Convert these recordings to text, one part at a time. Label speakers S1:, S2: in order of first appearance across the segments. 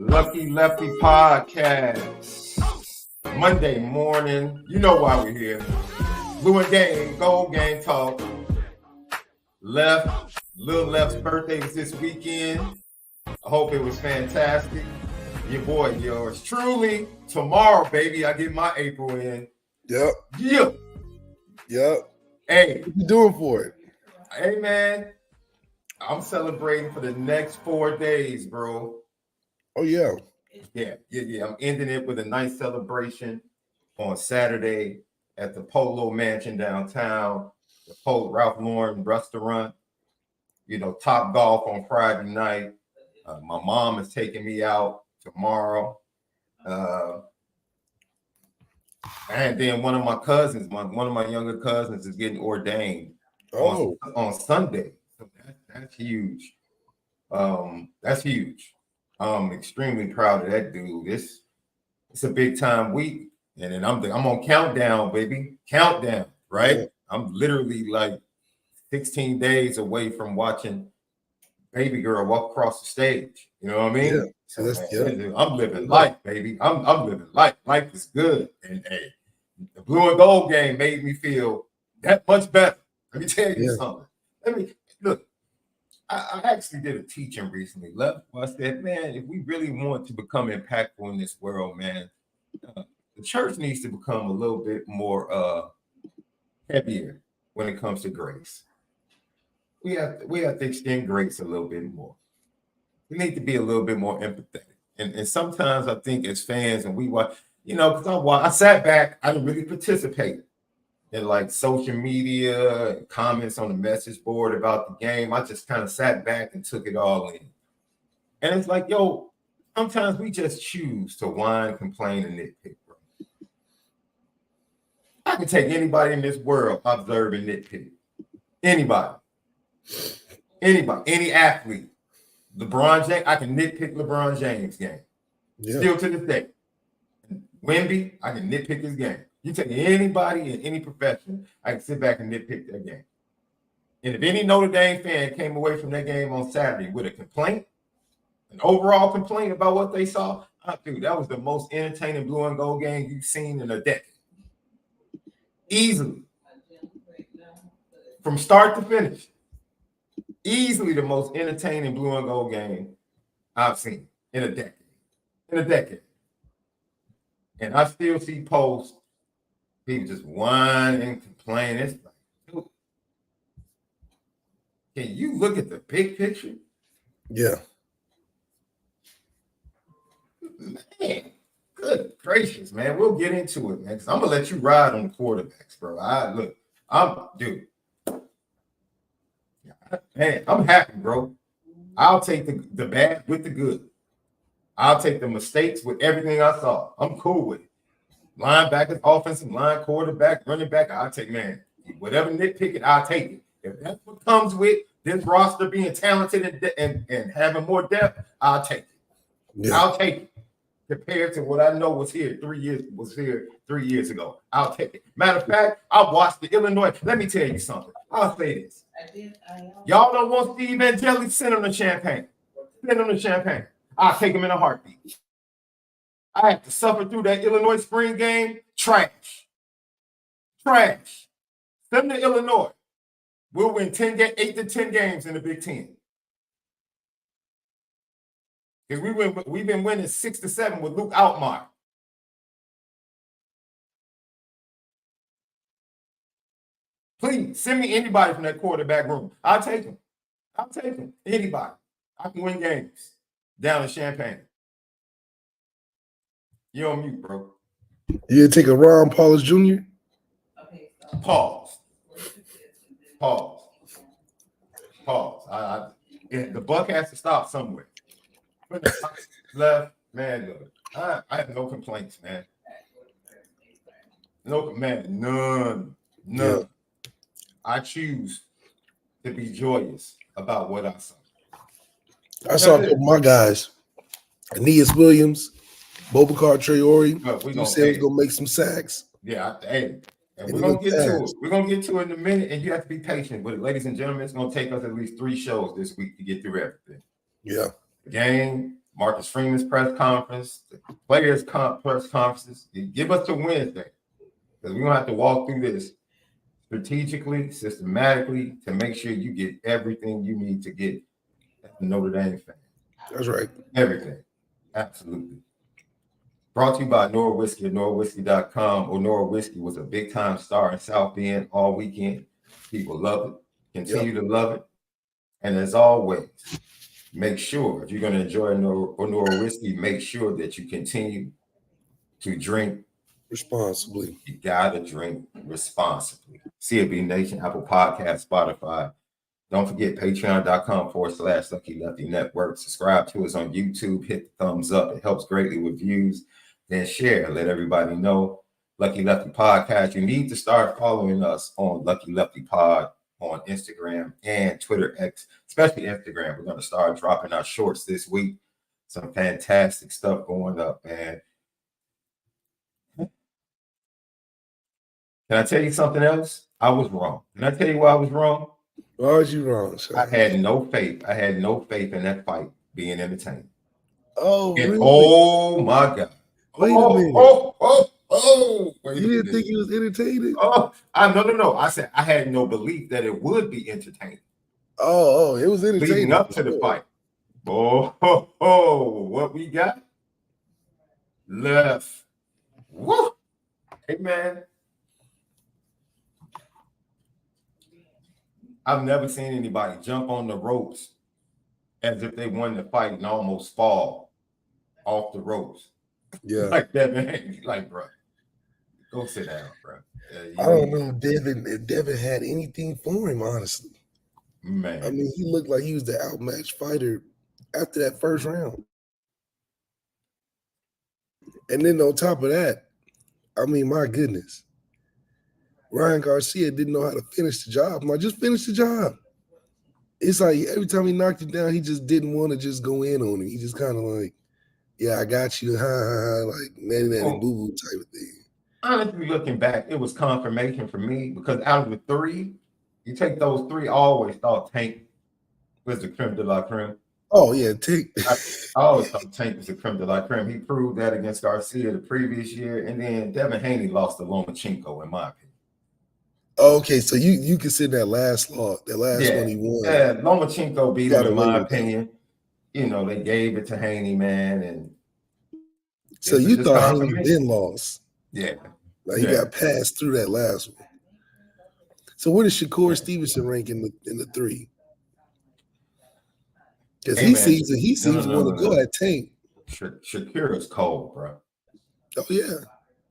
S1: Lucky Lefty podcast. Monday morning. You know why we're here. Blue and Game, Gold Game Talk. Lil Left's birthday was this weekend. I hope it was fantastic. Your boy, yours truly. Tomorrow, baby, I get my April in.
S2: Yep.
S1: Hey.
S2: What you doing for it?
S1: Hey, man. I'm celebrating for the next 4 days, bro.
S2: Oh, yeah.
S1: Yeah. I'm ending it with a nice celebration on Saturday at the Polo Mansion downtown, the Ralph Lauren restaurant. You know, Top Golf on Friday night. My mom is taking me out tomorrow. And then one of my cousins, one of my younger cousins is getting ordained on Sunday. So that's huge. That's huge. I'm extremely proud of that dude. It's a big time week, and then I'm on countdown, baby. Countdown, right? Yeah. I'm literally like 16 days away from watching baby girl walk across the stage. You know what I mean?
S2: Yeah.
S1: So, man, I'm living life, baby. I'm living life. Life is good, and hey, the blue and gold game made me feel that much better. Let me tell you something. Look. I actually did a teaching recently. I said, man, if we really want to become impactful in this world, man, the church needs to become a little bit more heavier when it comes to grace. We have to extend grace a little bit more. We need to be a little bit more empathetic. And sometimes I think as fans, and we watch, you know, because I sat back, I didn't really participate in like social media and comments on the message board about the game. I just kind of sat back and took it all in. And it's like, yo, sometimes we just choose to whine, complain, and nitpick, bro. I can take anybody in this world, observe and nitpick. Anybody, any athlete. LeBron James, I can nitpick LeBron James' game. Yeah. Still to this day. Wemby, I can nitpick his game. You take anybody in any profession, I can sit back and nitpick their game. And if any Notre Dame fan came away from that game on Saturday with a complaint, an overall complaint about what they saw, dude, that was the most entertaining blue and gold game you've seen in a decade. Easily. From start to finish. Easily the most entertaining blue and gold game I've seen in a decade. And I still see posts. People just whine and complain. It's like, dude, can you look at the big picture?
S2: Yeah.
S1: Man, good gracious, man. We'll get into it, man. Because I'm going to let you ride on the quarterbacks, bro. Man, I'm happy, bro. I'll take the bad with the good. I'll take the mistakes with everything I saw. I'm cool with it. Linebackers, offensive line, quarterback, running back, I'll take, man, whatever nitpick it, I'll take it. If that's what comes with this roster being talented and having more depth, I'll take it. Yeah. I'll take it. Compared to what I know was here 3 years ago. I'll take it. Matter of fact, I watched the Illinois. Let me tell you something. I'll say this. Y'all don't want Steve Angeli, send him the champagne. Send him the champagne. I'll take him in a heartbeat. I had to suffer through that Illinois spring game. Trash. Send them to Illinois. We'll win 8 to 10 games in the Big Ten. Because we've been winning 6 to 7 with Luke Altmaier. Please send me anybody from that quarterback room. I'll take him. Anybody. I can win games down in Champaign. You're on mute, bro.
S2: You take a Ron Paulus Jr.?
S1: Pause. The buck has to stop somewhere. Left, man, look, I have no complaints, man. None. Yeah. I choose to be joyous about what I saw.
S2: I saw a couple of my guys. Aeneas Williams, Bobakar Traore. You said he's gonna make some sacks.
S1: Yeah, and we're gonna get to it. We're gonna get to it in a minute, and you have to be patient. But ladies and gentlemen, it's gonna take us at least 3 shows this week to get through everything.
S2: Yeah.
S1: The game, Marcus Freeman's press conference, the players' press conferences. You give us to Wednesday because we're gonna have to walk through this strategically, systematically to make sure you get everything you need to get as a Notre Dame fan.
S2: That's right.
S1: Everything. Absolutely. Brought to you by Onora Whiskey at OnoraWhiskey.com. Onora Whiskey was a big-time star in South Bend all weekend. People love it. Continue to love it. And as always, make sure, if you're going to enjoy Onora Whiskey, make sure that you continue to drink
S2: responsibly.
S1: You got to drink responsibly. CLB Nation, Apple Podcasts, Spotify. Don't forget patreon.com/Lucky Lefty Network. Subscribe to us on YouTube. Hit the thumbs up. It helps greatly with views. Then share. Let everybody know. Lucky Lefty Podcast. You need to start following us on Lucky Lefty Pod on Instagram and Twitter X, especially Instagram. We're going to start dropping our shorts this week. Some fantastic stuff going up, man. Can I tell you something else? I was wrong. Can I tell you why I was wrong?
S2: Why was you wrong, sir?
S1: I had no faith. I had no faith in that fight being entertaining.
S2: Oh, really?
S1: Oh my God.
S2: Wait a minute. You didn't think he was entertaining?
S1: No. I said I had no belief that it would be entertaining.
S2: Oh, it was entertaining.
S1: Leading up to the fight. What we got? Left. Woo. Hey, man. I've never seen anybody jump on the ropes as if they won the fight and almost fall off the ropes.
S2: Yeah.
S1: Like that, man. Like, bro, go sit down, bro.
S2: I don't know if Devin had anything for him, honestly.
S1: Man.
S2: I mean, he looked like he was the outmatched fighter after that first round. And then on top of that, I mean, my goodness. Ryan Garcia didn't know how to finish the job. I'm like, just finish the job. It's like every time he knocked him down, he just didn't want to just go in on him. He just kind of like, yeah, I got you, like nanny boo-boo type of thing.
S1: Honestly, looking back, it was confirmation for me because out of the three, you take those three, I always thought Tank was the creme de la creme.
S2: Oh, yeah, Tank.
S1: I always thought Tank was the creme de la creme. He proved that against Garcia the previous year, and then Devin Haney lost to Lomachenko, in my opinion.
S2: Okay, so you consider that last one he won.
S1: Yeah, Lomachenko beat him, in my opinion. You know, they gave it to Haney, man, and
S2: so you thought Haney then lost.
S1: Yeah.
S2: Like he got passed through that last one. So where does Shakur Stevenson rank in the three? Because he seems to want to go at Tank.
S1: Shakur is cold, bro.
S2: Oh, yeah.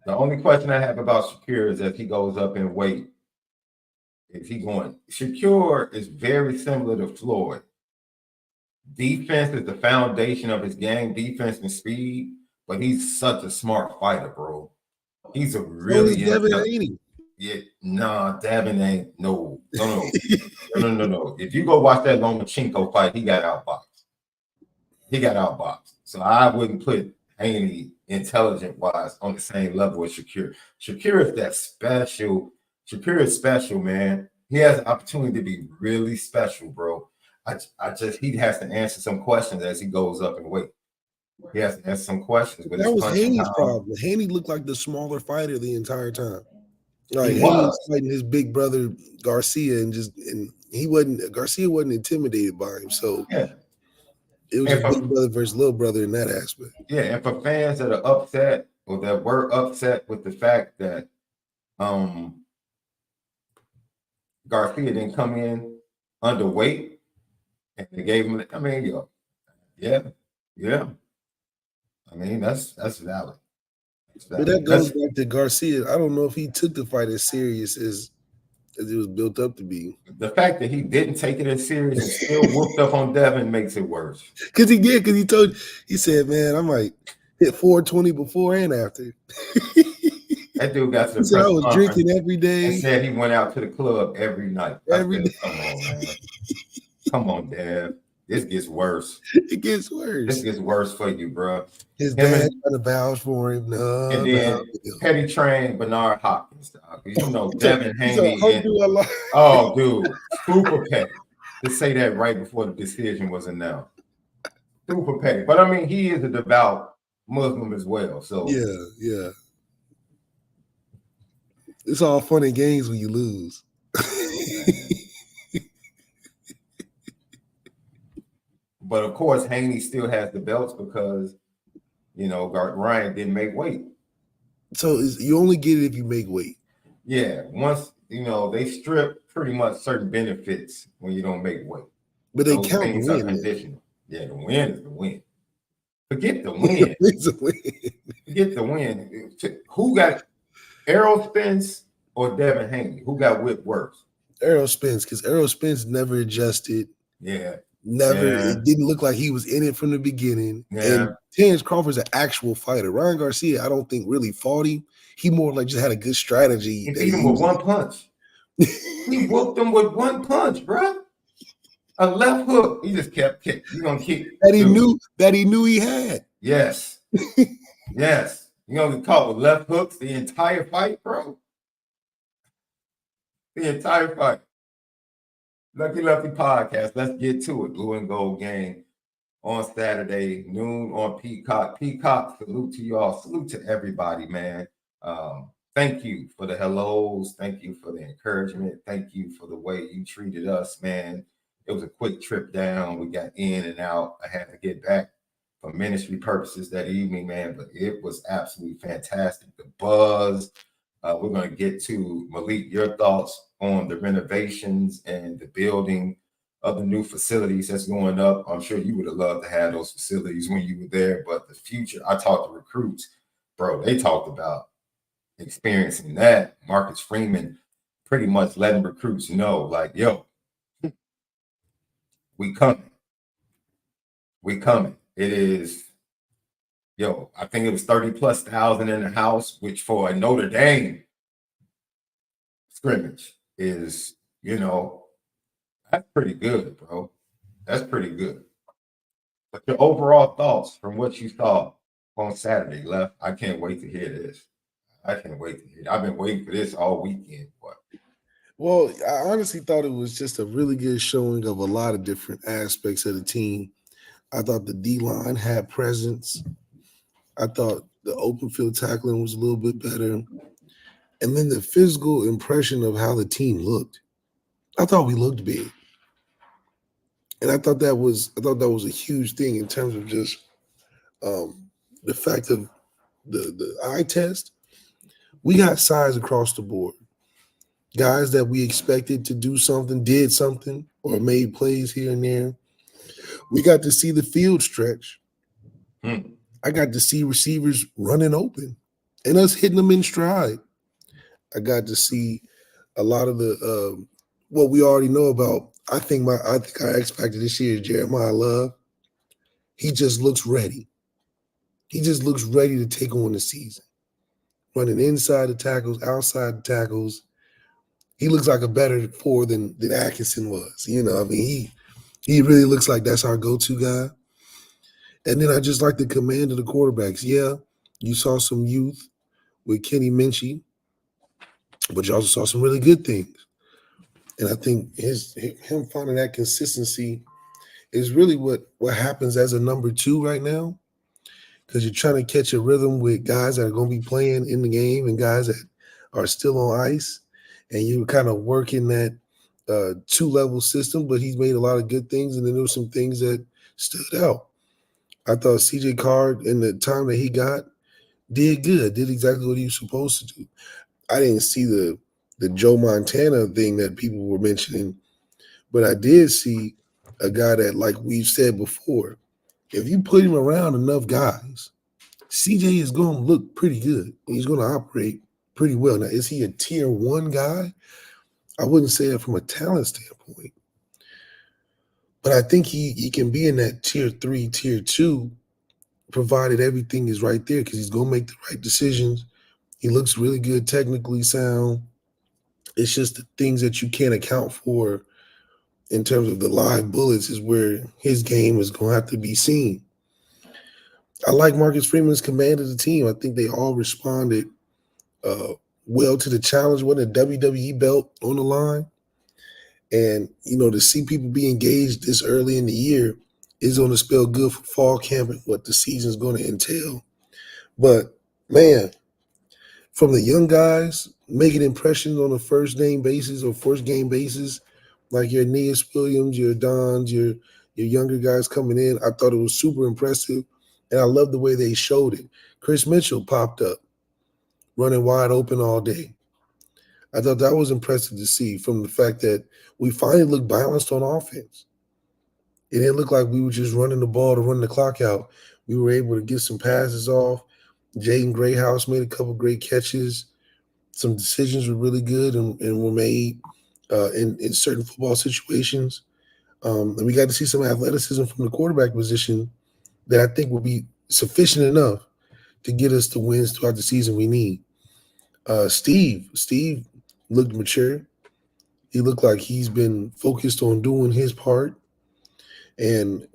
S1: The only question I have about Shakur is if he goes up in weight. Is he going? Shakur is very similar to Floyd. Defense is the foundation of his game, defense and speed, but he's such a smart fighter, bro. He's a really
S2: Devin Haney.
S1: Yeah, nah, Devin ain't no. If you go watch that Lomachenko fight, he got outboxed. So I wouldn't put Haney intelligent-wise on the same level as Shakur. Shakur is that special. Shakur is special, man. He has an opportunity to be really special, bro. He has to answer some questions as he goes up in weight. He has to answer some questions. But
S2: that was Haney's problem. Haney looked like the smaller fighter the entire time. Like
S1: he
S2: was fighting his big brother Garcia, Garcia wasn't intimidated by him. So it was big brother versus little brother in that aspect.
S1: Yeah, and for fans that are upset or that were upset with the fact that Garcia didn't come in underweight and they gave him, I mean, yeah. I mean, that's valid.
S2: But that goes back to Garcia. I don't know if he took the fight as serious as it was built up to be.
S1: The fact that he didn't take it as serious and still whooped up on Devin makes it worse.
S2: Because he said, man, I might hit 420 before and after.
S1: That dude got to the
S2: press I was drinking every day.
S1: And said he went out to the club every night. Every day. Come on, man. Come on, Dev. This gets worse.
S2: It gets worse.
S1: This gets worse for you, bro.
S2: His dad trying to vouch for him.
S1: And then Petty trained Bernard Hopkins. You know, Devin Haney. Dude, super petty. To say that right before the decision was announced. super petty. But I mean, he is a devout Muslim as well. So
S2: yeah. It's all fun and games when you lose.
S1: But of course, Haney still has the belts because Ryan didn't make weight.
S2: So you only get it if you make weight.
S1: Yeah, once they strip pretty much certain benefits when you don't make weight.
S2: But they count the win.
S1: Conditional. Yeah, the win is the win. Forget the win.
S2: It's a win.
S1: Forget the win. Who got Errol Spence or Devin Haney? Who got whipped worse?
S2: Errol Spence, because Errol Spence never adjusted.
S1: Yeah.
S2: Never.
S1: Yeah.
S2: It didn't look like he was in it from the beginning.
S1: Yeah.
S2: And Terrence Crawford's an actual fighter. Ryan Garcia, I don't think really fought him. He more like just had a good strategy.
S1: He beat him with one punch. He whooped him with one punch, bro. A left hook. He just kept kicking. You gonna kick
S2: that he knew he had.
S1: Yes. Yes. You get caught with left hooks the entire fight, bro. The entire fight. Lucky Lefty podcast. Let's get to it. Blue and Gold game on Saturday, noon on Peacock. Peacock, salute to y'all. Salute to everybody, man. Thank you for the hellos. Thank you for the encouragement. Thank you for the way you treated us, man. It was a quick trip down. We got in and out. I had to get back for ministry purposes that evening, man, but it was absolutely fantastic. The buzz. We're going to get to Malik, your thoughts on the renovations and the building of the new facilities that's going up. I'm sure you would have loved to have those facilities when you were there, but the future, I talked to recruits, bro, they talked about experiencing that. Marcus Freeman pretty much letting recruits know, like, yo, we coming. We coming. It is, I think it was 30,000+ in the house, which for a Notre Dame scrimmage is, that's pretty good, bro. That's pretty good. But your overall thoughts from what you saw on Saturday, Left, I can't wait to hear this. I can't wait to hear it. I've been waiting for this all weekend. Boy.
S2: Well, I honestly thought it was just a really good showing of a lot of different aspects of the team. I thought the D-line had presence. I thought the open field tackling was a little bit better. And then the physical impression of how the team looked. I thought we looked big. And I thought that was a huge thing in terms of just the fact of the eye test. We got size across the board. Guys that we expected to do something, did something, or made plays here and there. We got to see the field stretch. I got to see receivers running open and us hitting them in stride. I got to see a lot of the what we already know about. I think our X factor this year is Jeremiah Love. He just looks ready. He just looks ready to take on the season. Running inside the tackles, outside the tackles. He looks like a better four than Atkinson was. He really looks like that's our go-to guy. And then I just like the command of the quarterbacks. Yeah, you saw some youth with Kenny Minchie, but you also saw some really good things. And I think him finding that consistency is really what happens as a number two right now, because you're trying to catch a rhythm with guys that are going to be playing in the game and guys that are still on ice, and you're kind of working that two-level system. But he's made a lot of good things, and then there were some things that stood out. I thought CJ Card, in the time that he got, did good, did exactly what he was supposed to do. I didn't see the Joe Montana thing that people were mentioning, but I did see a guy that, like we've said before, if you put him around enough guys, CJ is going to look pretty good. He's going to operate pretty well. Now, is he a tier one guy? I wouldn't say that from a talent standpoint. But I think he can be in that tier 3, tier 2, provided everything is right there, because he's going to make the right decisions. He looks really good, technically sound. It's just the things that you can't account for in terms of the live bullets is where his game is going to have to be seen. I like Marcus Freeman's command of the team. I think they all responded well to the challenge with a WWE belt on the line. And, to see people be engaged this early in the year is going to spell good for fall camp and what the season's going to entail. But man, from the young guys making impressions on a first name basis or first game basis, like your Aeneas Williams, your Dons, your younger guys coming in, I thought it was super impressive, and I love the way they showed it. Chris Mitchell popped up, running wide open all day. I thought that was impressive to see from the fact that we finally looked balanced on offense. It didn't look like we were just running the ball to run the clock out. We were able to get some passes off. Jaden Grayhouse made a couple great catches. Some decisions were really good and were made in certain football situations. And we got to see some athleticism from the quarterback position that I think will be sufficient enough to get us the wins throughout the season we need. Steve looked mature. He looked like he's been focused on doing his part and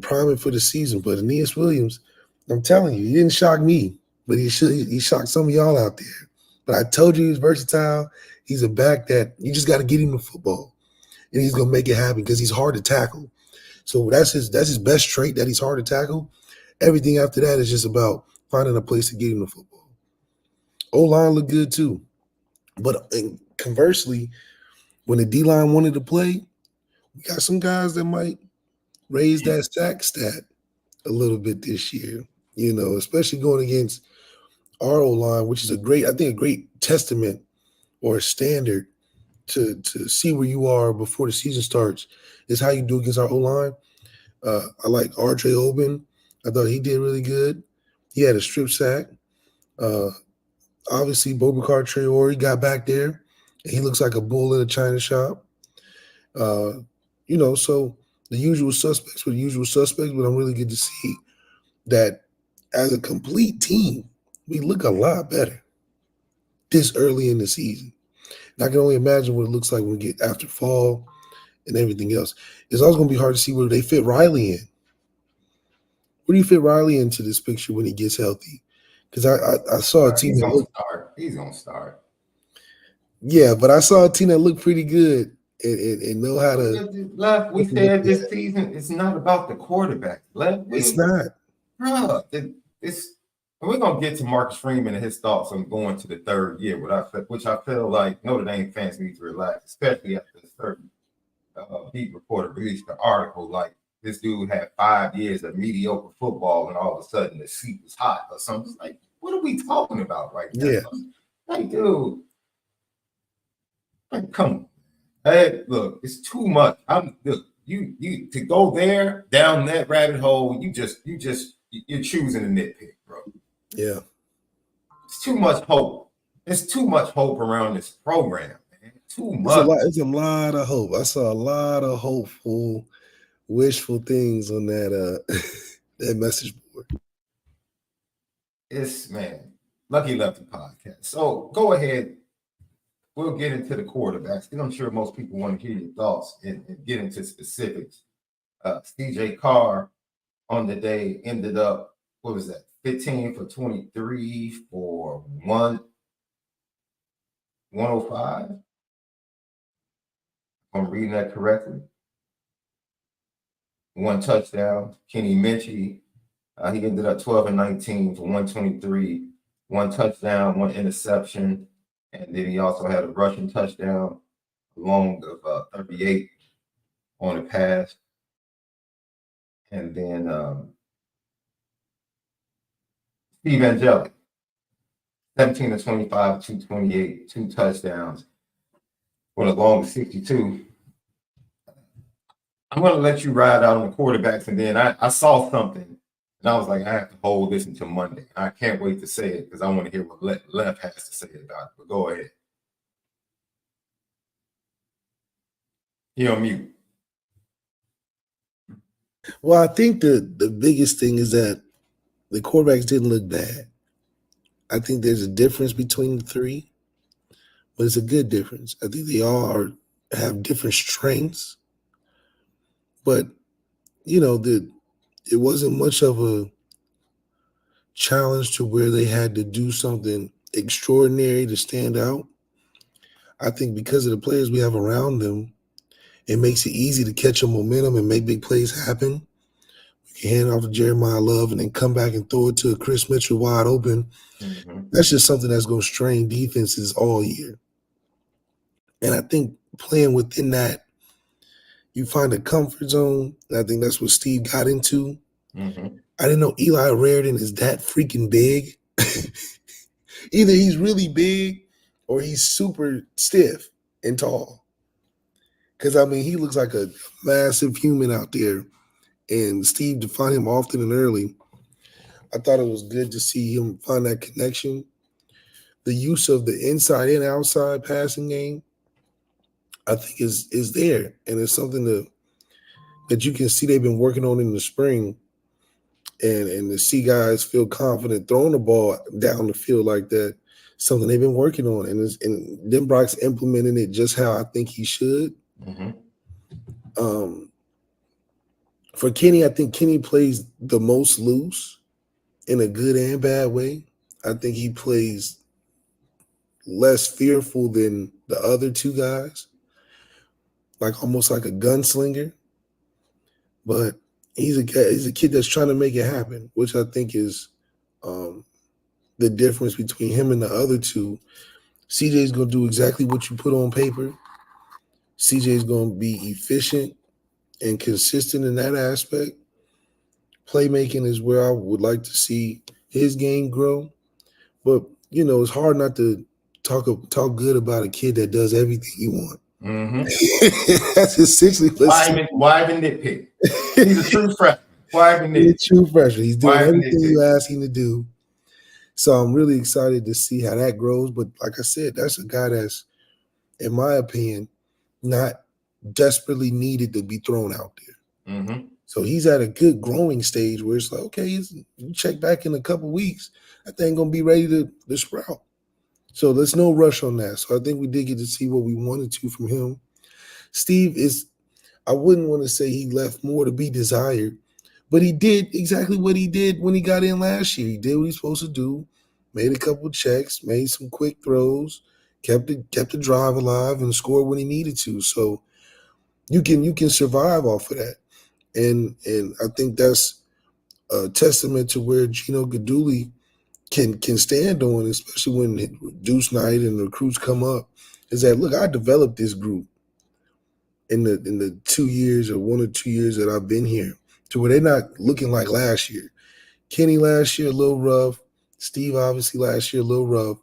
S2: priming for the season. But Aeneas Williams, I'm telling you, he didn't shock me, but he shocked some of y'all out there. But I told you he's versatile. He's a back that you just got to get him the football, and he's gonna make it happen because he's hard to tackle. So that's his best trait, that he's hard to tackle. Everything after that is just about finding a place to get him the football. O-line looked good too. But conversely, when the D-line wanted to play, we got some guys that might raise that sack stat a little bit this year, especially going against our O-line, which is a great testament or a standard to see where you are before the season starts is how you do against our O-line. I like R.J. Oben. I thought he did really good. He had a strip sack. Obviously, Bobakar Traore got back there, and he looks like a bull in a china shop. So the usual suspects were the usual suspects, but I'm really good to see that as a complete team, we look a lot better this early in the season. And I can only imagine what it looks like when we get after fall and everything else. It's also going to be hard to see where they fit Riley in. Where do you fit Riley into this picture when he gets healthy? Because I saw a team
S1: He's gonna start.
S2: Yeah, but I saw a team that looked pretty good and know how to.
S1: Left, we said this season it's not about the quarterback.
S2: It's not.
S1: Bro, we're gonna get to Marcus Freeman and his thoughts on going to the third year, which I feel like Notre Dame fans need to relax, especially after the certain beat reporter released the article like this dude had 5 years of mediocre football and all of a sudden the seat was hot or something. It's like, what are we talking about right now?
S2: Yeah.
S1: Like, dude, like, come on. Hey, look, it's too much. You to go there down that rabbit hole. You're choosing a nitpick, bro.
S2: Yeah,
S1: it's too much hope. There's too much hope around this program, man. Too much.
S2: It's a lot of hope. I saw a lot of hopeful, wishful things on that that message board.
S1: It's Lucky Lefty podcast. So go ahead. We'll get into the quarterbacks because I'm sure most people want to hear your thoughts and get into specifics. CJ Carr on the day ended up, 15 for 23 for 105? If I'm reading that correctly. 1 touchdown. Kenny Minchie, he ended up 12 and 19 for 123, 1 touchdown, 1 interception. And then he also had a rushing touchdown, along of 38 on a pass. And then Steve Angelic, 17 to 25, 228, 2 touchdowns, with a long 62. I'm going to let you ride out on the quarterbacks. And then I saw something, and I was like, I have to hold this until Monday. I can't wait to say it because I want to hear what Left has to say about it. But go ahead. You're on mute.
S2: Well, I think the biggest thing is that the quarterbacks didn't look bad. I think there's a difference between the three, but it's a good difference. I think they all have different strengths, but it wasn't much of a challenge to where they had to do something extraordinary to stand out. I think because of the players we have around them, it makes it easy to catch a momentum and make big plays happen. you hand it off to Jeremiah Love, and then come back and throw it to Chris Mitchell wide open. That's just something that's going to strain defenses all year. And I think playing within that, you find a comfort zone. And I think that's what Steve got into. I didn't know Eli Raridon is that freaking big. Either he's really big or he's super stiff and tall. Because, I mean, he looks like a massive human out there. And Steve defined him often and early. I thought it was good to see him find that connection. The use of the inside and outside passing game, I think is there. And it's something that you can see they've been working on in the spring. And to see guys feel confident throwing the ball down the field like that, something they've been working on. And Denbrock's implementing it just how I think he should. For Kenny, I think Kenny plays the most loose in a good and bad way. I think he plays less fearful than the other two guys, like almost like a gunslinger. But he's a kid that's trying to make it happen, which I think is the difference between him and the other two. CJ's going to do exactly what you put on paper. CJ's going to be efficient and consistent in that aspect. Playmaking is where I would like to see his game grow. But, you know, it's hard not to talk good about a kid that does everything you want. That's essentially
S1: why even nitpick? He's a true freshman. Why even nitpick?
S2: He's a true freshman. He's doing everything you ask him to do. So I'm really excited to see how that grows. But like I said, that's a guy that's, in my opinion, not desperately needed to be thrown out there. So he's at a good growing stage where it's like, okay, you check back in a couple weeks, that thing gonna be ready to sprout. So there's no rush on that. So I think we did get to see what we wanted to from him. Steve is, I wouldn't want to say he left more to be desired, but he did exactly what he did when he got in last year. He did what he's supposed to do, made a couple of checks, made some quick throws, kept the drive alive, and scored when he needed to. So you can survive off of that. And I think that's a testament to where Gino Guidugli can stand on, especially when Deuce Night and the recruits come up, is that, look, I developed this group in the 2 years or 1 or 2 years that I've been here to where they're not looking like last year. Kenny last year, a little rough. Steve, obviously, last year, a little rough.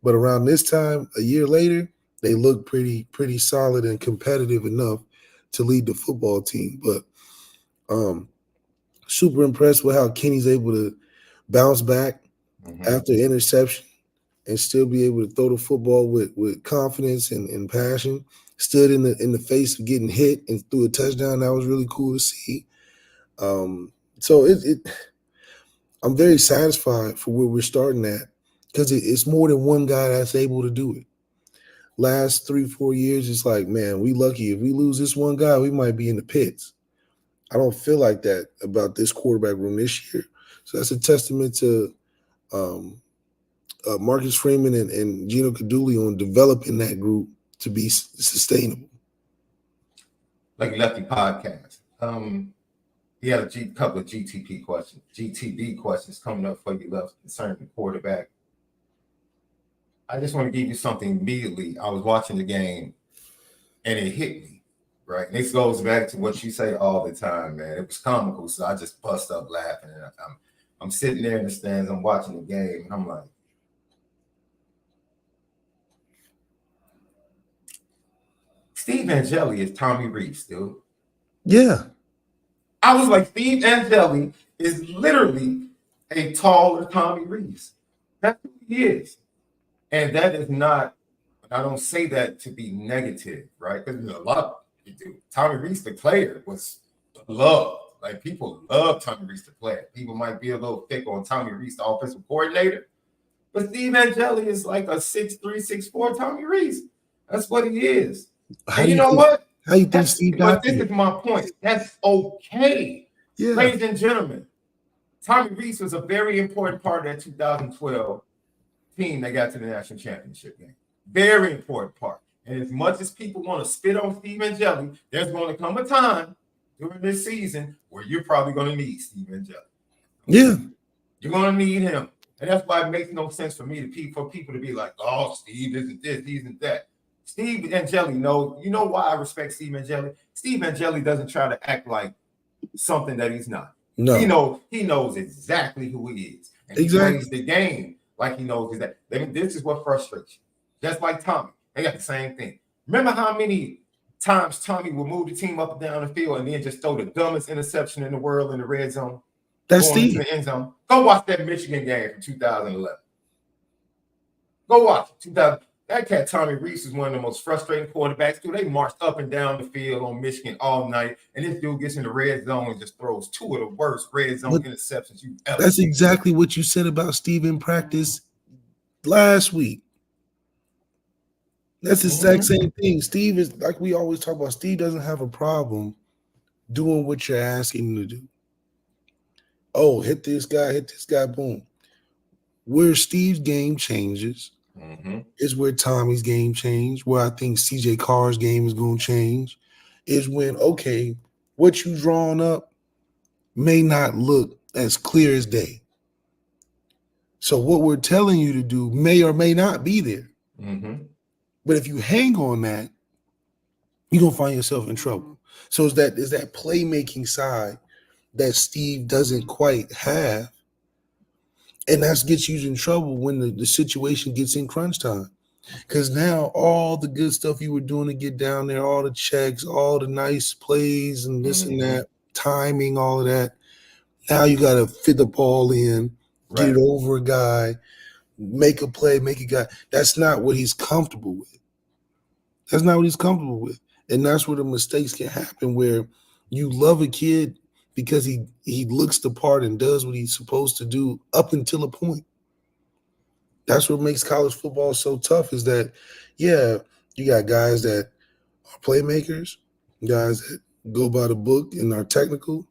S2: But around this time, a year later, they look pretty solid and competitive enough to lead the football team. But super impressed with how Kenny's able to bounce back after interception and still be able to throw the football with confidence and passion. Stood in the face of getting hit and threw a touchdown. That was really cool to see. So I'm very satisfied for where we're starting at because it's more than one guy that's able to do it. Last 3-4 years, it's like, man, we lucky. If we lose this one guy, we might be in the pits. I don't feel like that about this quarterback room this year. So that's a testament to Marcus Freeman and Gino Guidugli on developing that group to be sustainable.
S1: Like Lefty podcast. He had a couple of GTB questions coming up for you, Left, concerning the quarterback. I just want to give you something immediately. I was watching the game, and it hit me, right? And this goes back to what you say all the time, man. It was comical, so I just bust up laughing. And I'm sitting there in the stands, I'm watching the game, and I'm like, Steve Angeli is Tommy Reese, dude.
S2: Yeah.
S1: I was like, Steve Angeli is literally a taller Tommy Reese. That's who he is. And that is not, I don't say that to be negative, right? Because a lot of Tommy Reese, the player, was loved. Like, people love Tommy Reese, the player. People might be a little thick on Tommy Reese, the offensive coordinator. But Steve Angeli is like a 6'3", 6'4" Tommy Reese. That's what he is. And you know what?
S2: How you think Steve got
S1: this is my point. That's okay.
S2: Yeah.
S1: Ladies and gentlemen, Tommy Reese was a very important part of that 2012 team that got to the national championship game. Very important part. And as much as people want to spit on Steve Angeli, there's going to come a time during this season where you're probably going to need Steve Angeli.
S2: Yeah.
S1: You're going to need him. And that's why it makes no sense for me for people to be like, oh, Steve isn't this, he isn't that. Steve Angeli knows. You know why I respect Steve Angeli? Steve Angeli doesn't try to act like something that he's not.
S2: No.
S1: He knows exactly who he is. And
S2: exactly.
S1: He plays the game like he knows that. This is what frustrates you. Just like Tommy. They got the same thing. Remember how many times Tommy would move the team up and down the field and then just throw the dumbest interception in the world in the red zone?
S2: That's Steve.
S1: The end zone. Go watch that Michigan game from 2011. Go watch it. That cat Tommy Reese is one of the most frustrating quarterbacks. Dude, they marched up and down the field on Michigan all night, and this dude gets in the red zone and just throws two of the worst red zone interceptions you've ever
S2: That's
S1: seen.
S2: exactly what you said about Steve in practice last week. That's the exact same thing. Steve is, like we always talk about, Steve doesn't have a problem doing what you're asking him to do. Oh, hit this guy, boom. Where Steve's game changes is where Tommy's game changed, where I think CJ Carr's game is going to change, is when, okay, what you drawn up may not look as clear as day. So what we're telling you to do may or may not be there. But if you hang on that, you're going to find yourself in trouble. So is that playmaking side that Steve doesn't quite have. And that gets you in trouble when the situation gets in crunch time. Because now all the good stuff you were doing to get down there, all the checks, all the nice plays and this and that, timing, all of that, now you got to fit the ball in, get it over a guy, make a play, make a guy. That's not what he's comfortable with. That's not what he's comfortable with. And that's where the mistakes can happen, where you love a kid because he looks the part and does what he's supposed to do up until a point. That's what makes college football so tough, is that, yeah, you got guys that are playmakers, guys that go by the book and are technical,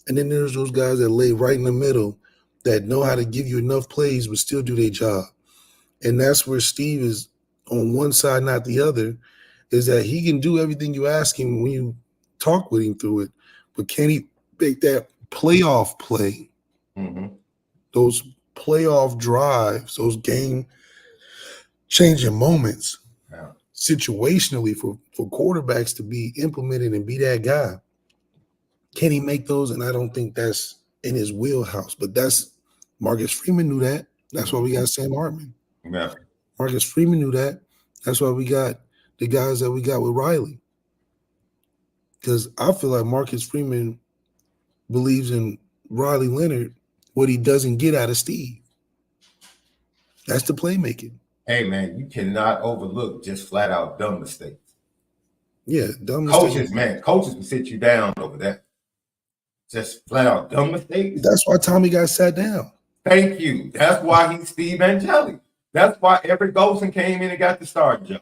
S2: and then there's those guys that lay right in the middle that know how to give you enough plays but still do their job. And that's where Steve is on one side, not the other, is that he can do everything you ask him when you talk with him through it, but can he make that playoff play, those playoff drives, those game-changing moments, situationally for quarterbacks to be implemented and be that guy? Can he make those? And I don't think that's in his wheelhouse, but that's Marcus Freeman knew that. That's why we got Sam Hartman.
S1: Yeah.
S2: Marcus Freeman knew that. That's why we got the guys that we got with Riley. Because I feel like Marcus Freeman believes in Riley Leonard what he doesn't get out of Steve. That's the playmaking.
S1: Hey, man, you cannot overlook just flat out dumb mistakes.
S2: Yeah, dumb
S1: mistakes.
S2: mistakes.
S1: Coaches will sit you down over that. Just flat out dumb mistakes.
S2: That's why Tommy got sat down.
S1: Thank you. That's why he's Steve Angeli. That's why Everett Golson came in and got the starting job.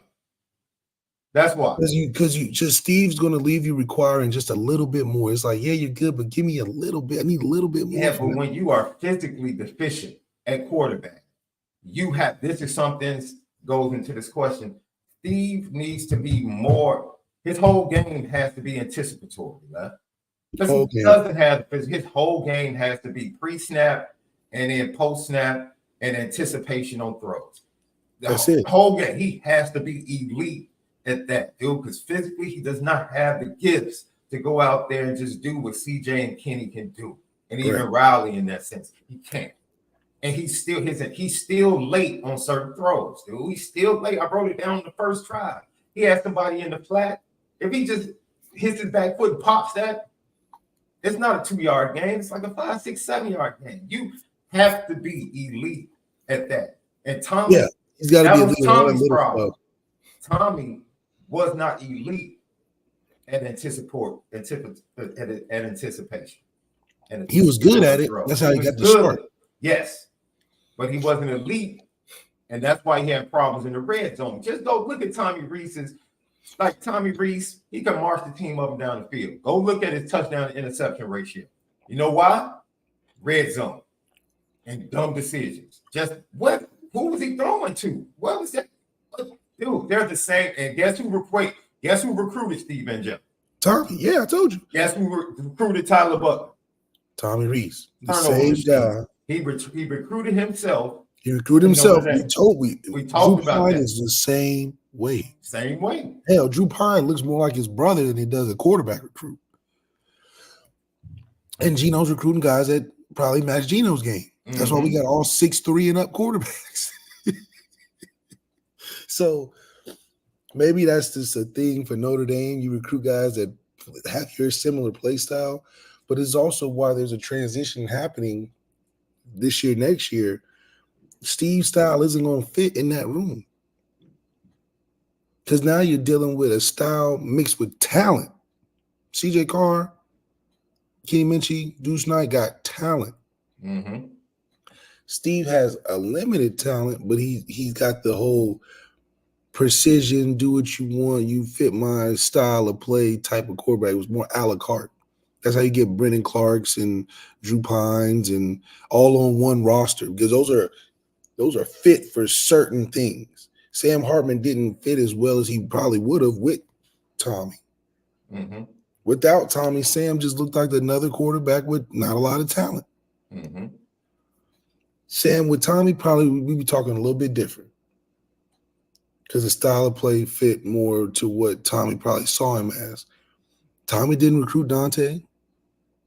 S1: That's why. Because
S2: you just Steve's going to leave you requiring just a little bit more. It's like, yeah, you're good, but give me a little bit. I need a little bit more.
S1: Yeah, but when you are physically deficient at quarterback, this is something goes into this question. Steve needs to be more. His whole game has to be anticipatory, right? Because he doesn't have his whole game has to be pre-snap and then post-snap and anticipation on throws.
S2: That's it.
S1: The whole game, he has to be elite at that, dude, because physically he does not have the gifts to go out there and just do what CJ and Kenny can do. And even Riley in that sense, he can't. And he's still late on certain throws, dude. He's still late. I wrote it down on the first try. He had somebody in the flat. If he just hits his back foot and pops that, it's not a 2-yard game. It's like a 5, 6, 7-yard game. You have to be elite at that. And Tommy,
S2: he's got to be elite.
S1: Tommy's problem. Tommy was not elite at anticipation. And
S2: he was good at it. That's how he got the start.
S1: Yes, but he wasn't elite, and that's why he had problems in the red zone. Just go look at Tommy Reese's. Like Tommy Reese, he can march the team up and down the field. Go look at his touchdown to interception ratio. You know why? Red zone and dumb decisions. Just who was he throwing to? What was that? Dude, they're the same. And guess who recruited Steve Angeli?
S2: Tommy, yeah, I told you.
S1: Guess who recruited Tyler Butler?
S2: Tommy Reese, the
S1: Turnover
S2: same guy.
S1: He recruited himself.
S2: He recruited himself.
S1: We
S2: Drew
S1: talked about
S2: Pine
S1: that.
S2: is the same way.
S1: Same way.
S2: Hell, Drew Pine looks more like his brother than he does a quarterback recruit. And Geno's recruiting guys that probably match Geno's game. That's why we got all 6'3" and up quarterbacks. So maybe that's just a thing for Notre Dame. You recruit guys that have your similar play style, but it's also why there's a transition happening this year, next year. Steve's style isn't going to fit in that room. Because now you're dealing with a style mixed with talent. CJ Carr, Kenny Minchie, Deuce Knight got talent. Steve has a limited talent, but he's got the whole precision, do what you want, you fit my style of play type of quarterback. It was more a la carte. That's how you get Brendan Clarks and Drew Pines and all on one roster, because those are fit for certain things. Sam Hartman didn't fit as well as he probably would have with Tommy. Without Tommy, Sam just looked like another quarterback with not a lot of talent. Sam with Tommy, probably we'd be talking a little bit different because the style of play fit more to what Tommy probably saw him as. Tommy didn't recruit Dante.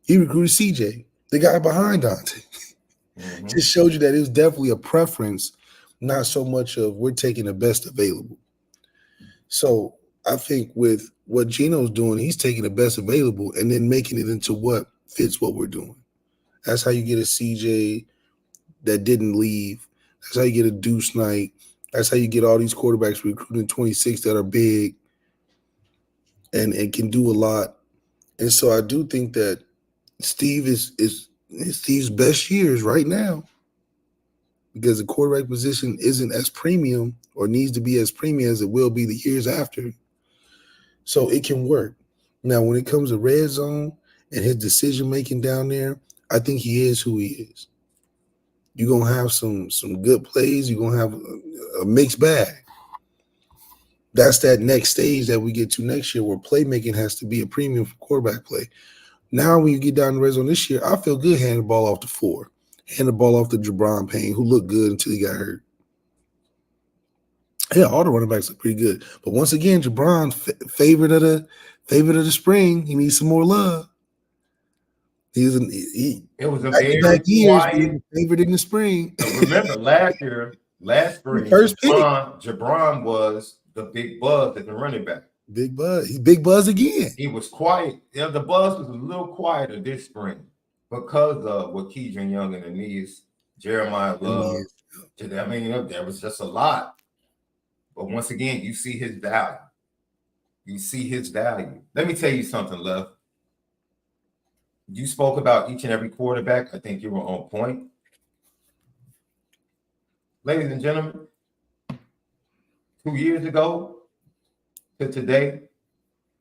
S2: He recruited CJ, the guy behind Dante. Just showed you that it was definitely a preference, not so much of we're taking the best available. So I think with what Geno's doing, he's taking the best available and then making it into what fits what we're doing. That's how you get a CJ that didn't leave. That's how you get a Deuce Knight. That's how you get all these quarterbacks recruiting 26 that are big and can do a lot. And so I do think that Steve is Steve's best years right now, because the quarterback position isn't as premium or needs to be as premium as it will be the years after. So it can work. Now, when it comes to red zone and his decision-making down there, I think he is who he is. You're going to have some good plays. You're going to have a mixed bag. That's that next stage that we get to next year where playmaking has to be a premium for quarterback play. Now, when you get down the red zone this year, I feel good handing the ball off to 4. Hand the ball off to Jabron Payne, who looked good until he got hurt. Yeah, all the running backs look pretty good. But once again, Jabron, favorite of the spring. He needs some more love. It
S1: was a very quiet
S2: favorite in the spring.
S1: Remember last spring, Jabron was the big buzz at the running back.
S2: Big buzz. He's big buzz again.
S1: He was quiet. Yeah, the buzz was a little quieter this spring because of what Keydron Young and the knees, Jeremiah Love. I mean, there was just a lot. But once again, you see his value. Let me tell you something, Left. You spoke about each and every quarterback. I think you were on point. Ladies and gentlemen, 2 years ago to today,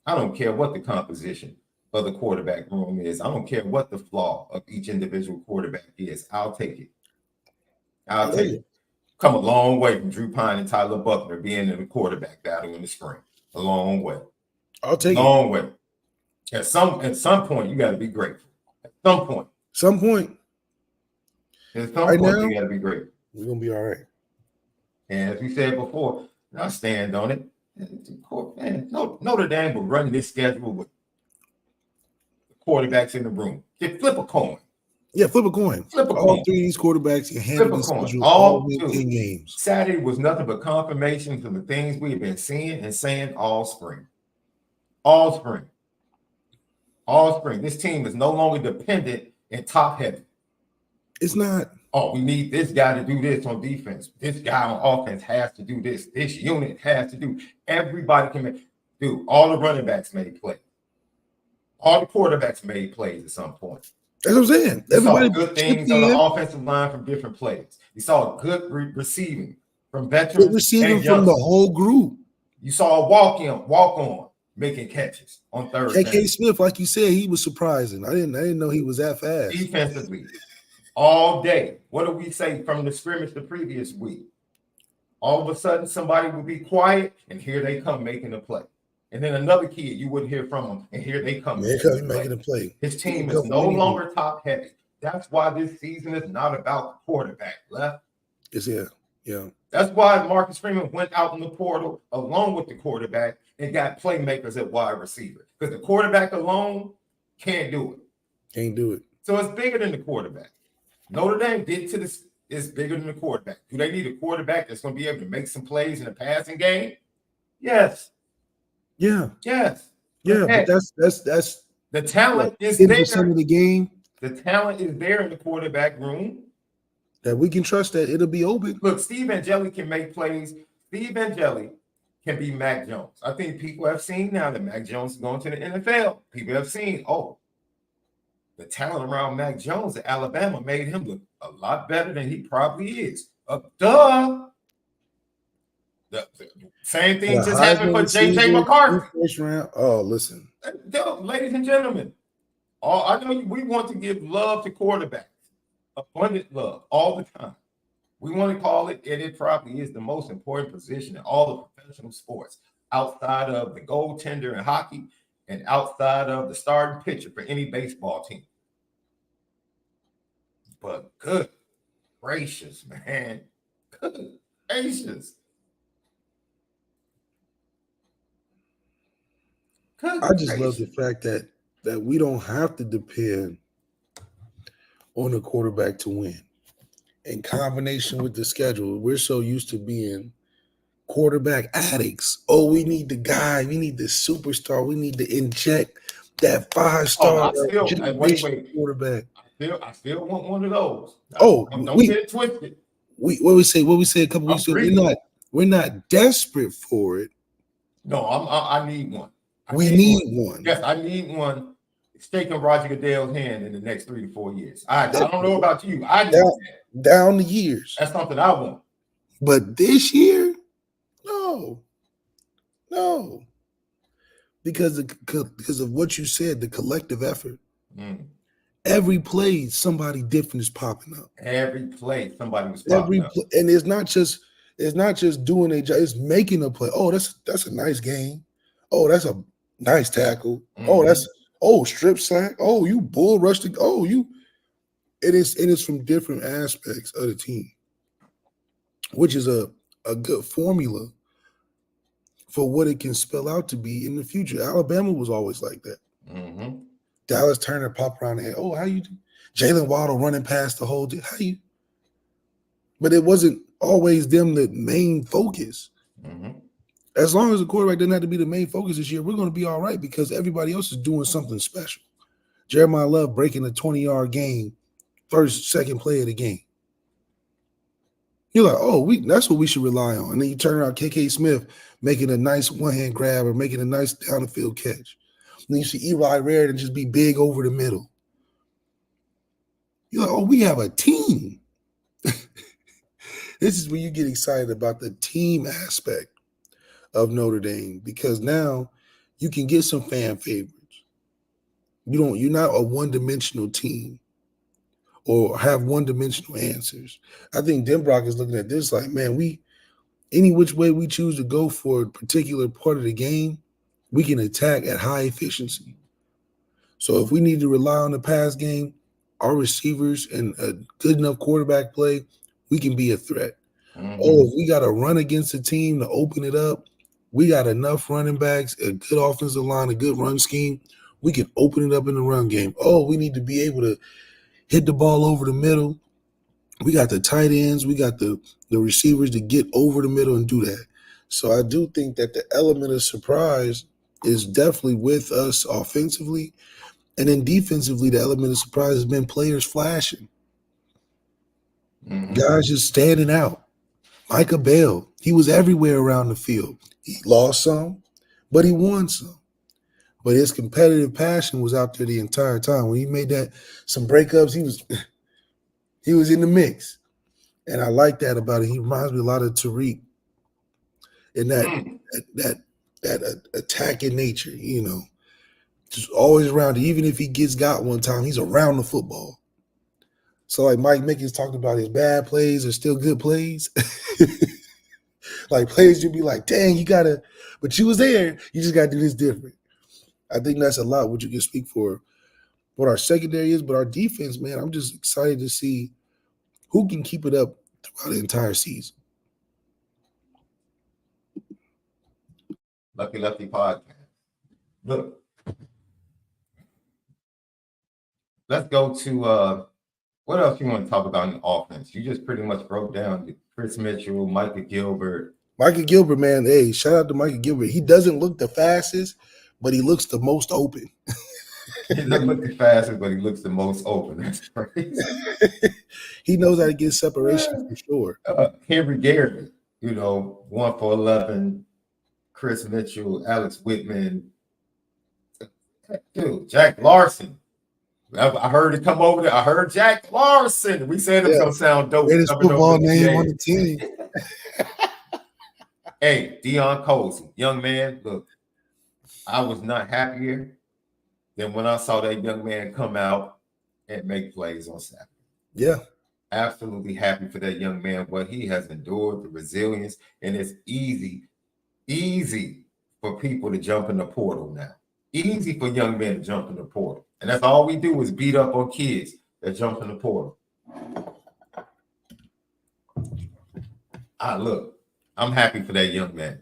S1: I don't care what the composition of the quarterback room is. I don't care what the flaw of each individual quarterback is. I'll take it. I'll take it. Come a long way from Drew Pine and Tyler Buckner being in the quarterback battle in the spring. A long way.
S2: I'll take it.
S1: Long way. At some point, you got to be grateful. At some point. At some point, you got to be grateful.
S2: We're going to be all right.
S1: And as we said before, I stand on it. Man, Notre Dame will run this schedule with quarterbacks in the room. Just flip a coin.
S2: Yeah, flip a coin. All 3 of these quarterbacks can handle this schedule all 10 games.
S1: Saturday was nothing but confirmation for the things we have been seeing and saying all spring. All spring. This team is no longer dependent and top heavy. It's not. Oh, we need this guy to do this on defense. This guy on offense has to do this. This unit has to do. Everybody can do. All the running backs made plays. All the quarterbacks made plays at some point.
S2: That's what I'm saying.
S1: Everybody saw good things on the offensive line from different plays. You saw good receiving from veterans. Good receiving from the whole group. You saw a walk-on, making catches on Thursday.
S2: KK Smith, like you said, he was surprising. I didn't know he was that fast.
S1: Defensively, all day. What do we say from the scrimmage the previous week? All of a sudden, somebody will be quiet, and here they come making a play. And then another kid, you wouldn't hear from him. And here they come.
S2: He's making a play.
S1: His team is no longer top heavy. That's why this season is not about the quarterback, Left.
S2: Yeah.
S1: That's why Marcus Freeman went out in the portal along with the quarterback and got playmakers at wide receiver. Because the quarterback alone can't do it. So it's bigger than the quarterback. Notre Dame did to this. It's bigger than the quarterback. Do they need a quarterback that's going to be able to make some plays in the passing game? Yes.
S2: Yeah.
S1: Yes.
S2: Yeah, but that's
S1: the talent is
S2: 80% of the game.
S1: The talent is there in the quarterback room.
S2: That we can trust that it'll be open.
S1: Look, Steve Angeli can make plays. Steve Angeli can be Mac Jones. I think people have seen now that Mac Jones is going to the NFL. People have seen, the talent around Mac Jones at Alabama made him look a lot better than he probably is. Duh. The same thing just happened for J.J. McCarthy.
S2: First round. Oh, listen.
S1: Ladies and gentlemen, I know we want to give love to quarterbacks, abundant love all the time. We want to call it, and it probably is the most important position in all of professional sports, outside of the goaltender in hockey and outside of the starting pitcher for any baseball team. But good gracious, man. Good gracious.
S2: I just love the fact that we don't have to depend on the quarterback to win. In combination with the schedule, we're so used to being quarterback addicts. Oh, we need the guy, we need the superstar, we need to inject that 5-star quarterback.
S1: I still want one of those. Don't get it twisted.
S2: What we say a couple weeks ago. We're not desperate for it.
S1: No, I need one.
S2: We need one.
S1: Yes, I need one. Taking Roger Goodell's hand in the next 3 to 4 years. I don't know about you. I need that.
S2: Down the years.
S1: That's something I want.
S2: But this year, no. Because of what you said, the collective effort. Every play, somebody different is popping up.
S1: Every play, somebody was popping up.
S2: And it's not just doing a job, it's making a play. Oh, that's a nice game. Oh, that's a nice tackle. Oh, strip sack. Oh, you bull rushed it. Oh, it is from different aspects of the team, which is a good formula for what it can spell out to be in the future. Alabama was always like that. Dallas Turner pop around the head. Oh, how you do? Jalen Waddle running past the whole how you? But it wasn't always them the main focus. As long as the quarterback doesn't have to be the main focus this year, we're going to be all right because everybody else is doing something special. Jeremiah Love breaking a 20-yard game, second play of the game. You're like, that's what we should rely on. And then you turn around, KK Smith making a nice one-hand grab or making a nice down-the-field catch. And then you see Eli Raritan just be big over the middle. You're like, we have a team. This is when you get excited about the team aspect of Notre Dame, because now you can get some fan favorites. You're not a one-dimensional team or have one-dimensional answers. I think Denbrock is looking at this like, man, any which way we choose to go for a particular part of the game, we can attack at high efficiency. So if we need to rely on the pass game, our receivers and a good enough quarterback play, we can be a threat. If we got to run against a team to open it up, we got enough running backs, a good offensive line, a good run scheme. We can open it up in the run game. We need to be able to hit the ball over the middle. We got the tight ends. We got the receivers to get over the middle and do that. So I do think that the element of surprise is definitely with us offensively. And then defensively, the element of surprise has been players flashing. Guys just standing out. Micah Bell, he was everywhere around the field. He lost some, but he won some. But his competitive passion was out there the entire time. When he made some breakups, he was in the mix. And I like that about it. He reminds me a lot of Tariq in that attacking nature, just always around it. Even if he got one time, he's around the football. So like Mike Mickens talked about, his bad plays are still good plays. Like players, you'd be like, dang, you gotta, but you was there. You just gotta do this different. I think that's a lot what you can speak for what our secondary is, but our defense, man, I'm just excited to see who can keep it up throughout the entire season.
S1: Lucky Lefty podcast. Look, let's go to what else you want to talk about in the offense? You just pretty much broke down Chris Mitchell, Micah Gilbert.
S2: Micah Gilbert, man, hey, shout out to Micah Gilbert. He doesn't look the fastest, but he looks the most open.
S1: He doesn't look the fastest, but he looks the most open. That's crazy.
S2: He knows how to get separation for sure.
S1: Henry Garrett, 1 for 11. Chris Mitchell, Alex Whitman. Dude, Jack Larson. I heard it come over there. I heard Jack Larson. We said it's gonna sound dope.
S2: Greatest football name on the team.
S1: Hey, Deion Colson, young man. Look, I was not happier than when I saw that young man come out and make plays on Saturday.
S2: Yeah.
S1: Absolutely happy for that young man, what he has endured, the resilience, and it's easy for people to jump in the portal now. Easy for young men to jump in the portal. And that's all we do is beat up on kids that jump in the portal. Look, I'm happy for that young man.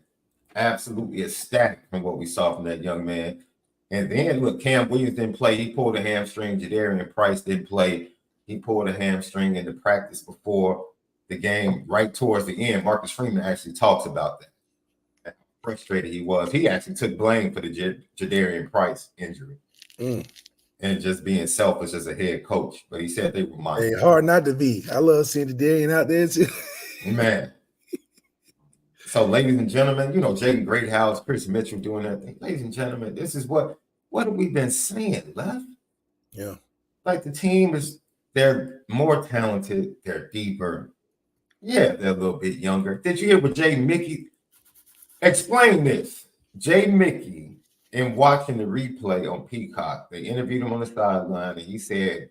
S1: Absolutely ecstatic from what we saw from that young man. And then, look, Cam Williams didn't play. He pulled a hamstring. Jadarian Price didn't play. He pulled a hamstring in the practice before the game, right towards the end. Marcus Freeman actually talks about that. How frustrated he was. He actually took blame for the Jadarian Price injury and just being selfish as a head coach. But he said they were mine.
S2: Hey, hard not to be. I love seeing Jadarian out there too.
S1: Man. So, ladies and gentlemen, Jaden Greathouse, Chris Mitchell doing that thing. Ladies and gentlemen, this is what have we been saying, Left?
S2: Yeah.
S1: Like the team they're more talented, they're deeper. Yeah, they're a little bit younger. Did you hear what Jay Mickey explain this? Jay Mickey, in watching the replay on Peacock, they interviewed him on the sideline, and he said,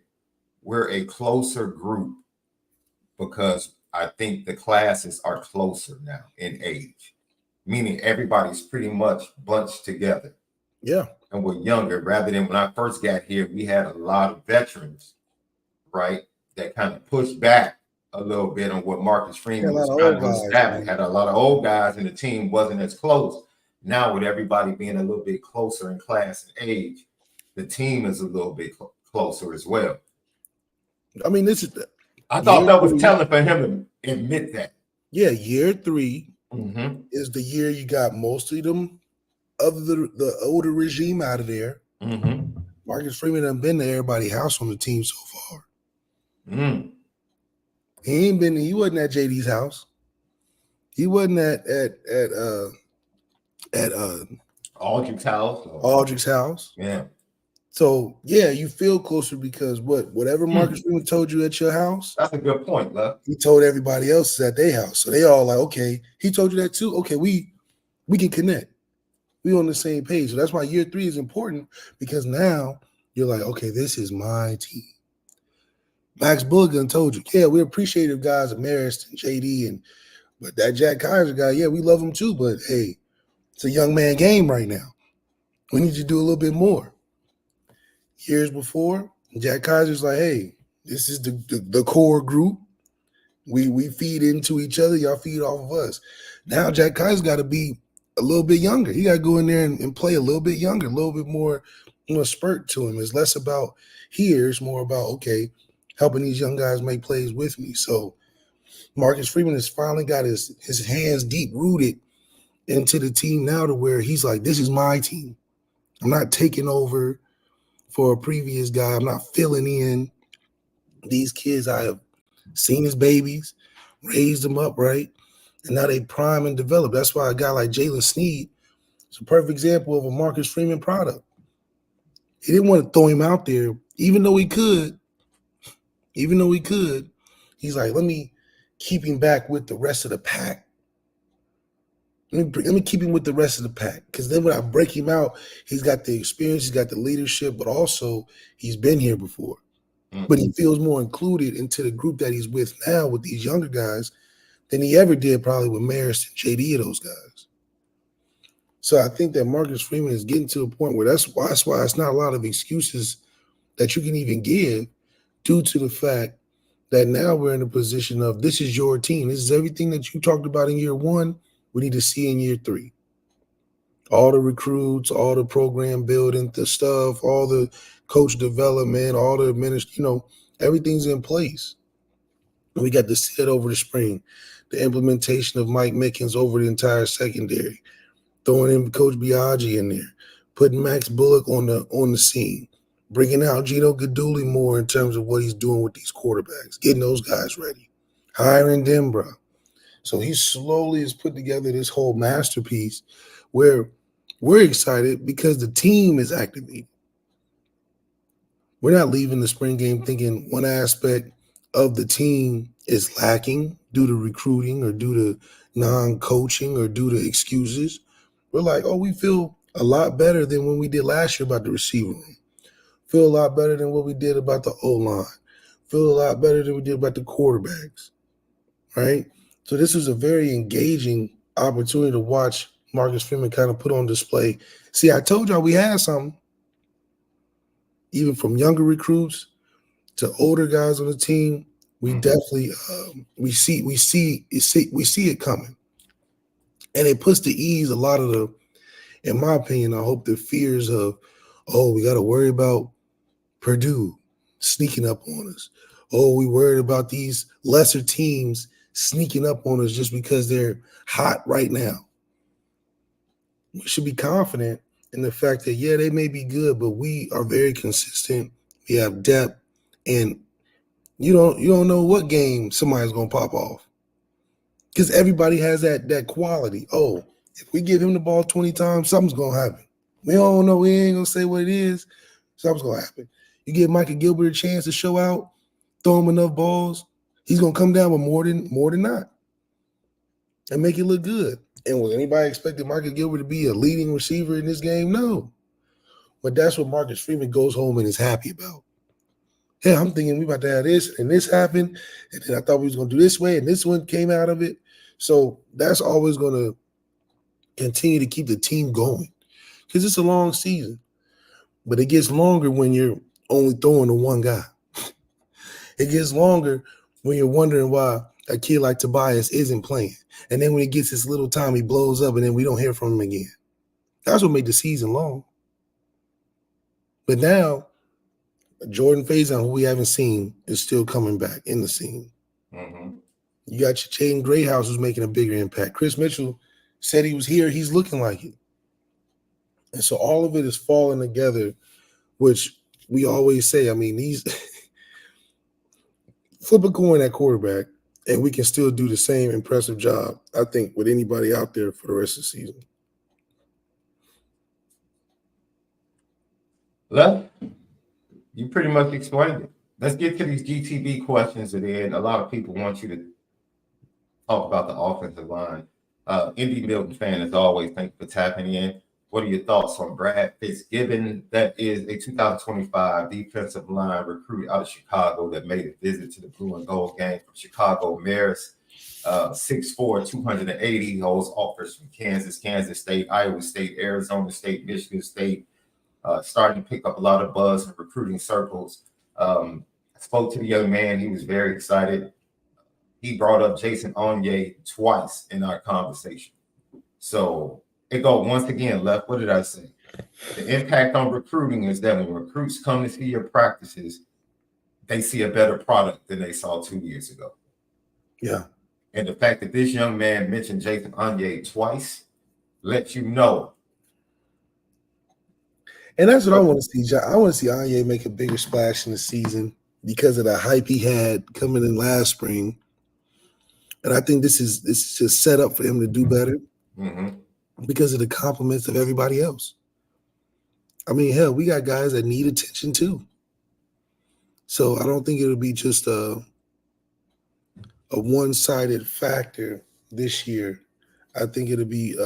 S1: we're a closer group because I think the classes are closer now in age, meaning everybody's pretty much bunched together.
S2: Yeah.
S1: And we're younger rather than when I first got here, we had a lot of veterans, right, that kind of pushed back a little bit on what Marcus Freeman was trying to establish. Had a lot of old guys, and the team wasn't as close. Now, with everybody being a little bit closer in class and age, the team is a little bit closer as well.
S2: I mean,
S1: I thought that was telling for him to admit that.
S2: Yeah, year 3 is the year you got most of them of the older regime out of there. Marcus Freeman done been to everybody's house on the team so far. He wasn't at JD's house. He wasn't at
S1: Aldrich's house.
S2: Aldrich's house.
S1: Yeah.
S2: So yeah, you feel closer because whatever Marcus Freeman told you at your house.
S1: That's a good point, Love.
S2: He told everybody else at their house. So they all like, okay, he told you that too. Okay, we can connect. We on the same page. So that's why year 3 is important, because now you're like, okay, this is my team. Max Bulligan told you, yeah, we're appreciative guys of Marist and JD, but that Jack Kaiser guy, yeah, we love him too. But hey, it's a young man game right now. We need to do a little bit more. Years before, Jack Kaiser's like, hey, this is the core group. We feed into each other. Y'all feed off of us. Now Jack Kaiser's got to be a little bit younger. He got to go in there and play a little bit younger, a little bit more spurt to him. It's less about here. It's more about, okay, helping these young guys make plays with me. So Marcus Freeman has finally got his hands deep rooted into the team now to where he's like, this is my team. I'm not taking over for a previous guy. I'm not filling in these kids. I have seen as babies, raised them up, right? And now they prime and develop. That's why a guy like Jalen Sneed is a perfect example of a Marcus Freeman product. He didn't want to throw him out there, even though he could. He's like, let me keep him back with the rest of the pack. Let me keep him with the rest of the pack, because then when I break him out, he's got the experience, he's got the leadership, but also he's been here before. But he feels more included into the group that he's with now with these younger guys than he ever did probably with Maris and JD of those guys. So I think that Marcus Freeman is getting to a point where that's why it's not a lot of excuses that you can even give due to the fact that now we're in a position of this is your team. This is everything that you talked about in year 1, we need to see in year 3. All the recruits, all the program building, the stuff, all the coach development, all the administration, everything's in place. We got to see it over the spring. The implementation of Mike Mickens over the entire secondary, throwing in Coach Biaggi in there, putting Max Bullock on the scene, bringing out Gino Gaduli more in terms of what he's doing with these quarterbacks, getting those guys ready, hiring Denbra. So he slowly has put together this whole masterpiece where we're excited because the team is activated. We're not leaving the spring game thinking one aspect of the team is lacking due to recruiting or due to non-coaching or due to excuses. We're like, we feel a lot better than when we did last year about the receiver room. Feel a lot better than what we did about the O-line. Feel a lot better than we did about the quarterbacks, right? So this is a very engaging opportunity to watch Marcus Freeman kind of put on display. See, I told y'all we had something. Even from younger recruits to older guys on the team, we definitely we see it coming, and it puts to ease a lot of the, in my opinion, I hope the fears of, we got to worry about Purdue sneaking up on us. We worried about these lesser teams sneaking up on us just because they're hot right now. We should be confident in the fact that, they may be good, but we are very consistent. We have depth, and you don't know what game somebody's going to pop off because everybody has that quality. If we give him the ball 20 times, something's going to happen. We don't know. We ain't going to say what it is. Something's going to happen. You give Michael Gilbert a chance to show out, throw him enough balls, he's going to come down with more than not and make it look good. And was anybody expecting Michael Gilbert to be a leading receiver in this game? No. But that's what Marcus Freeman goes home and is happy about. Yeah, I'm thinking we about to have this, and this happened, and then I thought we was going to do this way, and this one came out of it. So that's always going to continue to keep the team going because it's a long season. But it gets longer when you're only throwing to one guy. It gets longer when you're wondering why a kid like Tobias isn't playing. And then when he gets his little time, he blows up, and then we don't hear from him again. That's what made the season long. But now, Jordan Faison, who we haven't seen, is still coming back in the scene.
S1: Mm-hmm.
S2: You got your Jaden Grayhouse who's making a bigger impact. Chris Mitchell said he was here. He's looking like it. And so all of it is falling together, which we always say, these flip a coin at quarterback, and we can still do the same impressive job, I think, with anybody out there for the rest of the season.
S1: Left, you pretty much explained it. Let's get to these GTB questions, and then a lot of people want you to talk about the offensive line. Indy Milton fan, as always, thank you for tapping in. What are your thoughts on Brad Fitzgibbon? That is a 2025 defensive line recruit out of Chicago that made a visit to the Blue and Gold game from Chicago Maris. 6'4", 280, holds offers from Kansas State, Iowa State, Arizona State, Michigan State. Starting to pick up a lot of buzz in recruiting circles. I spoke to the young man. He was very excited. He brought up Jason Onye twice in our conversation. So it goes once again, Left. What did I say? The impact on recruiting is that when recruits come to see your practices, they see a better product than they saw 2 years ago.
S2: Yeah.
S1: And the fact that this young man mentioned Jason Onye twice lets you know.
S2: And that's what I want to see, John. I want to see Onye make a bigger splash in the season because of the hype he had coming in last spring. And I think this is just set up for him to do better because of the compliments of everybody else. Hell, we got guys that need attention too. So I don't think it'll be just a one-sided factor this year. I think it'll be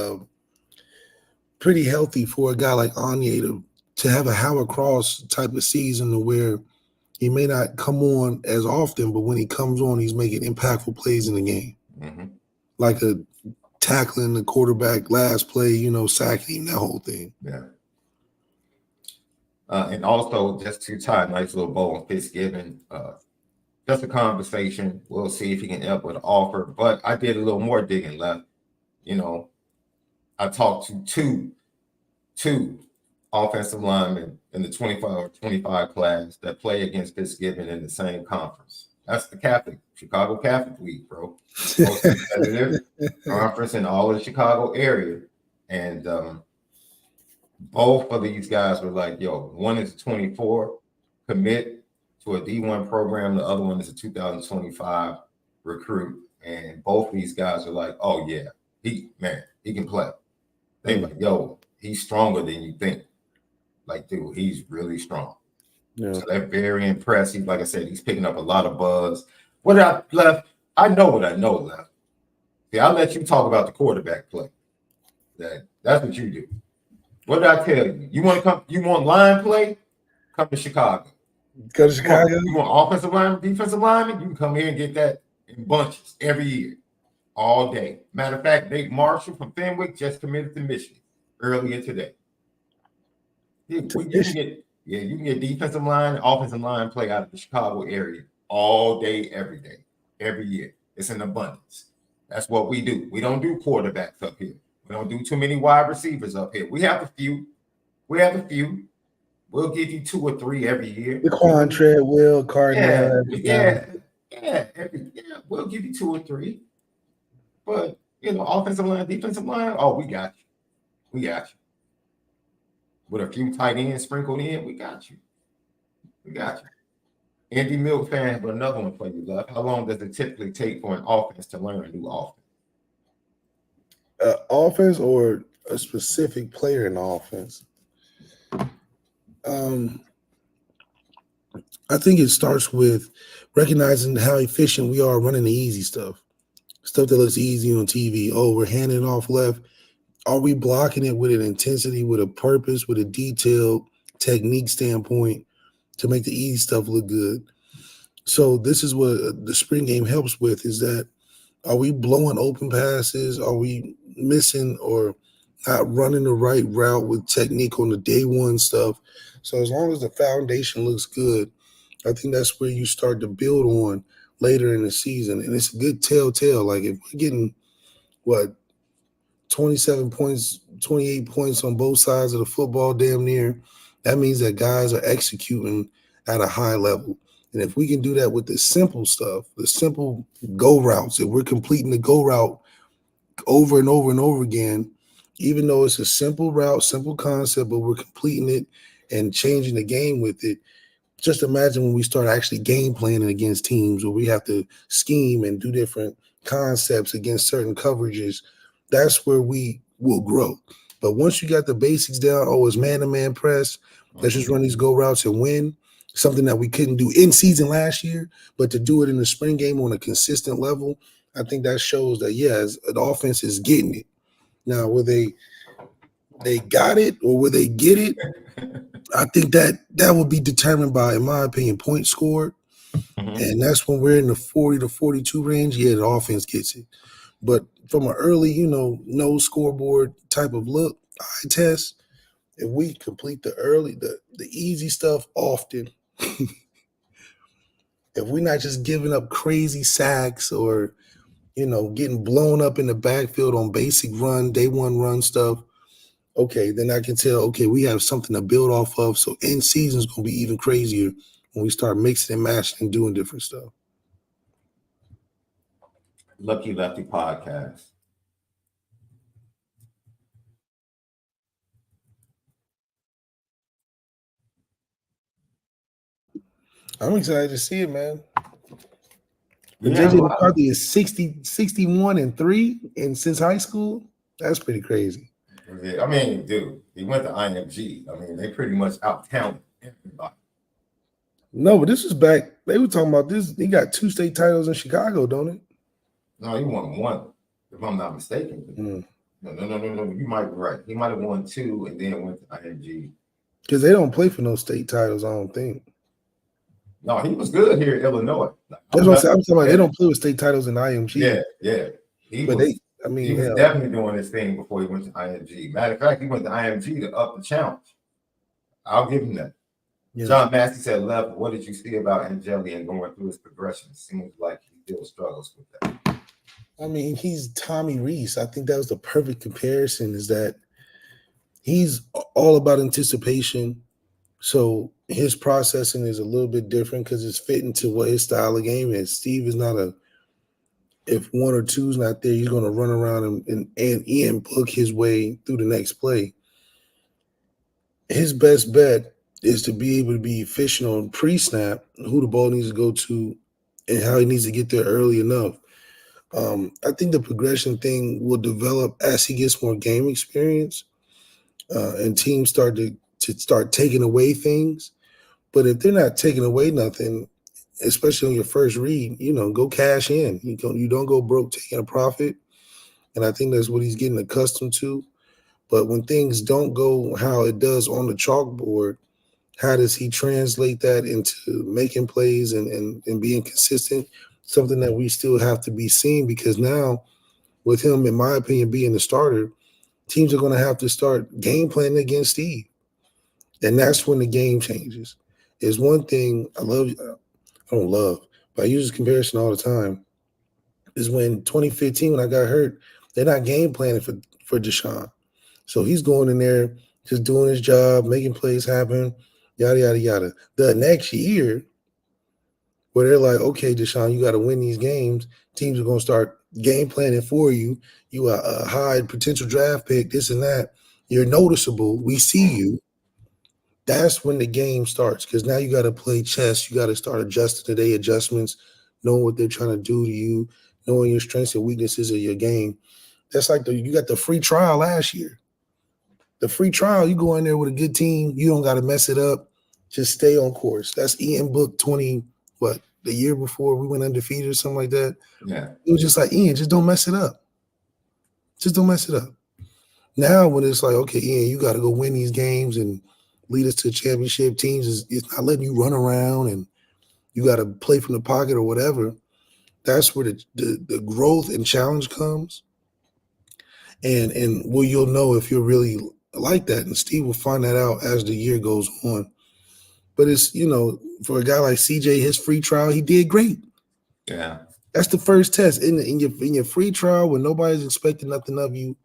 S2: pretty healthy for a guy like Onye to have a Howard Cross type of season to where he may not come on as often, but when he comes on, he's making impactful plays in the game. like a tackling the quarterback last play, sacking him, that whole thing.
S1: Yeah. And also, just to tie a nice little bow on Fitzgibbon, just a conversation. We'll see if he can help with an offer. But I did a little more digging left. I talked to two offensive linemen in the 24 or 25 class that play against Fitzgibbon in the same conference. That's the Chicago Catholic League, bro. Most competitive conference in all of the Chicago area. And both of these guys were like, yo, one is a 24 commit to a D1 program. The other one is a 2025 recruit. And both of these guys are like, oh, yeah, he can play. They like, yo, he's stronger than you think. Like, dude, he's really strong. Yeah. So they're very impressive. Like I said, he's picking up a lot of buzz. What I left, I know what I know left. See, I'll let you talk about the quarterback play. That's what you do. What did I tell you? You want to come? You want line play? Come to Chicago.
S2: Go to Chicago.
S1: You want offensive lineman, defensive lineman? You can come here and get that in bunches every year, all day. Matter of fact, Nate Marshall from Fenwick just committed to Michigan earlier today. You can get defensive line, offensive line play out of the Chicago area all day, every year. It's in abundance. That's what we do. We don't do quarterbacks up here. We don't do too many wide receivers up here. We have a few. We'll give you 2 or 3 every year.
S2: Daquan Treadwell, Cardinal.
S1: Yeah. We'll give you 2 or 3. But offensive line, defensive line. Oh, we got you. With a few tight ends sprinkled in, we got you. Andy Milk fan, but another one for you, love. How long does it typically take for an offense to learn a new offense?
S2: Offense or a specific player in the offense? I think it starts with recognizing how efficient we are running the easy stuff that looks easy on TV. Oh, we're handing it off left. Are we blocking it with an intensity, with a purpose, with a detailed technique standpoint to make the easy stuff look good? So this is what the spring game helps with, is that are we blowing open passes? Are we missing or not running the right route with technique on the day one stuff? So as long as the foundation looks good, I think that's where you start to build on later in the season. And it's a good telltale. Like if we're getting, 27 points, 28 points on both sides of the football damn near, that means that guys are executing at a high level. And if we can do that with the simple stuff, the simple go routes, if we're completing the go route over and over and over again, even though it's a simple route, simple concept, but we're completing it and changing the game with it, just imagine when we start actually game planning against teams where we have to scheme and do different concepts against certain coverages. That's where we will grow. But once you got the basics down, it's man-to-man press, let's just run these go routes and win, something that we couldn't do in season last year, but to do it in the spring game on a consistent level, I think that shows that, the offense is getting it. Now, will they got it or will they get it? I think that will be determined by, in my opinion, points scored. And that's when we're in the 40 to 42 range. Yeah, the offense gets it. But from an early, no scoreboard type of look, eye test, if we complete the easy stuff often, if we're not just giving up crazy sacks or, getting blown up in the backfield on basic run, day one run stuff, okay, then I can tell, we have something to build off of. So end season is going to be even crazier when we start mixing and matching and doing different stuff.
S1: Lucky Lefty podcast.
S2: I'm excited to see it, man. JJ McCarthy is 61-3 and since high school. That's pretty crazy.
S1: I mean, dude, he went to IMG. I mean, they pretty much out-talented everybody.
S2: No, but this was back. They were talking about this. He got 2 state titles in Chicago, don't it?
S1: No, he won 1, if I'm not mistaken. No. You might be right. He might have won 2 and then went to IMG.
S2: Because they don't play for no state titles, I don't think.
S1: No, he was good here in Illinois.
S2: That's what I'm talking about. They don't play with state titles in IMG.
S1: Yeah.
S2: He
S1: He was definitely doing his thing before he went to IMG. Matter of fact, he went to IMG to up the challenge. I'll give him that. Yeah. John Massey said, "Left. What did you see about Angeli and going through his progression? It seems like he still struggles with that."
S2: I mean, he's Tommy Reese. I think that was the perfect comparison. Is that he's all about anticipation. So his processing is a little bit different because it's fitting to what his style of game is. Steve is not if one or two's not there, he's going to run around and book his way through the next play. His best bet is to be able to be efficient on pre-snap, who the ball needs to go to, and how he needs to get there early enough. I think the progression thing will develop as he gets more game experience, and teams start to start taking away things. But if they're not taking away nothing, especially on your first read, go cash in. You don't go broke taking a profit. And I think that's what he's getting accustomed to. But when things don't go how it does on the chalkboard, how does he translate that into making plays and being consistent? Something that we still have to be seeing, because now with him, in my opinion, being the starter, teams are going to have to start game planning against Steve. And that's when the game changes. Is one thing I don't love, but I use this comparison all the time, is when 2015, when I got hurt, they're not game planning for Deshaun. So he's going in there, just doing his job, making plays happen, yada, yada, yada. The next year, where they're like, okay, Deshaun, you got to win these games. Teams are going to start game planning for you. You are a high potential draft pick, this and that. You're noticeable. We see you. That's when the game starts, because now you got to play chess. You got to start adjusting today, adjustments, knowing what they're trying to do to you, knowing your strengths and weaknesses of your game. That's like you got the free trial last year. The free trial, you go in there with a good team, you don't got to mess it up. Just stay on course. That's Ian Book the year before we went undefeated or something like that.
S1: Yeah.
S2: It was just like, Ian, just don't mess it up. Just don't mess it up. Now when it's like, okay, Ian, you got to go win these games and lead us to championship teams, it's not letting you run around and you got to play from the pocket or whatever. That's where the growth and challenge comes. And you'll know if you're really like that. And Steve will find that out as the year goes on. But it's, for a guy like CJ, his free trial, he did great.
S1: Yeah.
S2: That's the first test. In your free trial, when nobody's expecting nothing of you,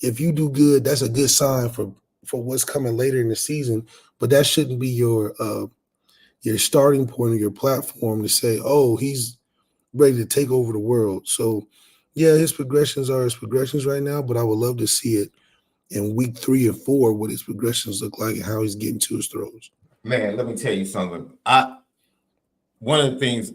S2: if you do good, that's a good sign for what's coming later in the season. But that shouldn't be your starting point or your platform to say, oh, he's ready to take over the world. So, yeah, his progressions are his progressions right now, but I would love to see it in week 3 and 4, what his progressions look like and how he's getting to his throws.
S1: Man, let me tell you something. One of the things,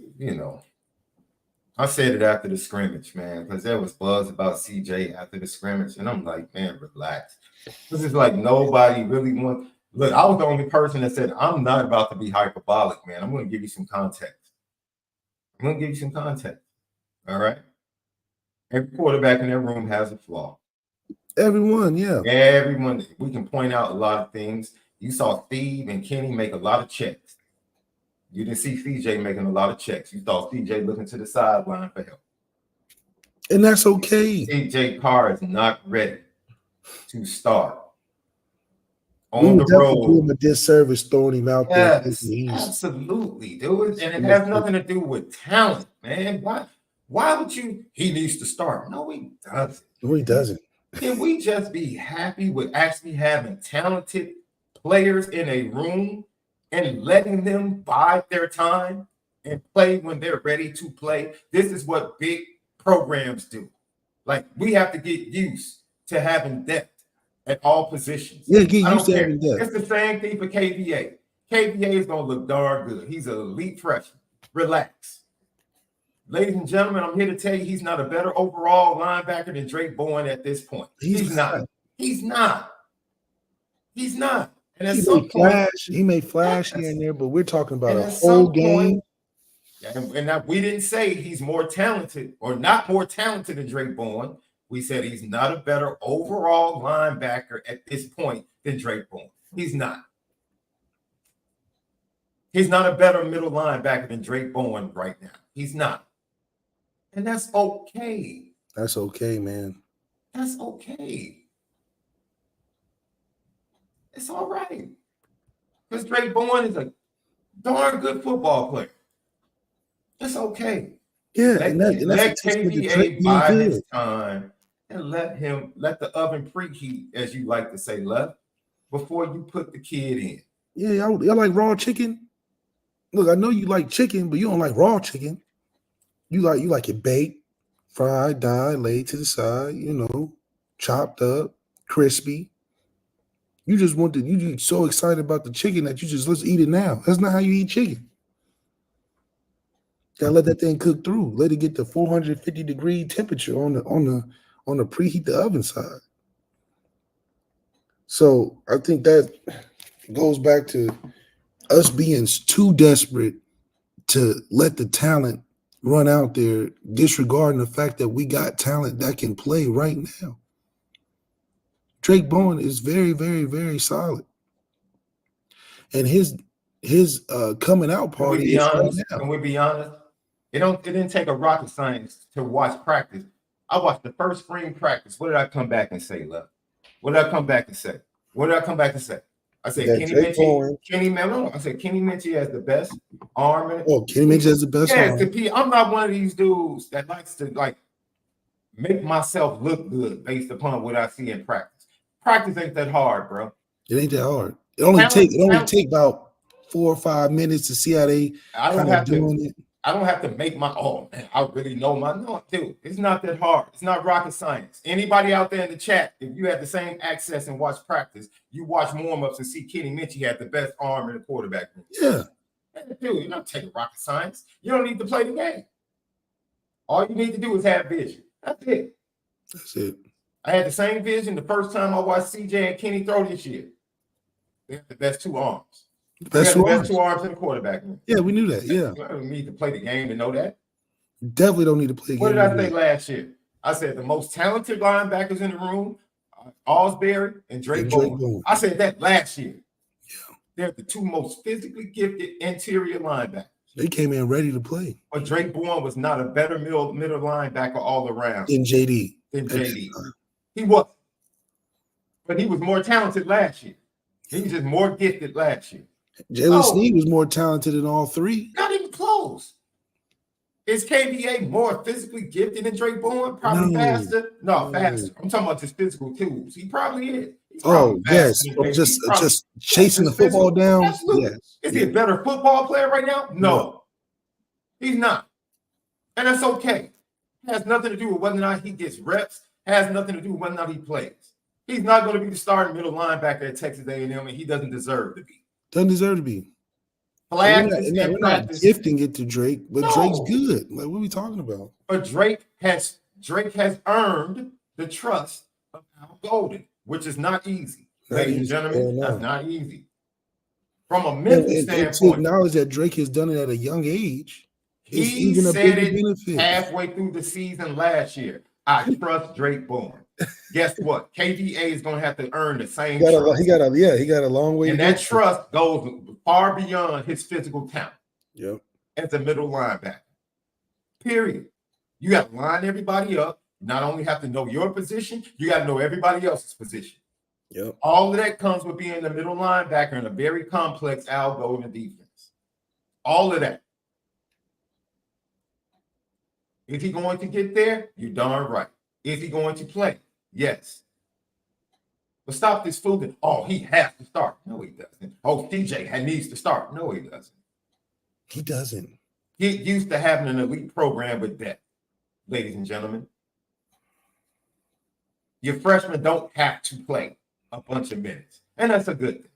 S1: I said it after the scrimmage, man, because there was buzz about CJ after the scrimmage, and I'm like, man, relax. This is like nobody really wants. Look, I was the only person that said, I'm not about to be hyperbolic, man. I'm going to give you some context. All right? Every quarterback in that room has a flaw.
S2: Everyone, yeah.
S1: Everyone. We can point out a lot of things. You saw Steve and Kenny make a lot of checks. You didn't see CJ making a lot of checks. You saw CJ looking to the sideline for help.
S2: And that's okay.
S1: CJ Carr is not ready to start
S2: on the road. Do him a disservice throwing him out there.
S1: Absolutely, dude. And it has nothing to do with talent, man. Why would you? He needs to start. No, he doesn't.
S2: No, he doesn't.
S1: Can we just be happy with actually having talented players in a room and letting them bide their time and play when they're ready to play? This is what big programs do. Like, we have to get used to having depth at all positions.
S2: Yeah, get used to having depth.
S1: It's the same thing for KVA. KVA is going to look darn good. He's an elite freshman. Relax. Ladies and gentlemen, I'm here to tell you he's not a better overall linebacker than Drake Bowen at this point. He's not. And
S2: he may flash here and there, but we're talking about a whole game.
S1: And we didn't say he's more talented or not more talented than Drake Bowen. We said he's not a better overall linebacker at this point than Drake Bowen. He's not. He's not a better middle linebacker than Drake Bowen right now. He's not. And that's okay.
S2: That's okay, man.
S1: That's okay. It's all right. Because Drake Bowen is a darn good football player. It's okay.
S2: Yeah,
S1: let
S2: that's
S1: KVA buy his time and let the oven preheat, as you like to say, Left, before you put the kid in.
S2: Yeah, y'all like raw chicken. Look, I know you like chicken, but you don't like raw chicken. You like it baked, fried, dyed, laid to the side, chopped up, crispy. You just you so excited about the chicken that you just let's eat it now. That's not how you eat chicken. Gotta let that thing cook through. Let it get to 450-degree temperature on the preheat the oven side. So I think that goes back to us being too desperate to let the talent run out there, disregarding the fact that we got talent that can play right now. Drake Bowen is very, very, very solid. And his coming out party is right now.
S1: Can we be honest? It didn't take a rocket science to watch practice. I watched the first spring practice. What did I come back and say, Love? What did I come back and say? I said Kenny Minchie. I said Kenny Minchie has the best arm.
S2: Kenny Minchie has the best arm.
S1: I'm not one of these dudes that likes to make myself look good based upon what I see in practice. Practice ain't that hard, bro.
S2: It ain't that hard. It only take about 4 or 5 minutes to see how they doing it.
S1: I don't have to make I really know dude. It's not that hard. It's not rocket science. Anybody out there in the chat, if you had the same access and watch practice, you watch warm-ups and see Kenny Minchie had the best arm in the quarterback room.
S2: Yeah.
S1: Dude, you're not taking rocket science. You don't need to play the game. All you need to do is have vision. That's it. I had the same vision the first time I watched CJ and Kenny throw this year. They have the best two arms. Best two arms in the quarterback.
S2: Yeah, we knew that. Yeah.
S1: You don't need to play the game to know that.
S2: Definitely don't need to play the game.
S1: What did I say last year? I said the most talented linebackers in the room, Osbury and Drake Bowen. I said that last year.
S2: Yeah.
S1: They're the two most physically gifted interior linebackers.
S2: They came in ready to play.
S1: But Drake Bowen was not a better middle linebacker all around.
S2: Than JD.
S1: He was. But he was more talented last year. He was just more gifted last year.
S2: Jalen Sneed was more talented than all three.
S1: Not even close. Is KVA more physically gifted than Drake Bowen? Probably faster. No, faster. I'm talking about just physical tools. He probably is.
S2: Yes. Just chasing the football down.
S1: Absolutely.
S2: Yes.
S1: Is he a better football player right now? No. He's not. And that's okay. It has nothing to do with whether or not he gets reps. It has nothing to do with whether or not he plays. He's not going to be the starting middle linebacker at Texas A&M, and he doesn't deserve to be.
S2: Doesn't deserve to be. We're not gifting it to Drake, but Drake's good. Like, what are we talking about?
S1: But Drake has earned the trust of Al Golden, which is not easy. Ladies and gentlemen, that's not easy. From a mental standpoint,
S2: to acknowledge that Drake has done it at a young age,
S1: he said it halfway through the season last year. I trust Drake Bowen. Guess what? KVA is going to have to earn the same trust. He got
S2: a long way.
S1: And that trust goes far beyond his physical talent.
S2: Yep.
S1: As a middle linebacker. Period. You got to line everybody up. Not only have to know your position, you got to know everybody else's position.
S2: Yep.
S1: All of that comes with being the middle linebacker in a very complex Al Golden defense. All of that. Is he going to get there? You're darn right. Is he going to play? Yes. But stop this fooling. Oh, he has to start. No, he doesn't. Oh, TJ needs to start. No, he doesn't.
S2: He doesn't.
S1: Get used to having an elite program with depth, ladies and gentlemen. Your freshmen don't have to play a bunch of minutes. And that's a good thing.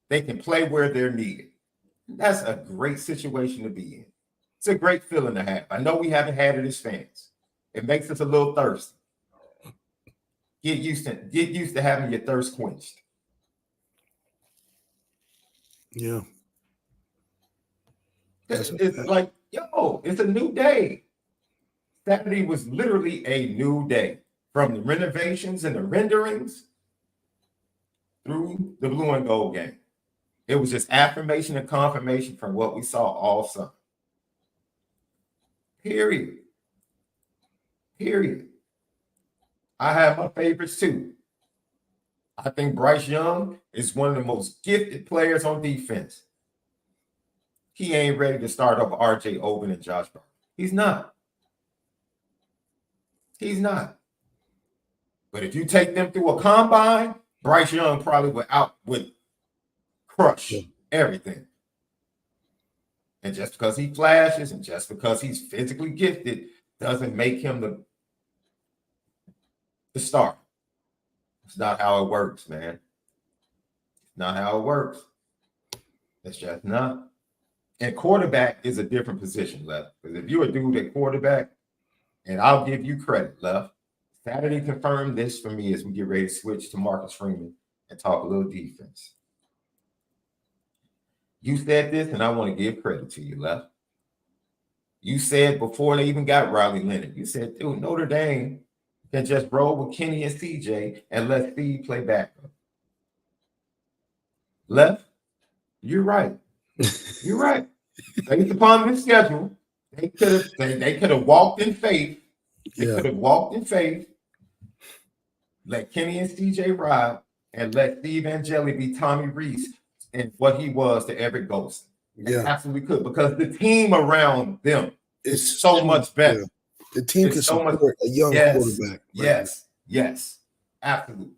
S1: They can play where they're needed. That's a great situation to be in. It's a great feeling to have. I know we haven't had it as fans. It makes us a little thirsty. Get used to having your thirst quenched.
S2: Yeah.
S1: It's like, it's a new day. Saturday was literally a new day. From the renovations and the renderings through the blue and gold game. It was just affirmation and confirmation from what we saw all summer. Period. I have my favorites too. I think Bryce Young is one of the most gifted players on defense. He ain't ready to start over RJ Oben and Josh Burke. He's not. But if you take them through a combine, Bryce Young probably would crush everything. And just because he flashes and just because he's physically gifted doesn't make him the star. It's not how it works, man. It's not how it works. It's just not. And quarterback is a different position, Left. Because if you're a dude at quarterback, and I'll give you credit, Left, Saturday confirmed this for me as we get ready to switch to Marcus Freeman and talk a little defense. You said this, and I want to give credit to you, Left. You said before they even got Riley Leonard, you said, dude, Notre Dame can just roll with Kenny and CJ and let Steve play backup. Left, you're right. You're right. Based upon this schedule, they could have walked in faith. They could have walked in faith, let Kenny and CJ ride, and let Steve Angeli be Tommy Reese and what he was to Everett Golson. They absolutely could, because the team around them is so much better. Yeah.
S2: The team can support a young quarterback.
S1: Yes, absolutely.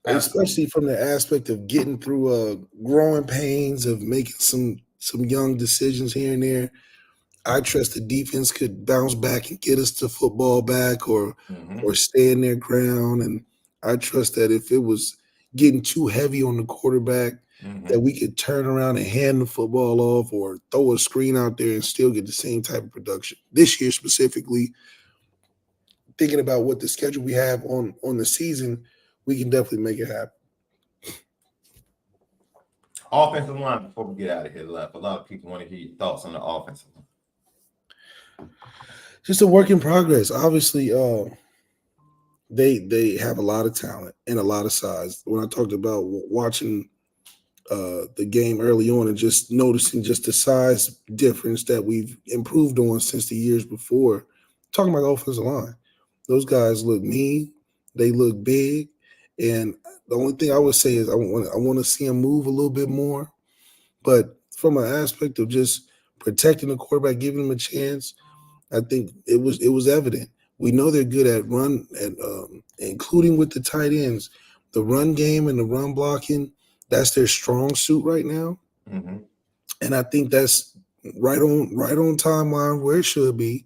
S2: Especially from the aspect of getting through growing pains of making some young decisions here and there. I trust the defense could bounce back and get us to football back or stay in their ground. And I trust that if it was getting too heavy on the quarterback, that we could turn around and hand the football off or throw a screen out there and still get the same type of production. This year specifically, thinking about what the schedule we have on the season, we can definitely make it happen.
S1: Offensive line, before we get out of here, Left, a lot of people want to hear your thoughts on the offensive line.
S2: Just a work in progress. Obviously, they have a lot of talent and a lot of size. When I talked about watching the game early on and just noticing just the size difference that we've improved on since the years before, talking about the offensive line, those guys look mean, they look big, and the only thing I would say is I want to see them move a little bit more. But from an aspect of just protecting the quarterback, giving them a chance, I think it was evident. We know they're good at run, and including with the tight ends, the run game and the run blocking. That's their strong suit right now, and I think that's right on timeline where it should be.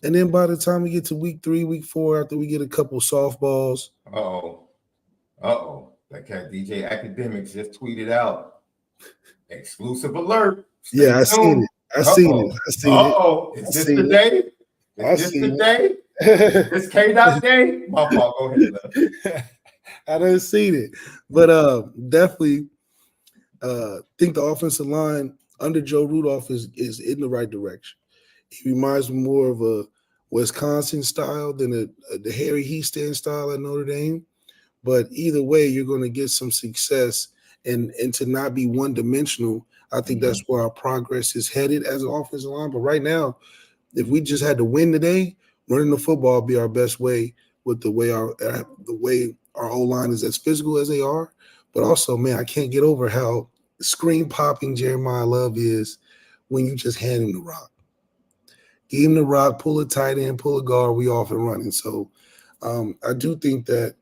S2: And then by the time we get to week 3, week 4, after we get a couple softballs,
S1: that cat DJ Academics just tweeted out exclusive alert.
S2: Yeah, I seen it. I seen it.
S1: Is this the day? Is this the day? This K-Dot day? My fault. Go ahead.
S2: I didn't see it, but definitely think the offensive line under Joe Rudolph is in the right direction. He reminds me more of a Wisconsin style than the Harry Heastand style at Notre Dame. But either way, you're going to get some success, and to not be one-dimensional. I think that's where our progress is headed as an offensive line. But right now, if we just had to win today, running the football would be our best way with the way our O-line is as physical as they are. But also, man, I can't get over how screen-popping Jeremiah Love is when you just hand him the rock. Give him the rock, pull a tight end, pull a guard, we off and running. So I do think that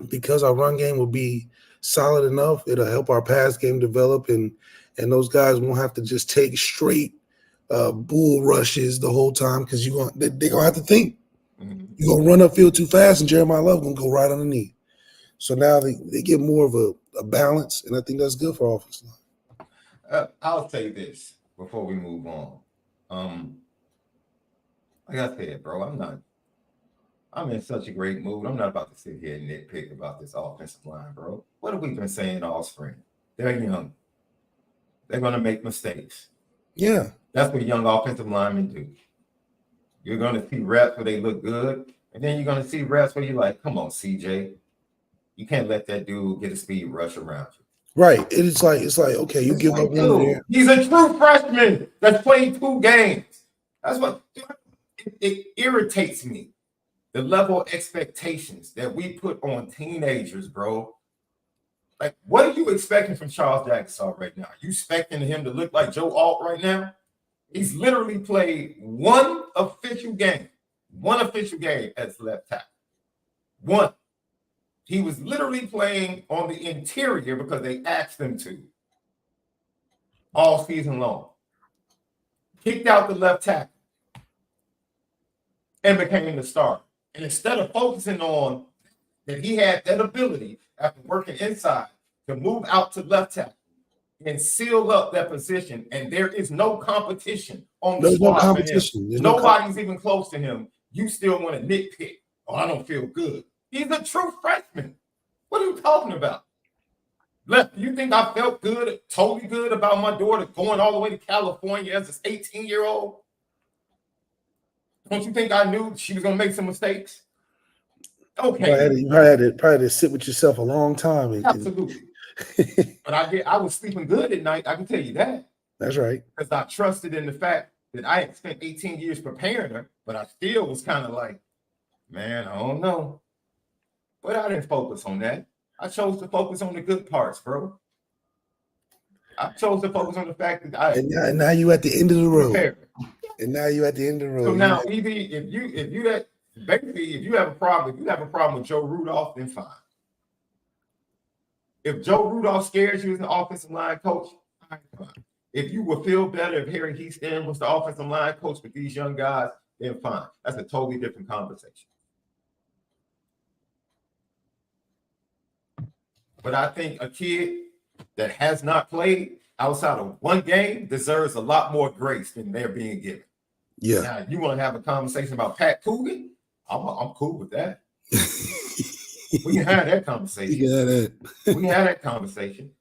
S2: because our run game will be solid enough, it'll help our pass game develop, and those guys won't have to just take straight bull rushes the whole time, because they're going to have to think. You're going to run upfield too fast, and Jeremiah Love going to go right underneath. So now they get more of a balance, and I think that's good for offensive line.
S1: I'll say this before we move on. Like I said, bro, I'm in such a great mood. I'm not about to sit here and nitpick about this offensive line, bro. What have we been saying all spring? They're young. They're going to make mistakes.
S2: Yeah.
S1: That's what young offensive linemen do. You're going to see reps where they look good, and then you're going to see reps where you're like, come on, CJ. You can't let that dude get a speed rush around you.
S2: Right. It's like okay, you give up one there.
S1: He's a true freshman that's played 2 games. That's what it irritates me. The level of expectations that we put on teenagers, bro. Like, what are you expecting from Charles Jackson right now? Are you expecting him to look like Joe Alt right now? He's literally played one official game as left tackle. One. He was literally playing on the interior because they asked him to all season long. Kicked out the left tackle and became the starter. And instead of focusing on that he had that ability after working inside to move out to left tackle and seal up that position, and there is no competition on the squad. No competition. Nobody's even close to him. You still want to nitpick. Oh, I don't feel good. He's a true freshman. What are you talking about? Lefty, you think I felt good, totally good about my daughter going all the way to California as an 18-year-old? Don't you think I knew she was going to make some mistakes? Okay.
S2: You probably had to sit with yourself a long time.
S1: Absolutely. But I was sleeping good at night. I can tell you that.
S2: That's right.
S1: Because I trusted in the fact that I had spent 18 years preparing her, but I still was kind of like, man, I don't know. But I didn't focus on that. I chose to focus on the good parts, bro. I chose to focus on the fact that
S2: and now you at the end of the road. And now you at the end of the road.
S1: So now, either if you have a problem with Joe Rudolph, then fine. If Joe Rudolph scares you as an offensive line coach, fine. If you would feel better if Harry Heaston was the offensive line coach with these young guys, then fine. That's a totally different conversation. But I think a kid that has not played outside of one game deserves a lot more grace than they're being given.
S2: Yeah.
S1: Now, you want to have a conversation about Pat Coogan? I'm cool with that. We can have that conversation. We can have that conversation.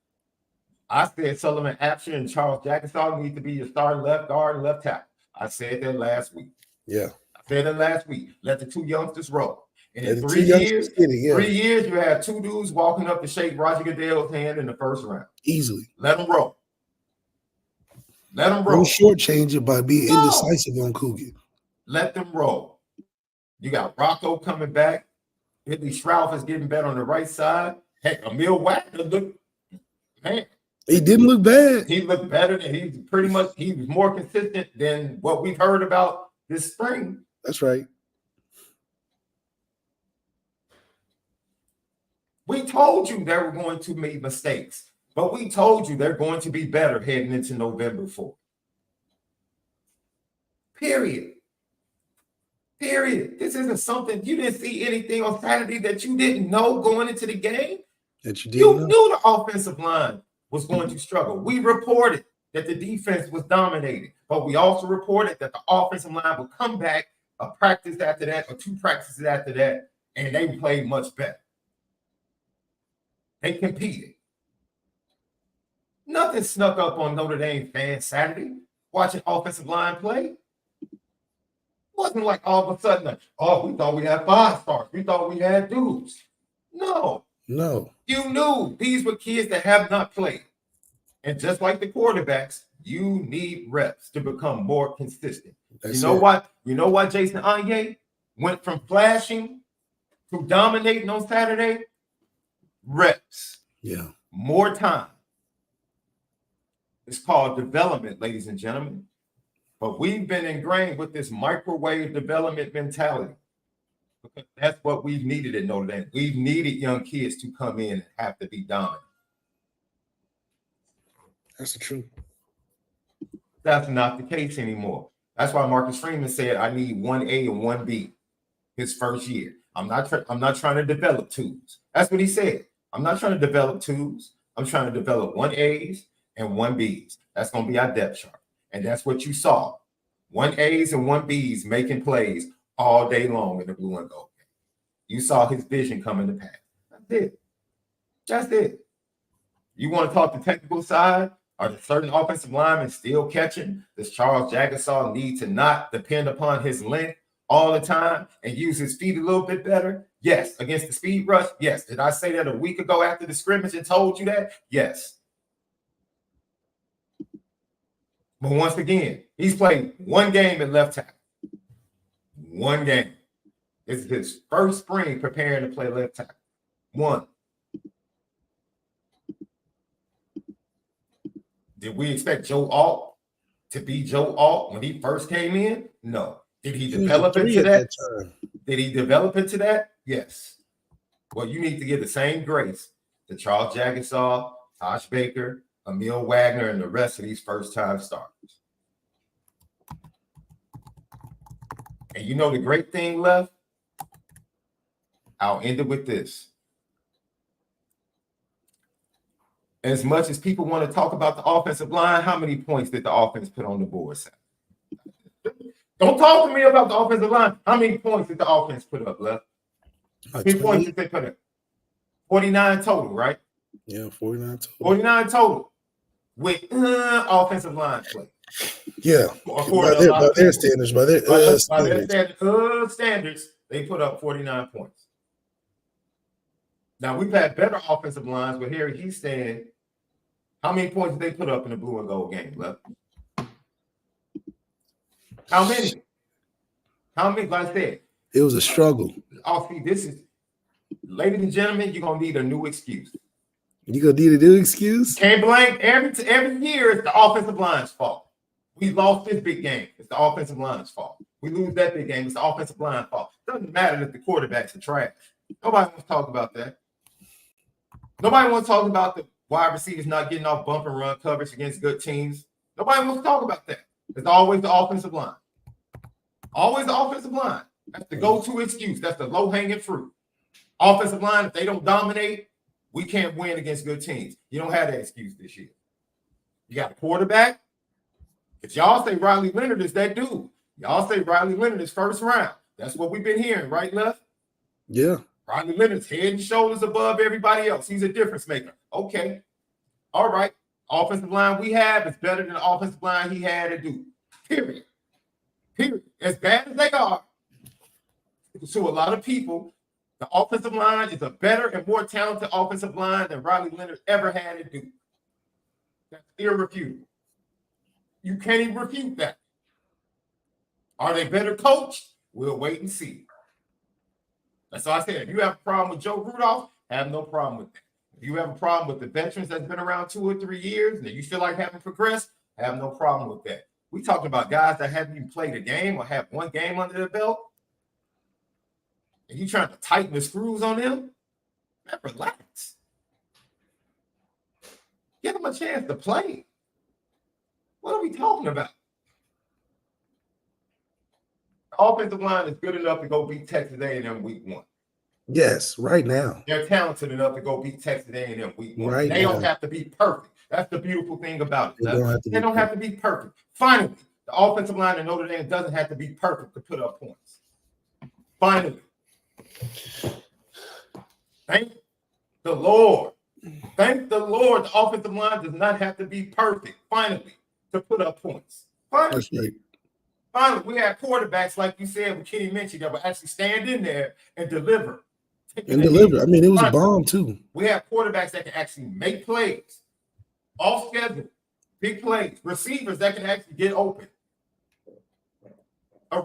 S1: I said Sullivan Apsher and Charles Jackson need to be your starting left guard and left tackle. I said that last week.
S2: Yeah.
S1: I said that last week. Let the 2 youngsters roll. And in 3 years, 3 years, you had 2 dudes walking up to shake Roger Goodell's hand in the first round.
S2: Easily.
S1: Let them roll. Let them roll.
S2: Don't shortchange it by being indecisive on Coogan.
S1: Let them roll. You got Rocco coming back. Ridley Shrouf is getting better on the right side. Heck, Emil Wagner looked, man.
S2: He didn't look bad.
S1: He looked better than he was more consistent than what we've heard about this spring.
S2: That's right.
S1: We told you they were going to make mistakes, but we told you they're going to be better heading into November 4th. Period. This isn't something you didn't see anything on Saturday that you didn't know going into the game.
S2: That you didn't know.
S1: Knew the offensive line was going to struggle. We reported that the defense was dominated, but we also reported that the offensive line would come back a practice after that or 2 practices after that, and they played much better. They competed. Nothing snuck up on Notre Dame fans Saturday watching offensive line play. It wasn't like all of a sudden, we thought we had 5 stars. We thought we had dudes. No. You knew these were kids that have not played. And just like the quarterbacks, you need reps to become more consistent. You know why Jason Anye went from flashing to dominating on Saturday? Reps.
S2: Yeah.
S1: More time. It's called development, ladies and gentlemen. But we've been ingrained with this microwave development mentality. Because that's what we've needed at Notre Dame. We've needed young kids to come in and have to be dominant.
S2: That's the truth.
S1: That's not the case anymore. That's why Marcus Freeman said, I need 1A and 1B his first year. I'm not trying to develop twos. That's what he said. I'm not trying to develop twos. I'm trying to develop 1As and 1Bs. That's going to be our depth chart. And that's what you saw. 1As and 1Bs making plays all day long in the blue and gold game. You saw his vision coming to pass. That's it. You want to talk the technical side? Are the certain offensive linemen still catching? Does Charles Jagasaw need to not depend upon his length all the time and use his feet a little bit better? Yes. Against the speed rush? Yes. Did I say that a week ago after the scrimmage and told you that? Yes. But once again, he's played one game at left tackle. One game. It's his first spring preparing to play left tackle. One. Did we expect Joe Alt to be Joe Alt when he first came in? No. Did he develop into that? Did he develop into that? Yes. Well, you need to give the same grace to Charles Jagusah, Tosh Baker, Emil Wagner, and the rest of these first-time starters. And you know the great thing left? I'll end it with this. As much as people want to talk about the offensive line, how many points did the offense put on the board, Sam? Don't talk to me about the offensive line. How many points did the offense put up, left? How many points did they put up? 49 total, right?
S2: Yeah, 49 total.
S1: 49 total with offensive line play.
S2: Yeah, by their standards, by their
S1: standards, they put up 49 points. Now, we've had better offensive lines, but here he's saying, how many points did they put up in the blue and gold game, left? How many? How many? Like I said,
S2: it was a struggle.
S1: Oh, see, this is, ladies and gentlemen, you're going to need a new excuse.
S2: You're going to need a new excuse?
S1: Can't blame every year it's the offensive line's fault. We lost this big game. It's the offensive line's fault. We lose that big game. It's the offensive line's fault. Doesn't matter that the quarterbacks are trash. Nobody wants to talk about that. Nobody wants to talk about the wide receivers not getting off bump and run coverage against good teams. Nobody wants to talk about that. It's always the offensive line. Always the offensive line. That's the go-to excuse. That's the low-hanging fruit. Offensive line, if they don't dominate, we can't win against good teams. You don't have that excuse this year. You got a quarterback. If y'all say Riley Leonard is that dude, y'all say Riley Leonard is first round. That's what we've been hearing, right, Left?
S2: Yeah.
S1: Riley Leonard's head and shoulders above everybody else. He's a difference maker. Okay. All right. Offensive line we have is better than the offensive line he had at Duke. Period. Period. As bad as they are, to a lot of people, the offensive line is a better and more talented offensive line than Riley Leonard ever had at Duke. That's irrefutable. You can't even refute that. Are they better coached? We'll wait and see. That's all I said. If you have a problem with Joe Rudolph, have no problem with that. If you have a problem with the veterans that's been around 2 or 3 years that you feel like haven't progressed, have no problem with that. We talking about guys that haven't even played a game or have one game under their belt. And you trying to tighten the screws on them? Man, relax. Give them a chance to play. What are we talking about? The offensive line is good enough to go beat Texas A&M week 1.
S2: Yes, right now.
S1: They're talented enough to go beat Texas A&M week 1.
S2: Right
S1: they
S2: now.
S1: Don't have to be perfect. That's the beautiful thing about it.
S2: They don't
S1: have to be perfect. Finally, the offensive line in Notre Dame doesn't have to be perfect to put up points. Finally. Thank the Lord. Thank the Lord. The offensive line does not have to be perfect, finally, to put up points. Finally.
S2: That's right.
S1: Finally, we had quarterbacks, like you said, with Kenny Minchie, that would actually stand in there and deliver.
S2: I mean, it was a bomb, too.
S1: We have quarterbacks that can actually make plays, off schedule, big plays, receivers that can actually get open. A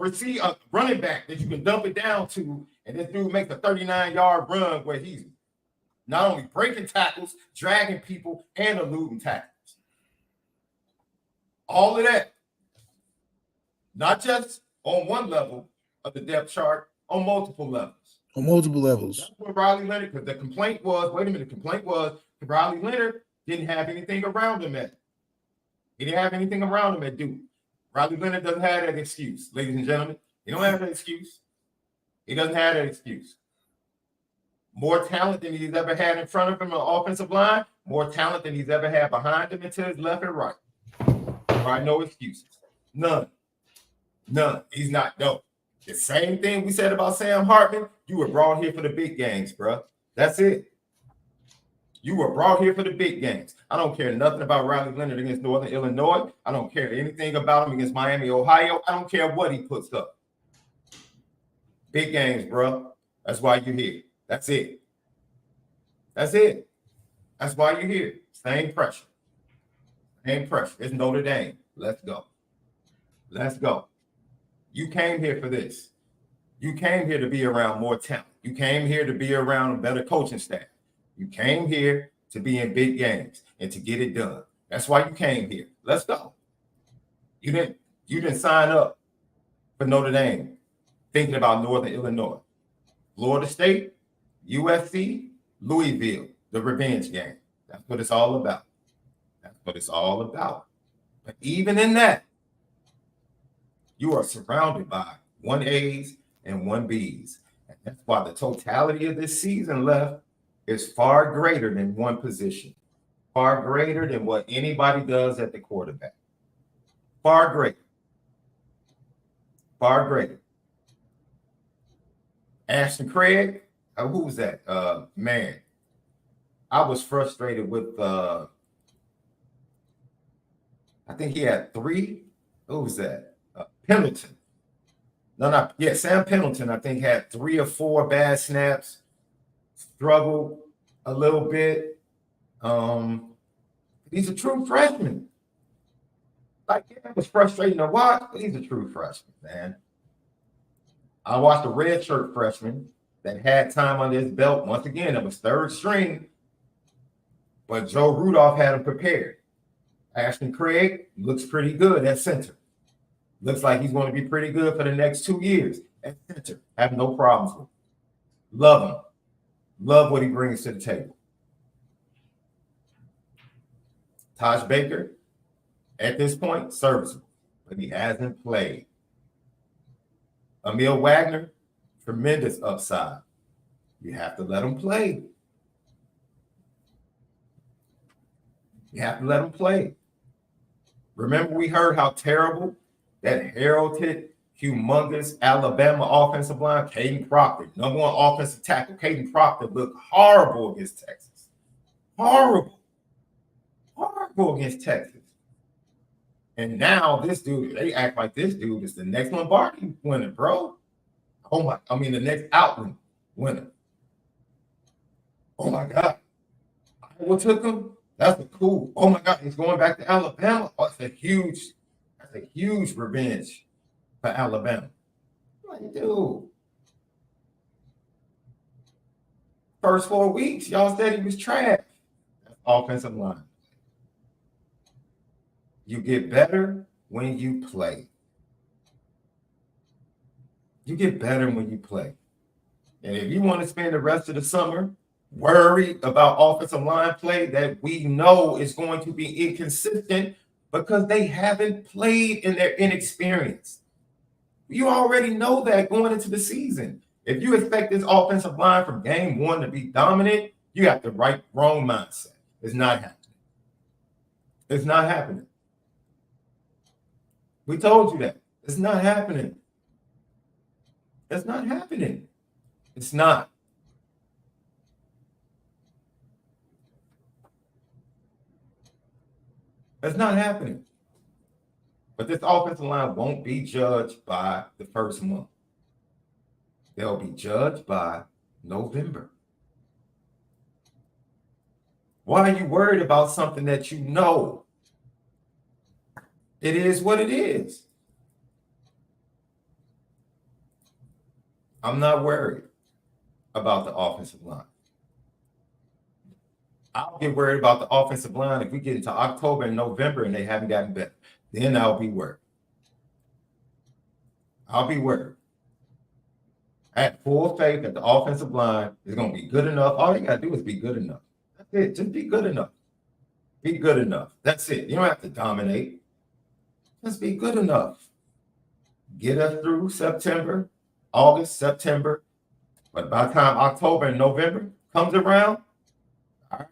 S1: running back that you can dump it down to, and this dude makes a 39-yard run where he's not only breaking tackles, dragging people, and eluding tackles. All of that. Not just on one level of the depth chart, on multiple levels.
S2: On multiple levels.
S1: That's what Riley Leonard, because the complaint was, Riley Leonard didn't have anything around him at. He didn't have anything around him at Duke. Riley Leonard doesn't have that excuse, ladies and gentlemen. He don't have that excuse. He doesn't have that excuse. More talent than he's ever had in front of him on the offensive line, more talent than he's ever had behind him and to his left and right. Right? No excuses. None. He's not. No. The same thing we said about Sam Hartman. You were brought here for the big games, bro. That's it. You were brought here for the big games. I don't care nothing about Riley Leonard against Northern Illinois. I don't care anything about him against Miami, Ohio. I don't care what he puts up. Big games, bro. That's why you're here. That's it. That's it. That's why you're here. Same pressure. Same pressure. It's Notre Dame. Let's go. Let's go. You came here for this. You came here to be around more talent. You came here to be around a better coaching staff. You came here to be in big games and to get it done. That's why you came here. Let's go. You didn't sign up for Notre Dame thinking about Northern Illinois. Florida State, USC, Louisville, the revenge game. That's what it's all about. That's what it's all about. But even in that, you are surrounded by 1As and 1Bs. And that's why the totality of this season left is far greater than one position, far greater than what anybody does at the quarterback. Far greater. Far greater. Ashton Craig, who was that? Man, I was frustrated with, I think he had 3. Who was that? Pendleton. Sam Pendleton, I think, had 3 or 4 bad snaps, struggled a little bit. He's a true freshman. Like, it was frustrating to watch, but he's a true freshman, man. I watched a red shirt freshman that had time under his belt. Once again, it was 3rd string, but Joe Rudolph had him prepared. Ashton Craig looks pretty good at center. Looks like he's going to be pretty good for the next 2 years at center. Have no problems with him. Love him. Love what he brings to the table. Taj Baker, at this point, serviceable, but he hasn't played. Emil Wagner, tremendous upside. You have to let him play. You have to let him play. Remember, we heard how terrible that heralded, humongous Alabama offensive line, Caden Proctor, #1 offensive tackle. Caden Proctor looked horrible against Texas. Horrible. Horrible against Texas. And now this dude, they act like this dude is the next Lombardi winner, bro. The next Outland winner. Oh my God. Iowa took him. That's a cool. Oh my God, he's going back to Alabama. Oh, that's a huge revenge for Alabama. Like, dude. First 4 weeks, y'all said he was trash. That's offensive line. You get better when you play. You get better when you play. And if you want to spend the rest of the summer worried about offensive line play that we know is going to be inconsistent because they haven't played in their inexperience. You already know that going into the season. If you expect this offensive line from game 1 to be dominant, you have the wrong mindset. It's not happening. It's not happening. We told you that. It's not happening. It's not happening. It's not. It's not happening. But this offensive line won't be judged by the first month. They'll be judged by November. Why are you worried about something that you know? It is what it is. I'm not worried about the offensive line. I'll get worried about the offensive line if we get into October and November and they haven't gotten better. Then I'll be worried. I'll be worried. I have full faith that the offensive line is going to be good enough. All you got to do is be good enough. That's it. Just be good enough. Be good enough. That's it. You don't have to dominate. Just be good enough. Get us through September, August, September. But by the time October and November comes around, all right,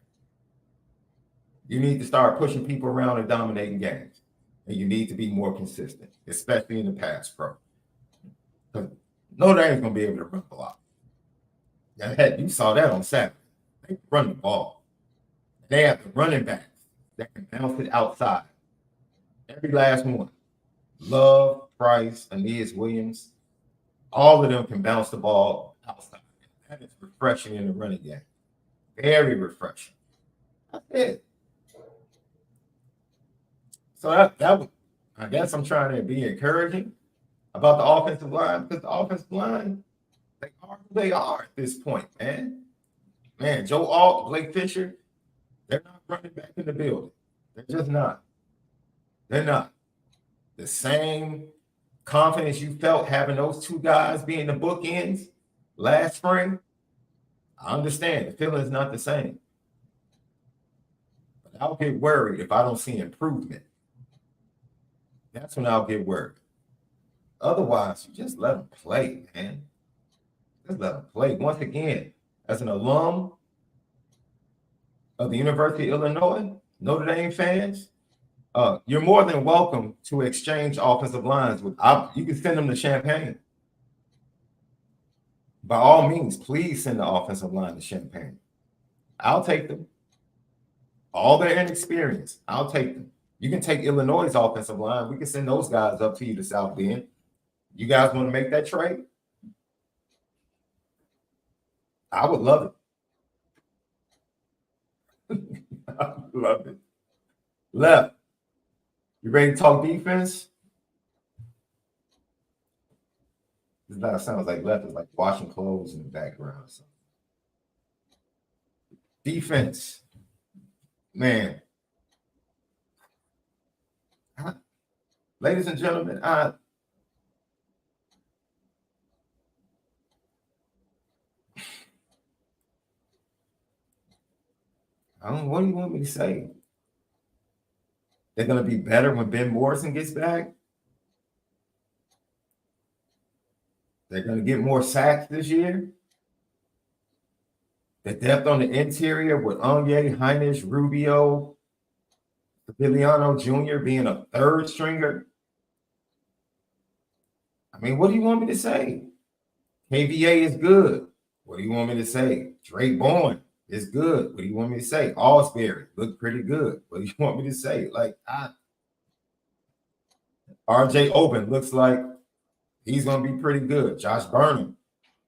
S1: you need to start pushing people around and dominating games. And you need to be more consistent, especially in the pass pro. Because Notre Dame's going to be able to run a lot. Now, heck, you saw that on Saturday. They run the ball. They have the running backs that can bounce it outside. Every last one. Love, Price, Aeneas Williams. All of them can bounce the ball outside. That is refreshing in the running game. Very refreshing. That's it. So that was, I guess I'm trying to be encouraging about the offensive line, because the offensive line, they are who they are at this point, man. Man, Joe Alt, Blake Fisher, they're not running back in the building. They're just not. They're not. The same confidence you felt having those two guys being the bookends last spring, I understand. The feeling is not the same. But I'll get worried if I don't see improvement. That's when I'll get worried. Otherwise, you just let them play, man. Just let them play. Once again, as an alum of the University of Illinois, Notre Dame fans, you're more than welcome to exchange offensive lines with. You can send them to Champaign. By all means, please send the offensive line to Champaign. I'll take them. All their inexperience, I'll take them. You can take Illinois' offensive line. We can send those guys up to you to South Bend. You guys want to make that trade? I would love it. I would love it. Left. You ready to talk defense? This guy sounds like Left is like washing clothes in the background. So. Defense. Man. Ladies and gentlemen, what do you want me to say? They're going to be better when Ben Morrison gets back. They're going to get more sacks this year. The depth on the interior with Onye, Heinisch, Rubio, Viliano Jr. being a third stringer. I mean, what do you want me to say? KVA is good. What do you want me to say? Drake Bourne is good. What do you want me to say? Allsbury looked pretty good. What do you want me to say? Like, RJ Oben looks like he's going to be pretty good. Josh Burnham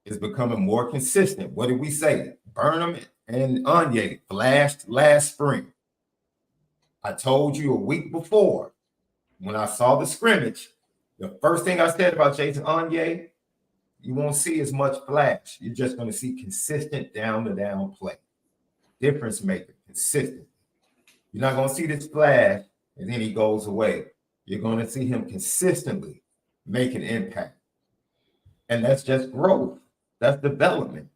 S1: is becoming more consistent. What did we say? Burnham and Onye flashed last spring. I told you a week before when I saw the scrimmage, the first thing I said about Jason Onye, you won't see as much flash. You're just going to see consistent down-to-down play. Difference maker, consistent. You're not going to see this flash and then he goes away. You're going to see him consistently make an impact. And that's just growth. That's development.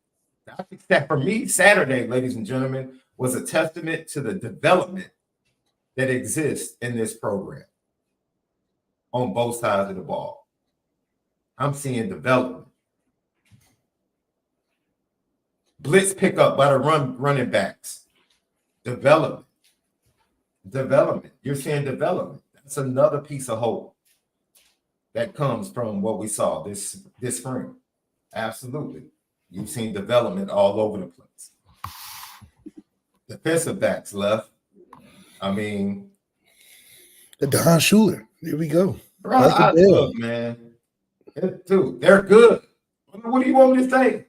S1: I think that for me, Saturday, ladies and gentlemen, was a testament to the development that exists in this program on both sides of the ball. I'm seeing development. Blitz pickup by the running backs. Development. You're seeing development. That's another piece of hope that comes from what we saw this spring. Absolutely. You've seen development all over the place. Defensive backs left. I mean,
S2: the Don Schuler. Here we go.
S1: Bro, look, man. Dude, they're good. What do you want me to say?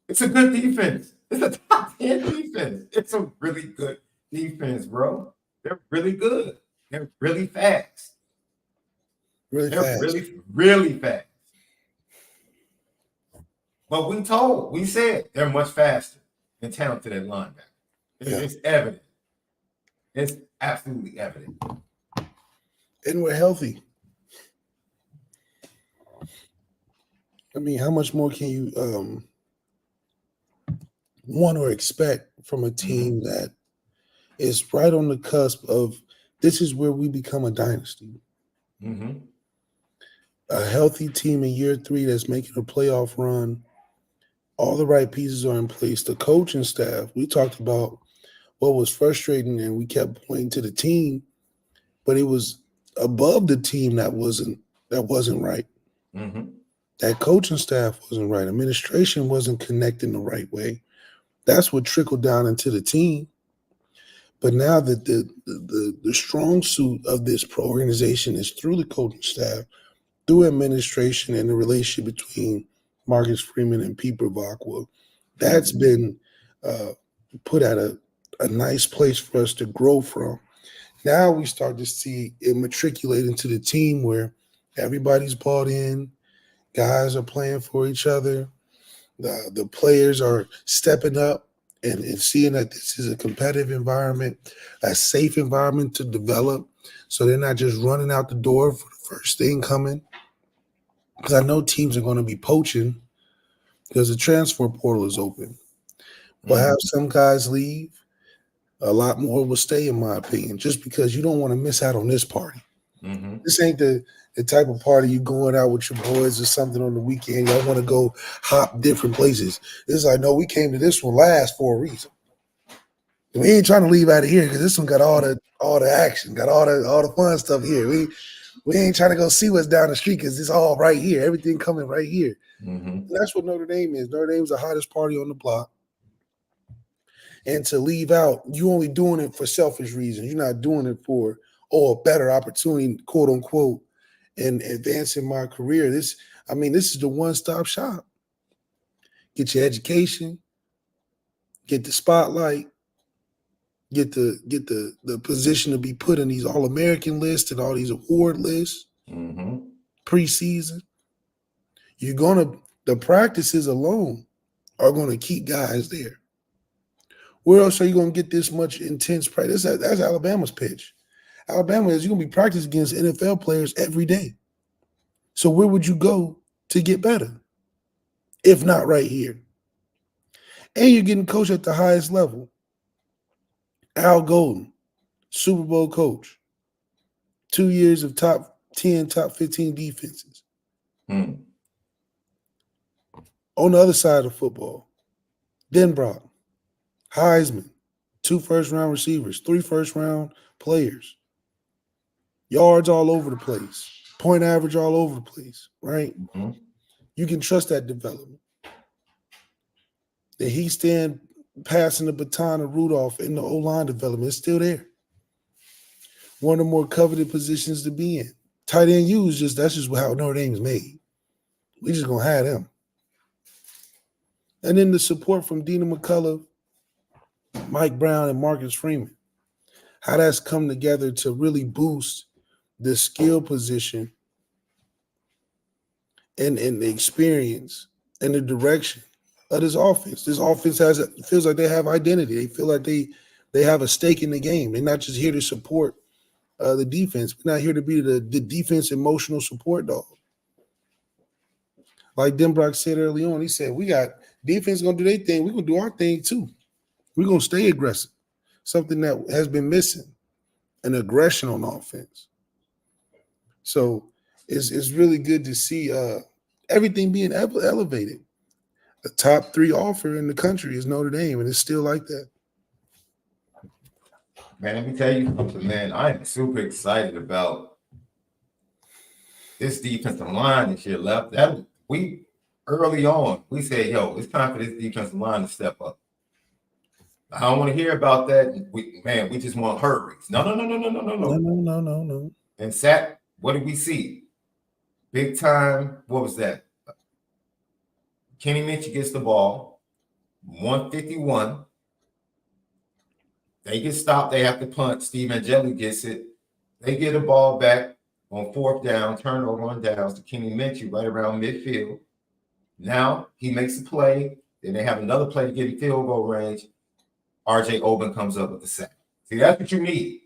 S1: It's a good defense. It's a top 10 defense. It's a really good defense, bro. They're really good. They're really fast. Really fast. But we said they're much faster and talented at linebacker. It's evident. It's absolutely evident.
S2: And we're healthy. I mean, how much more can you want or expect from a team that is right on the cusp of this is where we become a dynasty?
S1: Mm-hmm.
S2: A healthy team in year 3 that's making a playoff run. All the right pieces are in place. The coaching staff, we talked about what was frustrating, and we kept pointing to the team, but it was above the team that wasn't right.
S1: Mm-hmm.
S2: That coaching staff wasn't right. Administration wasn't connecting the right way. That's what trickled down into the team. But now that the strong suit of this organization is through the coaching staff, through administration, and the relationship between Marcus Freeman and Pete Bravacqua. That's been put at a nice place for us to grow from. Now we start to see it matriculate into the team where everybody's bought in, guys are playing for each other, the players are stepping up and seeing that this is a competitive environment, a safe environment to develop, so they're not just running out the door for the first thing coming. Because I know teams are going to be poaching because the transfer portal is open. We'll have some guys leave. A lot more will stay, in my opinion, just because you don't want to miss out on this party. This ain't the type of party you going out with your boys or something on the weekend. Y'all want to go hop different places. It's like, no, we came to this one last for a reason. We ain't trying to leave out of here because this one got all the action, got all the fun stuff here. We ain't trying to go see what's down the street because it's all right here. Everything coming right here. And that's what Notre Dame is. Notre Dame's the hottest party on the block. And to leave out, you only doing it for selfish reasons. You're not doing it for, a better opportunity, quote unquote, and advancing my career. This is the one-stop shop. Get your education, get the spotlight, get the position to be put in these All-American lists and all these award lists, preseason. The practices alone are gonna keep guys there. Where else are you going to get this much intense practice? That's Alabama's pitch. Alabama is you're going to be practicing against NFL players every day. So where would you go to get better? If not right here. And you're getting coached at the highest level. Al Golden, Super Bowl coach. 2 years of top 10, top 15 defenses. On the other side of football, Denbrock, Heisman, 2 first-round receivers, 3 first-round players, yards all over the place, point average all over the place, right? You can trust that development. That he stand passing the baton to Rudolph in the O-line development is still there. One of the more coveted positions to be in. Tight end U that's just how Notre Dame is made. We just gonna have them. And then the support from Dina McCullough, Mike Brown, and Marcus Freeman. How that's come together to really boost the skill position and the experience and the direction of this offense. This offense feels like they have identity. They feel like they have a stake in the game. They're not just here to support the defense. We're not here to be the defense emotional support dog. Like Denbrock said early on, he said, we got defense going to do their thing. We're going to do our thing too. We're going to stay aggressive, something that has been missing, an aggression on offense. So it's really good to see everything being elevated. The top 3 offer in the country is Notre Dame, and it's still like that.
S1: Man, let me tell you something, man. I am super excited about this defensive line this year. We early on, we said, yo, it's time for this defensive line to step up. I don't want to hear about that. We just want hurries. No. And Sack, what did we see? Big time, what was that? Kenny Minchie gets the ball, 151. They get stopped. They have to punt. Steve Angeli gets it. They get the ball back on 4th down, turnover on downs to Kenny Minchie right around midfield. Now he makes a play. Then they have another play to get in field goal range. RJ Oben comes up with the sack. See, that's what you need.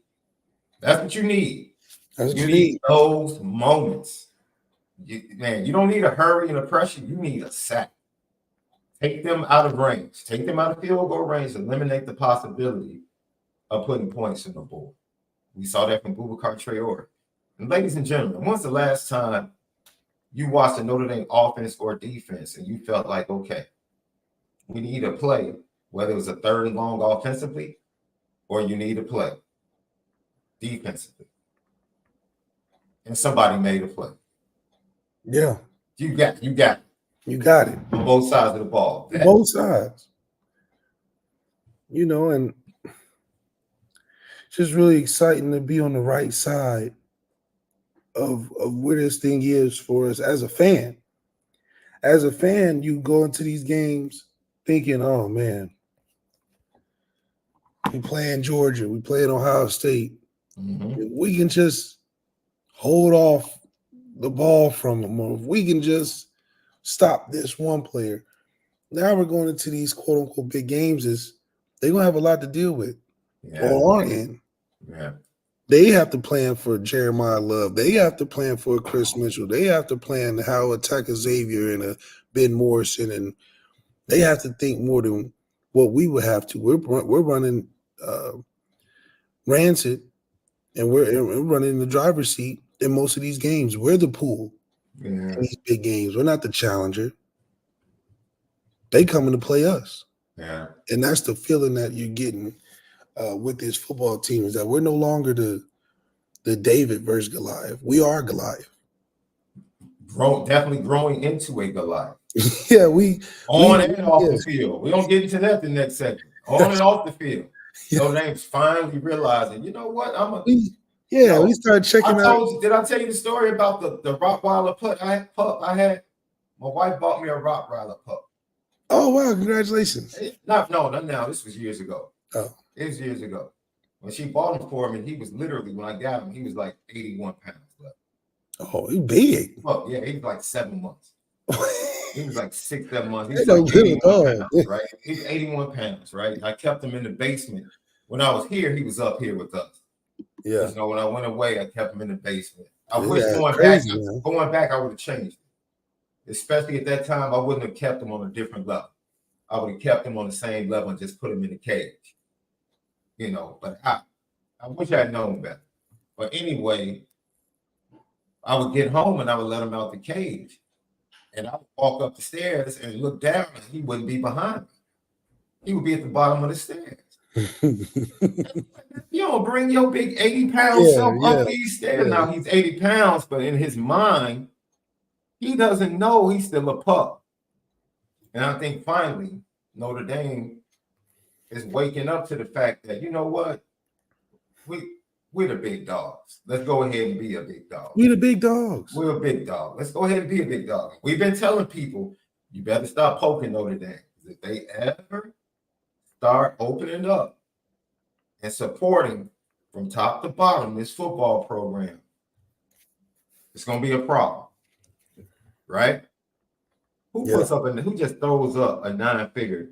S1: That's what you need. You need those moments. You don't need a hurry and a pressure. You need a sack. Take them out of range. Take them out of field goal range. Eliminate the possibility of putting points on the board. We saw that from Boubacar Traore. And ladies and gentlemen, when's the last time you watched a Notre Dame offense or defense and you felt like, okay, we need a play, whether it was a 3rd and long offensively or you need a play defensively, and somebody made a play?
S2: Yeah.
S1: You got it.
S2: You got it.
S1: On both sides of the ball.
S2: Both sides. And it's just really exciting to be on the right side of where this thing is for us as a fan. as a fan, you go into these games thinking, oh man, we playing Georgia, we playing Ohio State. If we can just hold off the ball from them, or if we can just stop this one player. Now we're going into these quote unquote big games, they're gonna have a lot to deal with on our end.
S1: Yeah.
S2: They have to plan for Jeremiah Love. They have to plan for Chris Mitchell. They have to plan how to attack a Xavier and a Ben Morrison, and they have to think more than what we would have to. We're running rancid, and we're running in the driver's seat in most of these games. We're the pool in these big games. We're not the challenger. They coming to play us.
S1: Yeah,
S2: and that's the feeling that you're getting with this football team, is that we're no longer the David versus Goliath. We are Goliath.
S1: Definitely growing into a Goliath.
S2: Yeah,
S1: on and off the field. We don't get into that the next segment. On and off the field. So names finally realizing, you know what?
S2: we started checking out.
S1: Did I tell you the story about the Rottweiler pup I had? My wife bought me a Rottweiler pup.
S2: Oh wow! Congratulations.
S1: No, now. This was years ago.
S2: Oh,
S1: it was years ago. When she bought him for me, he was literally, when I got him, he was like 81 pounds.
S2: Oh, he big.
S1: Well, yeah, he was like 7 months. He was like 6, 7 months. He was
S2: like
S1: 81 pounds, right? He's 81 pounds, right? I kept him in the basement. When I was here, he was up here with us.
S2: Yeah.
S1: You know, when I went away, I kept him in the basement. I wish going back, I would have changed it. Especially at that time, I wouldn't have kept him on a different level. I would have kept him on the same level and just put him in the cage. You know, but I wish I had known better. But anyway, I would get home and I would let him out the cage. And I would walk up the stairs and look down, and he wouldn't be behind me. He would be at the bottom of the stairs. You don't bring your big 80-pound self up these stairs. Now he's 80 pounds, but in his mind, he doesn't know he's still a pup. And I think finally Notre Dame is waking up to the fact that, you know what? We're the big dogs. Let's go ahead and be a big dog.
S2: We're the big dogs.
S1: We're a big dog. Let's go ahead and be a big dog. We've been telling people, you better stop poking Notre Dame. If they ever start opening up and supporting from top to bottom this football program, it's going to be a problem. Right? Who just throws up a 9-figure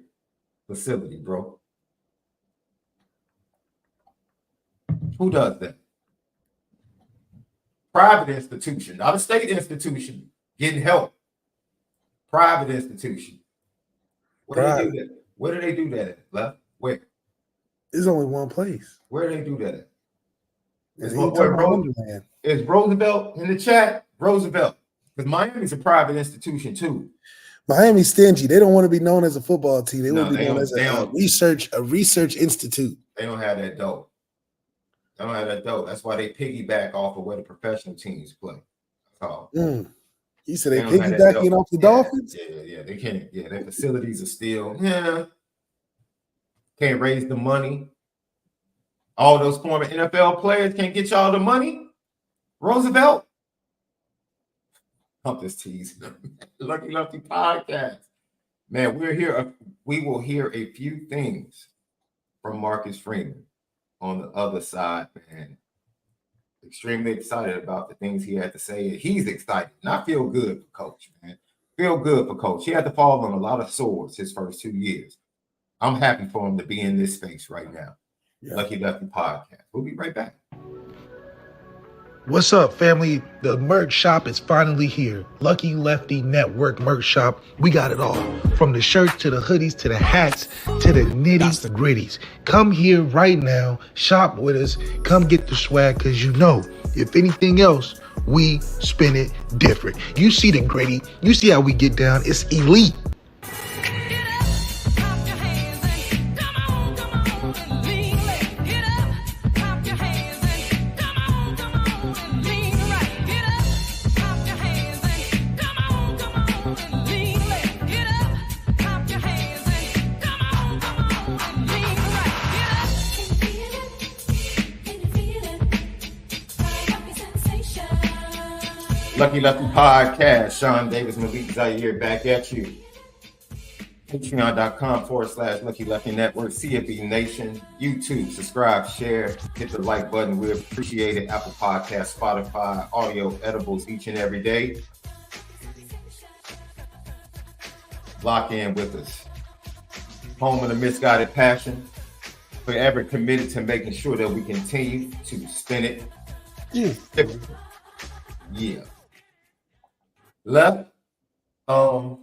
S1: facility, bro? Who does that? Private institution, not a state institution, getting help. Private institution. Where do they do that? Where do they do that at? Left? Where?
S2: There's only one place.
S1: Where do they do that at?
S2: Is
S1: Roosevelt in the chat? Roosevelt. Because Miami's a private institution too.
S2: Miami's stingy. They don't want to be known as a football team. They want to be known as a research institute.
S1: They don't have that dope. That's why they piggyback off of where the professional teams play. That's all.
S2: You said they piggybacking off the Dolphins?
S1: Yeah. They can't. Yeah, their facilities are still, can't raise the money. All those former NFL players can't get y'all the money. Roosevelt. I'm just teasing. Lucky Lefty podcast. Man, we're here. We will hear a few things from Marcus Freeman on the other side, man. Extremely excited about the things he had to say. He's excited. And I feel good for Coach, man. Feel good for Coach. He had to fall on a lot of swords his first 2 years. I'm happy for him to be in this space right now. Yeah. Lucky Lefty podcast. We'll be right back.
S2: What's up, family? The merch shop is finally here. Lucky Lefty Network merch shop. We got it all. From the shirts to the hoodies to the hats to the nitties, the gritties. Come here right now. Shop with us. Come get the swag, because you know, if anything else, we spin it different. You see the gritty. You see how we get down. It's elite.
S1: Lucky Lefty Podcast. Sean Davis, Malik Zaire back at you. Patreon.com/Lucky Lefty Network, CFB Nation, YouTube, subscribe, share, hit the like button. We appreciate it. Apple Podcasts, Spotify, audio edibles each and every day. Lock in with us. Home of the Misguided Passion. Forever committed to making sure that we continue to spin it. Yeah. Left. I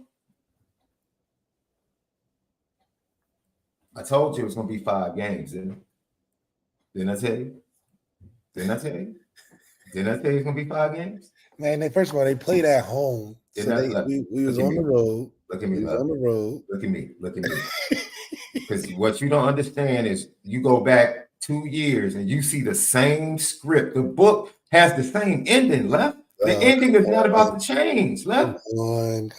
S1: told you it was gonna be 5 games, didn't I? Didn't I tell you? Didn't I tell you? Didn't I tell you it's gonna be 5 games?
S2: Man, first of all, they played at home. So we was on the road.
S1: Look at me.
S2: On the road.
S1: Look at me. Because what you don't understand is you go back 2 years and you see the same script. The book has the same ending, Left. The ending is not about to change, Left.
S2: Come on.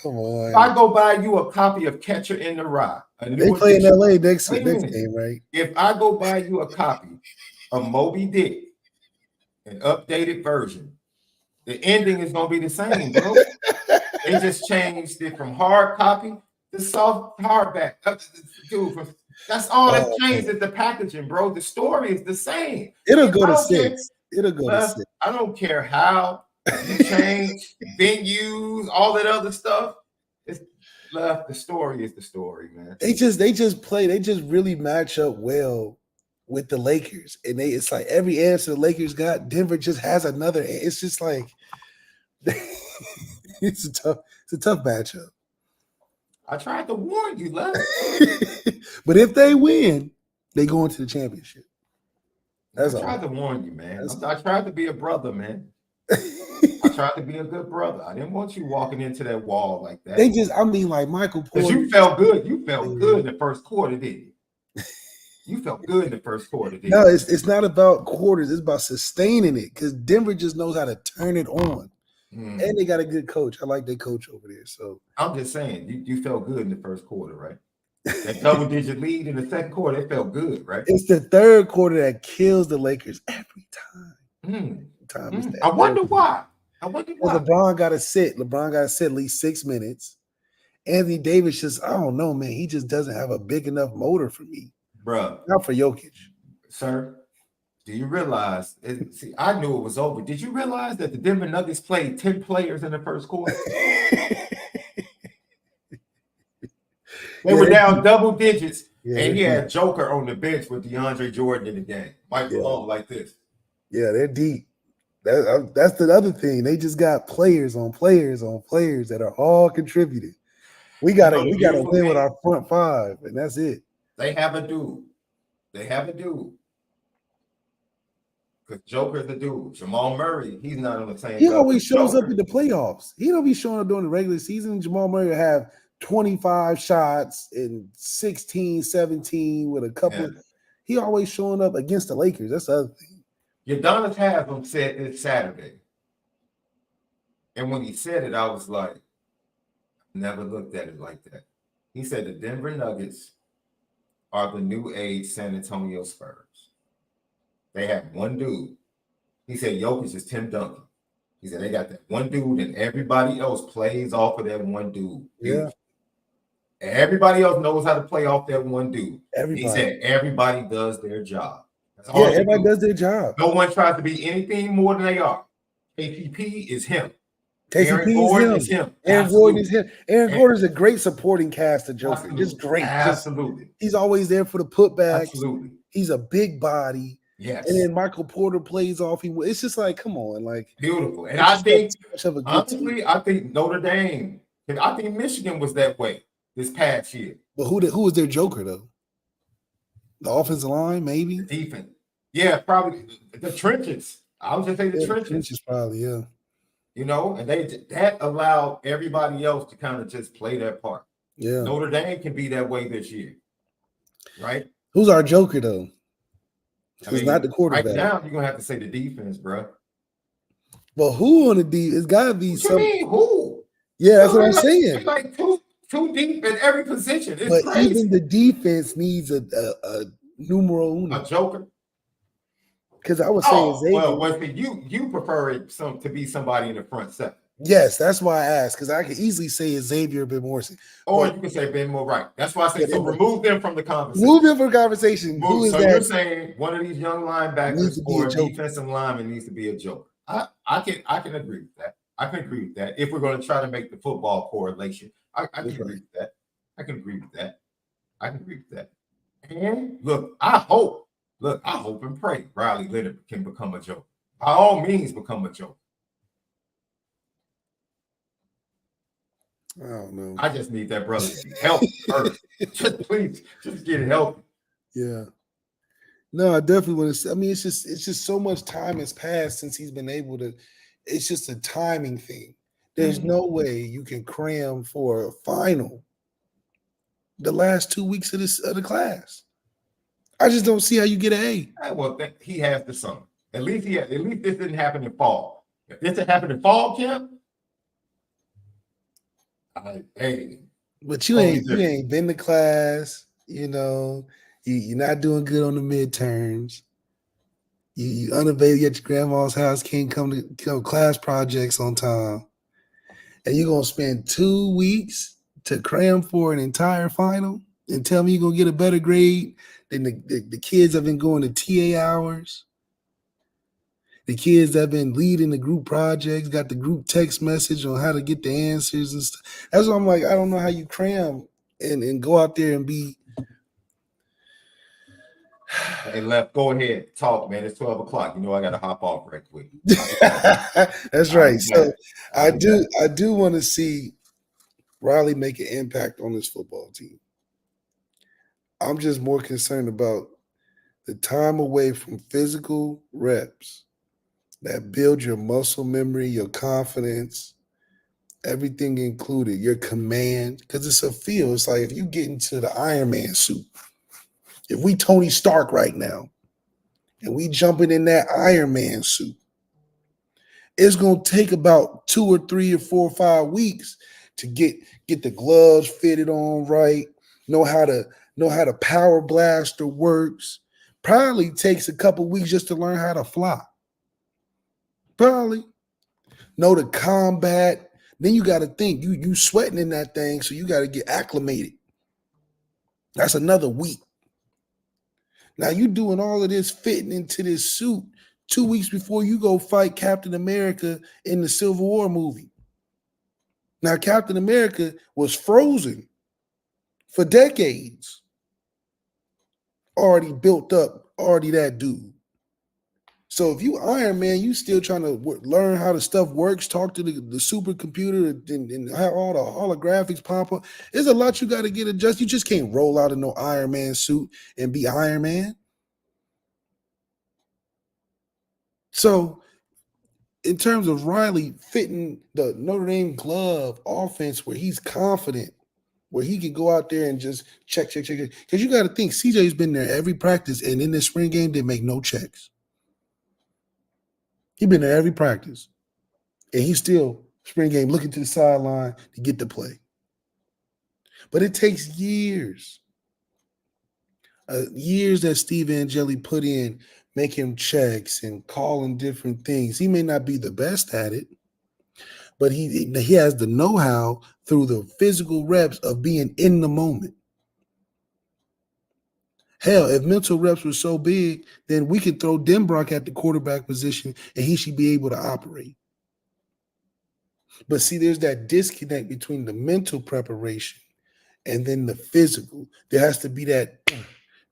S1: If I go buy you a copy of Catcher in the Rye,
S2: they play in LA next game, right?
S1: If I go buy you a copy of Moby Dick, an updated version, the ending is gonna be the same, bro. They just changed it from hard copy to soft hardback. Dude, that's all that changed is the packaging, bro. The story is the same.
S2: It'll go to 6. It'll go to 6.
S1: I don't care how you change venues, all that other stuff. It's Left. The story is the story, man.
S2: They just really match up well with the Lakers. And it's like every answer the Lakers got, Denver just has another. It's just like it's a tough matchup.
S1: I tried to warn you, Left.
S2: But if they win, they go into the championship.
S1: I tried to warn you, man. I tried to be a brother, man. I tried to be a good brother. I didn't want you walking into that wall like that.
S2: Like Michael Porter.
S1: Because you felt good. You felt good in the first quarter, didn't you? You felt good in the first quarter, didn't you?
S2: No, it's not about quarters. It's about sustaining it because Denver just knows how to turn it on. And they got a good coach. I like their coach over there. So
S1: I'm just saying, you felt good in the first quarter, right? That double-digit lead in the second quarter, it felt good, right?
S2: It's the third quarter that kills the Lakers every time.
S1: I wonder why.
S2: LeBron got to sit. At least 6 minutes. Anthony Davis just, I don't know, man. He just doesn't have a big enough motor for me.
S1: Bro.
S2: Not for Jokic.
S1: Sir, do you realize? See, I knew it was over. Did you realize that the Denver Nuggets played 10 players in the first quarter? They were down double digits, and he had Joker on the bench with DeAndre Jordan in the game. Mike Malone like this.
S2: Yeah, they're deep. That's the other thing. They just got players on players on players that are all contributing. We gotta win with our front 5, and that's it.
S1: They have a dude. Because Joker's the dude. Jamal Murray, he's not on the same.
S2: He always shows up in the playoffs. He don't be showing up during the regular season. Jamal Murray will have 25 shots and 16, 17 with a couple. Yeah. He always showing up against the Lakers. That's the other thing.
S1: Udonis Haslem said this Saturday. And when he said it, I was like, never looked at it like that. He said the Denver Nuggets are the new age San Antonio Spurs. They have one dude. He said Jokic is Tim Duncan. He said they got that one dude and everybody else plays off of that one dude.
S2: Yeah.
S1: Everybody else knows how to play off that one dude.
S2: Everybody.
S1: He said everybody does their job.
S2: Everybody does their job.
S1: No one tries to be anything more than they are. KCP is him.
S2: Aaron Gordon is him. Aaron Gordon is him. Aaron Gordon is a great supporting cast of Joker.
S1: Absolutely.
S2: Just great.
S1: Absolutely.
S2: He's always there for the putbacks.
S1: Absolutely.
S2: He's a big body.
S1: Yes.
S2: And then Michael Porter plays off. It's just like, come on, like
S1: beautiful. And I think honestly, I think Notre Dame. And I think Michigan was that way this past year.
S2: But who was their Joker though? The offensive line, maybe?
S1: The defense. Yeah, probably the trenches. I would just say the trenches.
S2: Trenches probably, yeah.
S1: You know, and that allowed everybody else to kind of just play their part.
S2: Yeah.
S1: Notre Dame can be that way this year. Right?
S2: Who's our Joker though? Who's not the quarterback?
S1: Right now, you're gonna have to say the defense, bro.
S2: Well, who on the defense? It's gotta be
S1: what you mean, who?
S2: Yeah, that's what I'm saying.
S1: Like two deep in every position.
S2: But crazy. Even the defense needs a numero uno.
S1: A Joker.
S2: Because I was saying,
S1: well, you prefer it to be somebody in the front seven.
S2: Yes, that's why I asked, because I could easily say it's Xavier Ben Morrison.
S1: Or you can say Ben Moore, right? That's why I say so. Remove them from the conversation.
S2: Move him from conversation. Who is
S1: so
S2: that?
S1: You're saying one of these young linebackers or
S2: a
S1: defensive lineman needs to be a joker. I can agree with that. I can agree with that. If we're going to try to make the football correlation, I can agree with that. I can agree with that. I can agree with that. And look, I hope and pray Riley Leonard can become a joker. By all means, become a joker.
S2: I don't know.
S1: I just need that brother to be healthy first. Please, just get healthy.
S2: Yeah. No, I definitely want to. I mean, it's just so much time has passed since he's been able to. It's just a timing thing. There's no way you can cram for a final the last 2 weeks of the class. I just don't see how you get an A.
S1: Well, he has the summer. At least this didn't happen in fall. If this had happened in fall camp,
S2: but you ain't been to class. You know, you're not doing good on the midterms. You unavailable at your grandma's house, can't come to class projects on time, and you're gonna spend 2 weeks to cram for an entire final and tell me you're gonna get a better grade than the kids have been going to TA hours. The kids that have been leading the group projects, got the group text message on how to get the answers and stuff. That's what I'm like, I don't know how you cram and go out there and be.
S1: Hey, Left, go ahead. Talk, man. It's 12 o'clock. You know I got to hop off right quick.
S2: That's right. So I do want to see Riley make an impact on this football team. I'm just more concerned about the time away from physical reps that build your muscle memory, your confidence, everything included, your command, because it's a feel. It's like if you get into the Iron Man suit, if we Tony Stark right now, and we jumping in that Iron Man suit, it's gonna take about 2 or 3 or 4 or 5 weeks to get the gloves fitted on right, know how the power blaster works. Probably takes a couple weeks just to learn how to fly. Probably know the combat. Then you got to think you sweating in that thing, so you got to get acclimated. That's another week. Now you doing all of this fitting into this suit 2 weeks before you go fight Captain America in the Civil War movie. Now Captain America was frozen for decades. Already built up, already that dude. So if you Iron Man, you still trying to learn how the stuff works, talk to the supercomputer and how all the holographics pop up. There's a lot you got to get adjusted. You just can't roll out in no Iron Man suit and be Iron Man. So in terms of Riley fitting the Notre Dame glove offense where he's confident, where he can go out there and just check. Because you got to think, CJ's been there every practice, and in this spring game, they make no checks. He's been there every practice, and he's still spring game looking to the sideline to get the play. But it takes years that Steve Angeli put in, making checks and calling different things. He may not be the best at it, but he has the know-how through the physical reps of being in the moment. Hell, if mental reps were so big, then we could throw Denbrock at the quarterback position and he should be able to operate. But see, there's that disconnect between the mental preparation and then the physical. There has to be that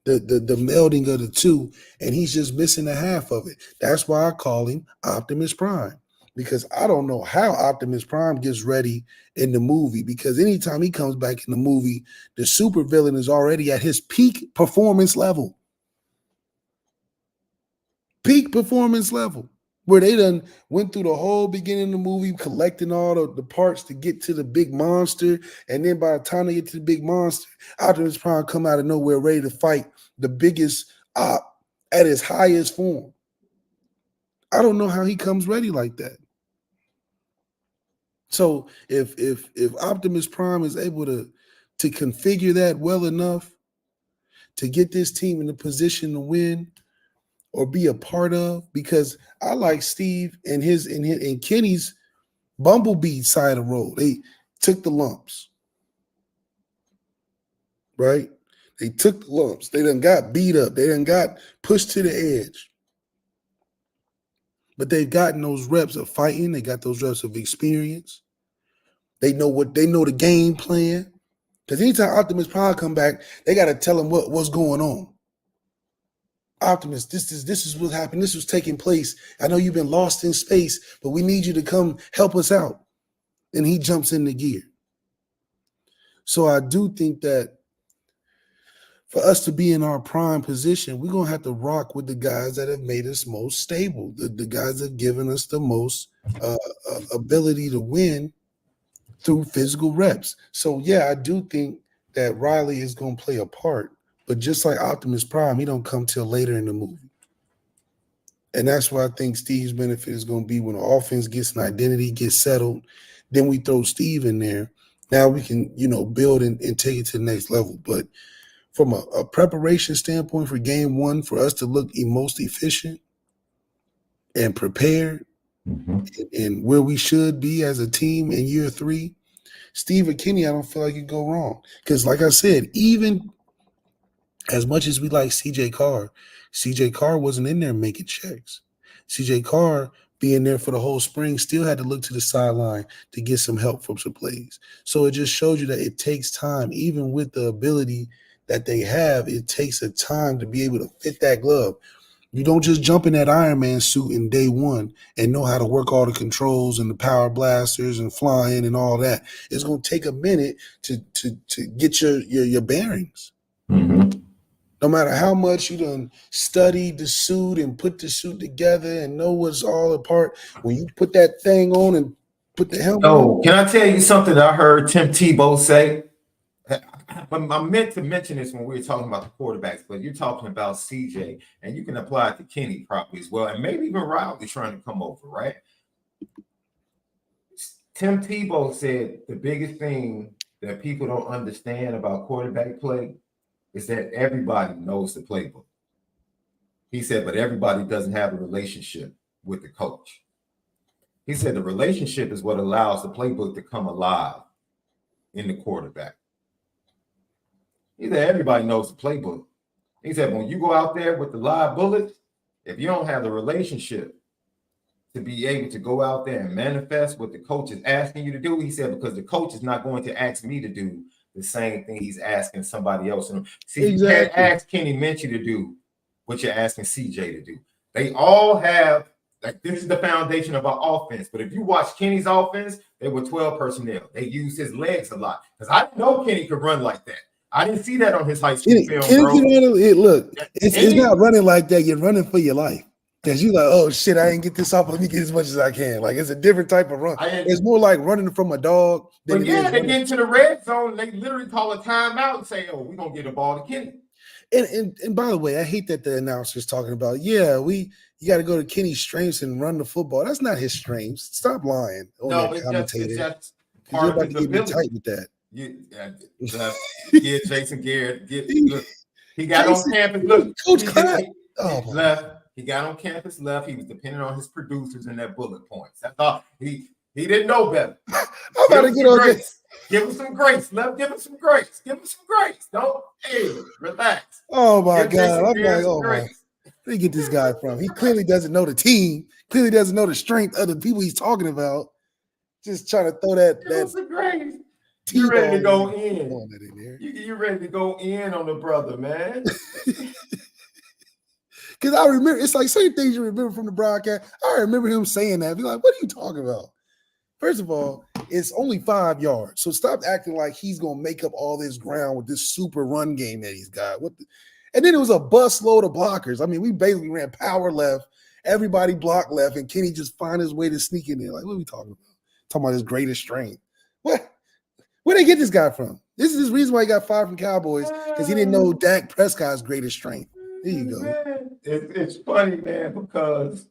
S2: the melding of the two, and he's just missing a half of it. That's why I call him Optimus Prime, because I don't know how Optimus Prime gets ready in the movie, because anytime he comes back in the movie, the supervillain is already at his peak performance level. Peak performance level, where they done went through the whole beginning of the movie, collecting all the parts to get to the big monster, and then by the time they get to the big monster, Optimus Prime come out of nowhere ready to fight the biggest op at his highest form. I don't know how he comes ready like that. So if Optimus Prime is able to configure that well enough to get this team in a position to win or be a part of, because I like Steve and Kenny's Bumblebee side of the road. They took the lumps, right? They took the lumps. They done got beat up. They done got pushed to the edge. But they've gotten those reps of fighting. They got those reps of experience. They know the game plan. Because anytime Optimus Prime come back, they got to tell him what's going on. Optimus, this is what happened. This was taking place. I know you've been lost in space, but we need you to come help us out. And he jumps into gear. So I do think that for us to be in our prime position, we're going to have to rock with the guys that have made us most stable, the guys that have given us the most ability to win through physical reps. So, yeah, I do think that Riley is going to play a part. But just like Optimus Prime, he don't come till later in the movie. And that's why I think Steve's benefit is going to be when the offense gets an identity, gets settled. Then we throw Steve in there. Now we can, build and take it to the next level. But from a preparation standpoint for game one, for us to look most efficient and prepared and where we should be as a team in year 3, Steve or Kenny, I don't feel like you go wrong. Because like I said, even as much as we like CJ Carr wasn't in there making checks. CJ Carr being there for the whole spring still had to look to the sideline to get some help from some plays. So it just showed you that it takes time, even with the ability that they have, it takes a time to be able to fit that glove. You don't just jump in that Iron Man suit in day one and know how to work all the controls and the power blasters and flying and all that. It's going to take a minute to get your bearings.
S1: Mm-hmm.
S2: No matter how much you done studied the suit and put the suit together and know what's all apart, when you put that thing on and put the helmet on.
S1: Can I tell you something I heard Tim Tebow say? I meant to mention this when we were talking about the quarterbacks, but you're talking about CJ, and you can apply it to Kenny probably as well, and maybe even Riley trying to come over, right? Tim Tebow said the biggest thing that people don't understand about quarterback play is that everybody knows the playbook. He said, but everybody doesn't have a relationship with the coach. He said the relationship is what allows the playbook to come alive in the quarterback. He said everybody knows the playbook. He said when you go out there with the live bullets, if you don't have the relationship to be able to go out there and manifest what the coach is asking you to do, he said, because the coach is not going to ask me to do the same thing he's asking somebody else. See, exactly. You can't ask Kenny Minchie to do what you're asking CJ to do. They all have, like, this is the foundation of our offense. But if you watch Kenny's offense, they were 12 personnel. They used his legs a lot. Because I didn't know Kenny could run like that. I didn't see that on his high school film, bro.
S2: Look, it's not running like that. You're running for your life. Because you're like, oh, shit, I didn't get this off. Let me get as much as I can. Like, it's a different type of run. It's more like running from a dog.
S1: But yeah, they get into the red zone. They literally call a timeout and say, oh, we're going to get a ball to Kenny.
S2: And by the way, I hate that the announcer's talking about, you got to go to Kenny's strengths and run the football. That's not his strengths. Stop lying on that commentator. It's just part of his ability. Tight with that.
S1: Jason Garrett. Look, he got on campus. Look,
S2: Coach
S1: he left. He got on campus, left. He was dependent on his producers and their bullet points. That's all. He didn't know better.
S2: I'm about to get on this.
S1: Give him some grace. Give him some grace. Give him some grace. Don't, relax.
S2: Oh my God. I'm like, oh my. Where did he get this guy from? He clearly doesn't know the team. Clearly doesn't know the strength of the people he's talking about. Just trying to throw that.
S1: Give him some grace. You're ready to go in. You're ready to go in on the brother, man.
S2: Because I remember, it's like certain things you remember from the broadcast. I remember him saying that. Be like, what are you talking about? First of all, it's only 5 yards. So stop acting like he's going to make up all this ground with this super run game that he's got. And then it was a bus load of blockers. I mean, we basically ran power left. Everybody blocked left. And Kenny just find his way to sneak in there. Like, what are we talking about? Talking about his greatest strength. What? Where'd they get this guy from? This is the reason why he got fired from Cowboys, because he didn't know Dak Prescott's greatest strength. There you go.
S1: Man, it's funny, man, because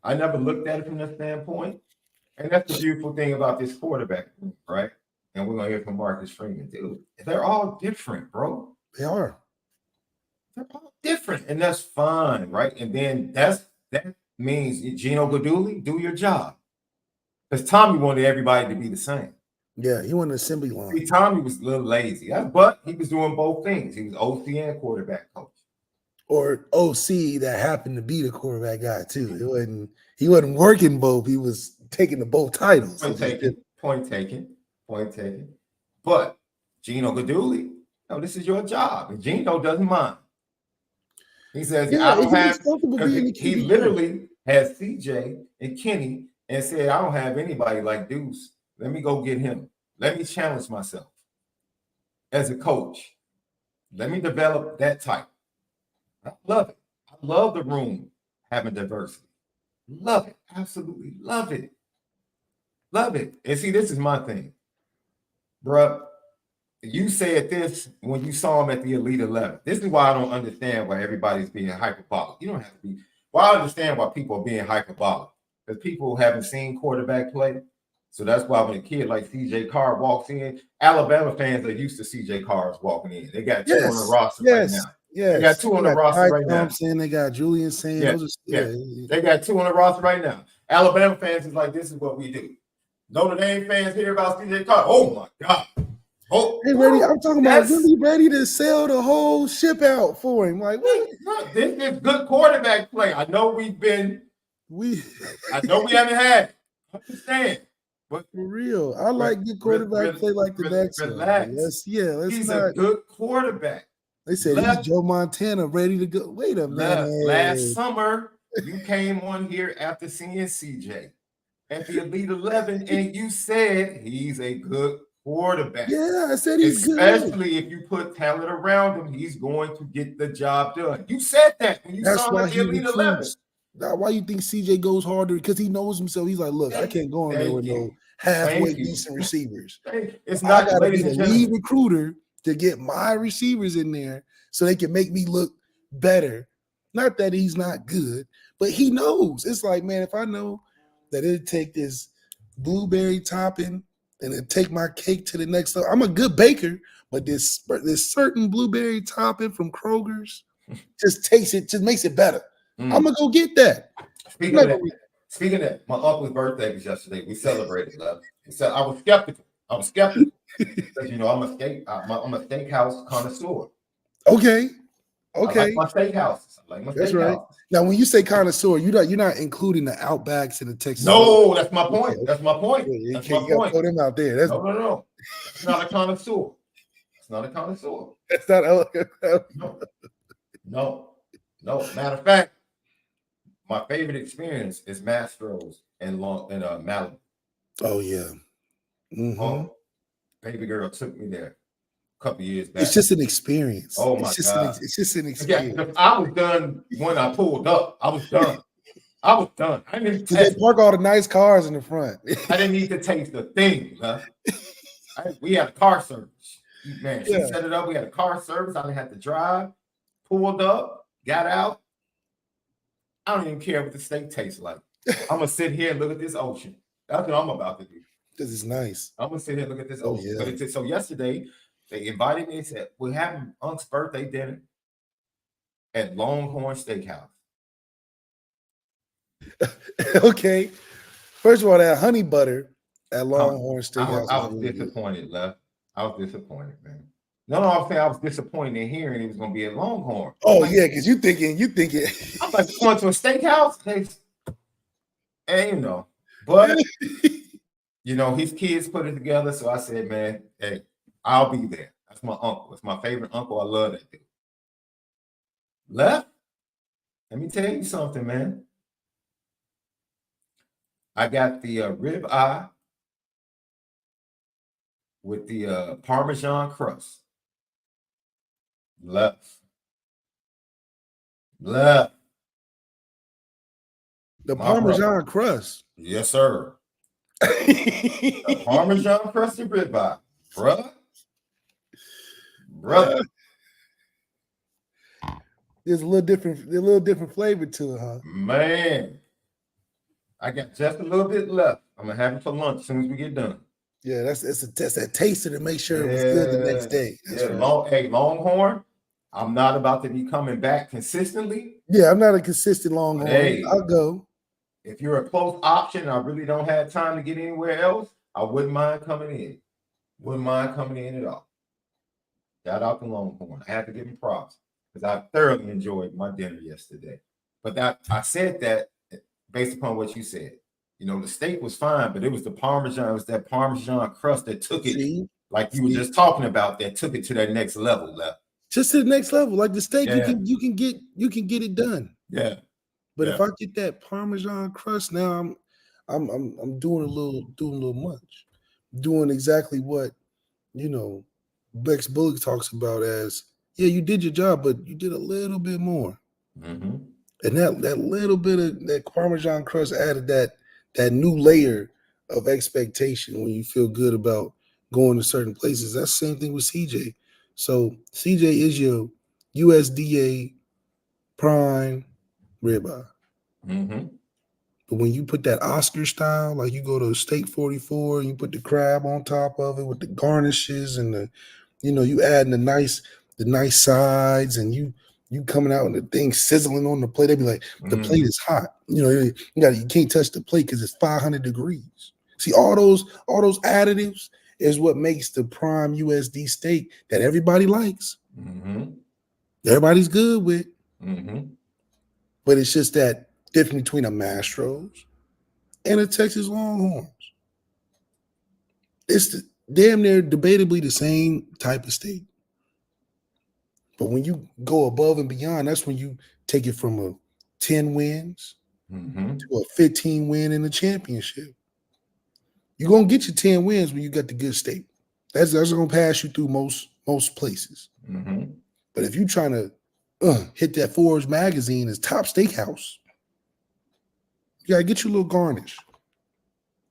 S1: I never looked at it from that standpoint. And that's the beautiful thing about this quarterback, right? And we're gonna hear from Marcus Freeman too. They're all different, bro.
S2: They are.
S1: They're all different, and that's fine, right? And then that means Gino Guidugli, do your job. Because Tommy wanted everybody to be the same.
S2: Yeah, he wanted an assembly line.
S1: See, Tommy was a little lazy, but he was doing both things. He was OC and quarterback coach.
S2: Or OC that happened to be the quarterback guy too. He wasn't working both. He was taking the both titles.
S1: Point taken. But Gino Guidugli, no, this is your job. And Gino doesn't mind. He says, I don't have, he literally has CJ and Kenny and said, I don't have anybody like Deuce. Let me go get him. Let me challenge myself as a coach. Let me develop that type. I love it. I love the room having diversity. Love it. Absolutely love it. Love it. And see, this is my thing. Bruh, you said this when you saw him at the Elite 11. This is why I don't understand why everybody's being hyperbolic. You don't have to be. Well, I understand why people are being hyperbolic. Because people haven't seen quarterback play. So that's why when a kid like CJ Carr walks in, Alabama fans are used to CJ Carr's walking in. They got two on the roster right now. They got two on the roster right now.
S2: They got Julian saying,
S1: they got two on the roster right now. Alabama fans is like, this is what we do. Notre Dame fans hear about CJ Carr. Oh my God. Oh,
S2: hey, ready? I'm talking about really ready to sell the whole ship out for him. Like, what?
S1: Look, this is good quarterback play. I know I know we haven't had. I understand. But
S2: for real, I like good quarterback play like the next
S1: relax.
S2: One. He's
S1: a good quarterback.
S2: They said he's Joe Montana ready to go. Wait a minute.
S1: Last summer, you came on here after seeing CJ at the Elite 11, and you said he's a good quarterback.
S2: Yeah, I said he's
S1: good. Especially if you put talent around him, he's going to get the job done. You said that when you saw him at the Elite 11.
S2: Why you think CJ goes harder? Because he knows himself. He's like, look, I can't go in there with no halfway decent receivers.
S1: It's not.
S2: I got to be the lead recruiter to get my receivers in there so they can make me look better. Not that he's not good, but he knows. It's like, man, if I know that it'd take this blueberry topping and it take my cake to the next level. I'm a good baker, but this certain blueberry topping from Kroger's just makes it better. I'm gonna go get that.
S1: Speaking of that, my uncle's birthday was yesterday. We celebrated, love. So I was skeptical. Because you know I'm a steakhouse connoisseur.
S2: Okay.
S1: I like my steakhouses.
S2: That's right. Now, when you say connoisseur, you're not including the Outbacks and the Texas.
S1: No, that's my point. That's my point.
S2: Yeah, you can't throw them out there.
S1: No. It's not a connoisseur. It's not a connoisseur.
S2: That's not.
S1: No. Matter of fact, my favorite experience is Mastro's and MALIK.
S2: Oh yeah. Mm-hmm.
S1: Oh, baby girl took me there a couple years back.
S2: It's just an experience.
S1: Oh my God.
S2: It's just an experience.
S1: Yeah, I was done when I pulled up. I was done. I didn't even
S2: they park all the nice cars in the front.
S1: I didn't need to taste the thing. Huh? We had a car service. Man, she set it up. We had a car service. I didn't have to drive. Pulled up, got out. I don't even care what the steak tastes like. I'm gonna sit here and look at this ocean. That's what I'm about to do.
S2: This is nice.
S1: I'm gonna sit here and look at this ocean. Yeah. But so yesterday, they invited me and said, we're having Unc's birthday dinner at Longhorn Steakhouse.
S2: Okay. First of all, that honey butter at Longhorn Steakhouse.
S1: I was disappointed, love. I was disappointed, man. No, I'm saying I was disappointed in hearing it was going to be at Longhorn.
S2: Oh, yeah, because you thinking.
S1: I'm like, going to a steakhouse? And, you know, but, you know, his kids put it together. So I said, man, hey, I'll be there. That's my uncle. It's my favorite uncle. I love that dude. Left, let me tell you something, man. I got the rib eye with the Parmesan crust. Left. The
S2: Parmesan crust.
S1: Yes, sir. The Parmesan crusted rib eye, brother.
S2: There's a little different flavor to it, huh?
S1: Man, I got just a little bit left. I'm gonna have it for lunch as soon as we get done.
S2: Yeah, that's a test that tasted to make sure it was good the next day.
S1: Right. Longhorn. I'm not about to be coming back consistently.
S2: Yeah, I'm not a consistent Longhorn.
S1: Hey,
S2: I'll go.
S1: if you're a close option and I really don't have time to get anywhere else, I wouldn't mind coming in. Wouldn't mind coming in at all. Shout out to Longhorn. I have to give him props because I thoroughly enjoyed my dinner yesterday. But I said that based upon what you said. You know, the steak was fine, but it was the Parmesan. It was that Parmesan crust that took it, like you were just talking about, that took it to that next level.
S2: Just to the next level. Like the steak, you can get it done.
S1: Yeah.
S2: But if I get that Parmesan crust, now I'm doing a little much. Doing exactly what, you know, Bex Bullock talks about as, yeah, you did your job, but you did a little bit more.
S1: Mm-hmm.
S2: And that little bit of that Parmesan crust added that new layer of expectation when you feel good about going to certain places. That's the same thing with CJ. So CJ is your USDA prime ribeye.
S1: Mm-hmm.
S2: But when you put that Oscar style, like you go to Steak 44 and you put the crab on top of it with the garnishes and the, you know, you adding the nice sides and you coming out and the thing sizzling on the plate. They be like, the plate is hot. You know, you can't touch the plate because it's 500 degrees. See, all those additives is what makes the prime USD steak that everybody likes.
S1: Mm-hmm. Everybody's
S2: good with.
S1: Mm-hmm.
S2: But it's just that difference between a Mastro's and a Texas Longhorns. It's damn near debatably the same type of steak. But when you go above and beyond, that's when you take it from a 10 wins to a 15 win in the championship. You're going to get your 10 wins when you got the good steak. That's going to pass you through most places.
S1: Mm-hmm.
S2: But if you're trying to hit that Forbes magazine as top steakhouse, you got to get your little garnish.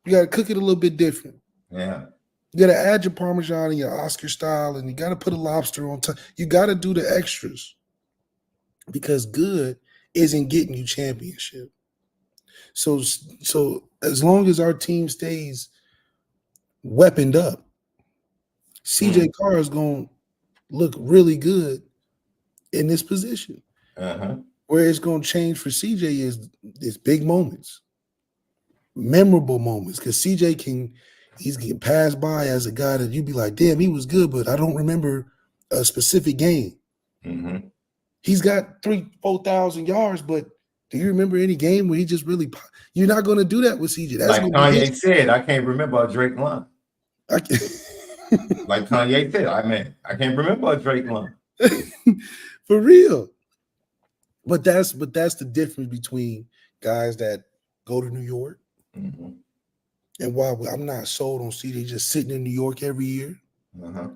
S2: You got to cook it a little bit different.
S1: Yeah.
S2: You got to add your Parmesan and your Oscar style, and you got to put a lobster on top. You got to do the extras because good isn't getting you championship. So as long as our team stays weaponed up, CJ Carr is going to look really good in this position.
S1: Uh-huh.
S2: Where it's going to change for CJ is big moments, memorable moments, because CJ he's getting passed by as a guy that you'd be like, damn, he was good, but I don't remember a specific game.
S1: Mm-hmm.
S2: He's got 3,000-4,000 yards, but do you remember any game where he just really? You're not going to do that with CJ. That's
S1: like Kanye said, I can't remember a Drake line. Like Kanye said, I can't remember a Drake line.
S2: For real. But that's the difference between guys that go to New York.
S1: Mm-hmm.
S2: And why I'm not sold on CJ just sitting in New York every year.
S1: Uh-huh.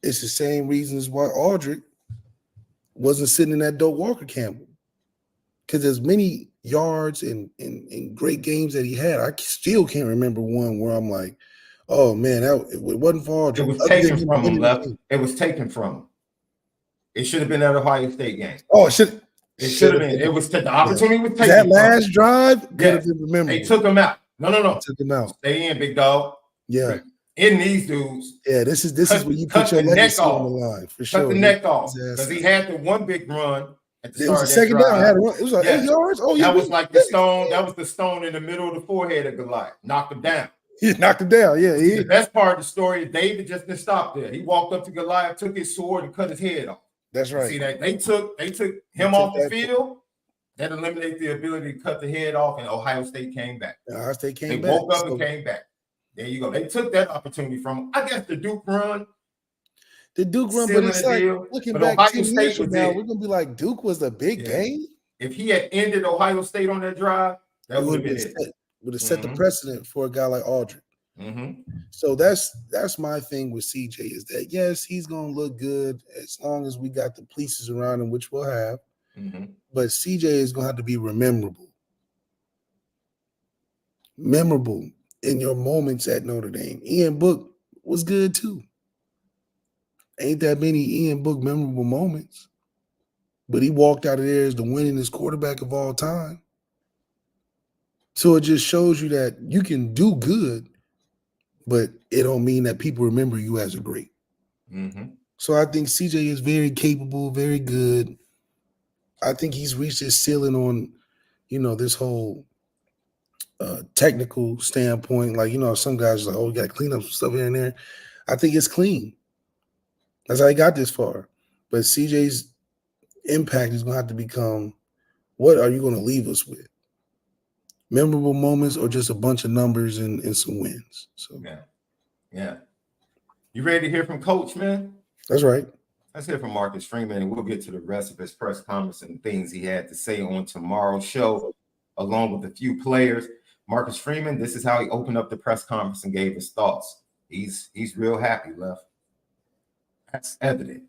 S2: It's the same reasons why Aldrick wasn't sitting in that Doak Walker Campbell. Because as many yards and great games that he had, I still can't remember one where I'm like, oh man, it wasn't for Aldrick.
S1: It was taken from him, Left. It was taken from him. It should have been that Ohio State game.
S2: Oh, it should have
S1: been. It was the opportunity was taken.
S2: That last drive could have been remembered.
S1: They took him out. No.
S2: They took him out.
S1: Stay in, big dog.
S2: Yeah.
S1: In these dudes.
S2: Yeah, this is where you put your legacy on the line for sure.
S1: Cut the neck off because he had the one big run at the
S2: it
S1: start
S2: was
S1: of
S2: second
S1: that
S2: down.
S1: drive.
S2: It was like 8 yards. Oh yeah,
S1: that was like the stone. That was the stone in the middle of the forehead of Goliath. Knocked him down.
S2: He knocked him down. Yeah.
S1: The best part of the story is David just didn't stop there. He walked up to Goliath, took his sword, and cut his head off.
S2: That's right.
S1: See that they took him off the field. That eliminated the ability to cut the head off, and Ohio State came back.
S2: Ohio State came back.
S1: They woke up and came back. There you go. They took that opportunity from him. I guess the Duke run.
S2: But it's like looking back
S1: Ohio
S2: 10
S1: State
S2: years from now, we're gonna be like, Duke was a big game.
S1: If he had ended Ohio State on that drive, that would have been it.
S2: Would have set the precedent for a guy like Aldrick.
S1: Mm-hmm.
S2: So that's my thing with CJ is that yes, he's gonna look good as long as we got the pieces around him, which we'll have.
S1: Mm-hmm.
S2: But CJ is gonna have to be memorable in your moments at Notre Dame. Ian Book was good too. Ain't that many Ian Book memorable moments, but he walked out of there as the winningest quarterback of all time. So it just shows you that you can do good, but it don't mean that people remember you as a great.
S1: Mm-hmm.
S2: So I think CJ is very capable, very good. I think he's reached his ceiling on, this whole technical standpoint. Like, some guys are like, oh, we got to clean up some stuff here and there. I think it's clean. That's how he got this far. But CJ's impact is going to have to become, what are you going to leave us with? Memorable moments or just a bunch of numbers and some wins? So
S1: yeah. You ready to hear from Coach, man?
S2: That's right.
S1: Let's hear from Marcus Freeman, and we'll get to the rest of his press conference and things he had to say on tomorrow's show, along with a few players. Marcus Freeman, this is how he opened up the press conference and gave his thoughts. He's real happy, Left. That's evident.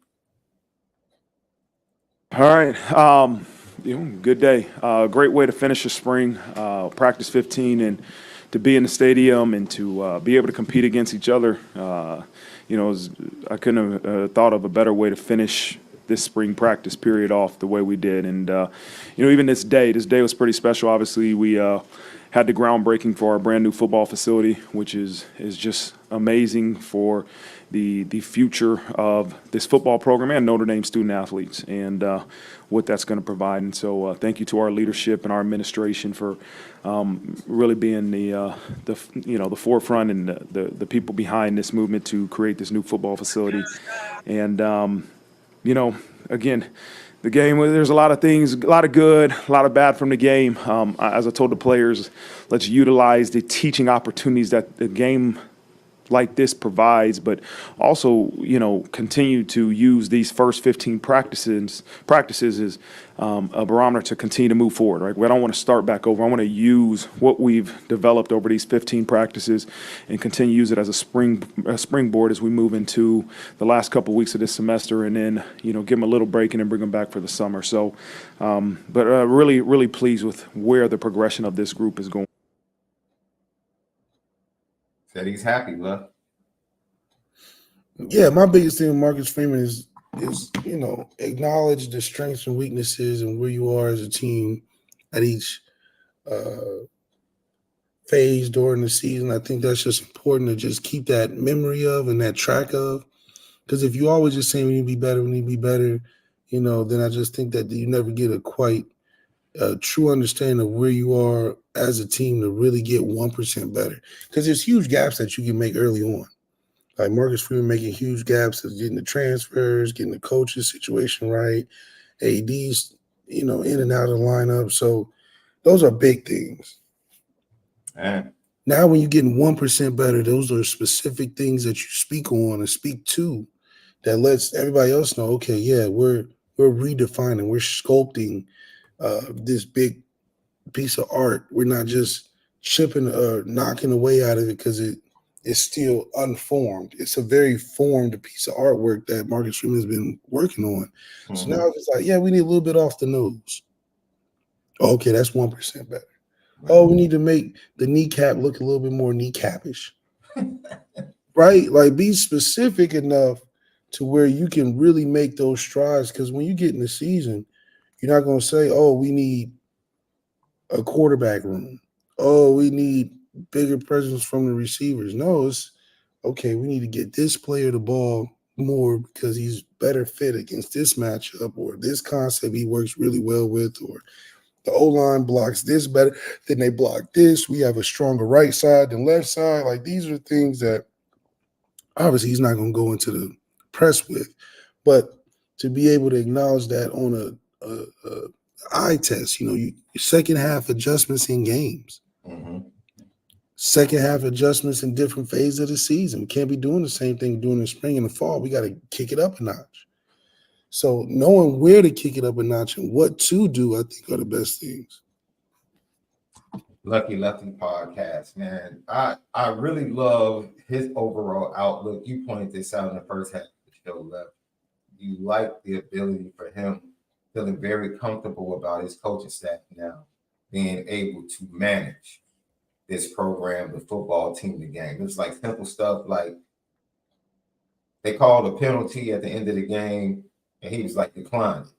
S3: All right. Good day. Great way to finish the spring. Practice 15 and to be in the stadium and to be able to compete against each other. I couldn't have thought of a better way to finish this spring practice period off the way we did. And, even this day was pretty special. Obviously, we had the groundbreaking for our brand new football facility, which is just amazing for the future of this football program and Notre Dame student athletes and what that's going to provide. And so thank you to our leadership and our administration for really being the forefront and the people behind this movement to create this new football facility. And, again, the game, there's a lot of things, a lot of good, a lot of bad from the game. As I told the players, let's utilize the teaching opportunities that the game like this provides, but also, continue to use these first 15 practices as a barometer to continue to move forward, right? We don't want to start back over. I want to use what we've developed over these 15 practices and continue to use it as a springboard as we move into the last couple of weeks of this semester, and then, give them a little break and then bring them back for the summer. So, but really, really pleased with where the progression of this group is going.
S1: Said he's happy, Left.
S2: Yeah, my biggest thing with Marcus Freeman is acknowledge the strengths and weaknesses and where you are as a team at each phase during the season. I think that's just important to just keep that memory of and that track of. Because if you always just say we need to be better, then I just think that you never get a quite true understanding of where you are as a team to really get 1% better. Because there's huge gaps that you can make early on. Like Marcus Freeman making huge gaps of getting the transfers, getting the coaches situation right, ADs, in and out of the lineup. So those are big things. Now when you're getting 1% better, those are specific things that you speak on and speak to that lets everybody else know, okay, yeah, we're redefining, we're sculpting this big piece of art. We're not just chipping or knocking away out of it because it's still unformed. It's a very formed piece of artwork that Marcus Freeman has been working on. Mm-hmm. So now it's like, yeah, we need a little bit off the nose. Oh, okay, that's 1% better. Right. Oh, we need to make the kneecap look a little bit more kneecapish. Right? Like, be specific enough to where you can really make those strides. Because when you get in the season, you're not going to say, oh, we need a quarterback room. Oh, we need bigger presence from the receivers. No, it's okay, we need to get this player the ball more because he's better fit against this matchup or this concept he works really well with, or the O-line blocks this better than they block this. We have a stronger right side than left side. Like, these are things that obviously he's not going to go into the press with, but to be able to acknowledge that on a eye test, second half adjustments in games. Mm-hmm. Second half adjustments in different phases of the season. We can't be doing the same thing during the spring and the fall. We got to kick it up a notch. So knowing where to kick it up a notch and what to do, I think, are the best things.
S1: Lucky Lefty podcast, man. I really love his overall outlook. You pointed this out in the first half of the show, Left. You like the ability for him feeling very comfortable about his coaching staff now, being able to manage this program, the football team, the game. It's like simple stuff like they called a penalty at the end of the game, and he was like, decline it.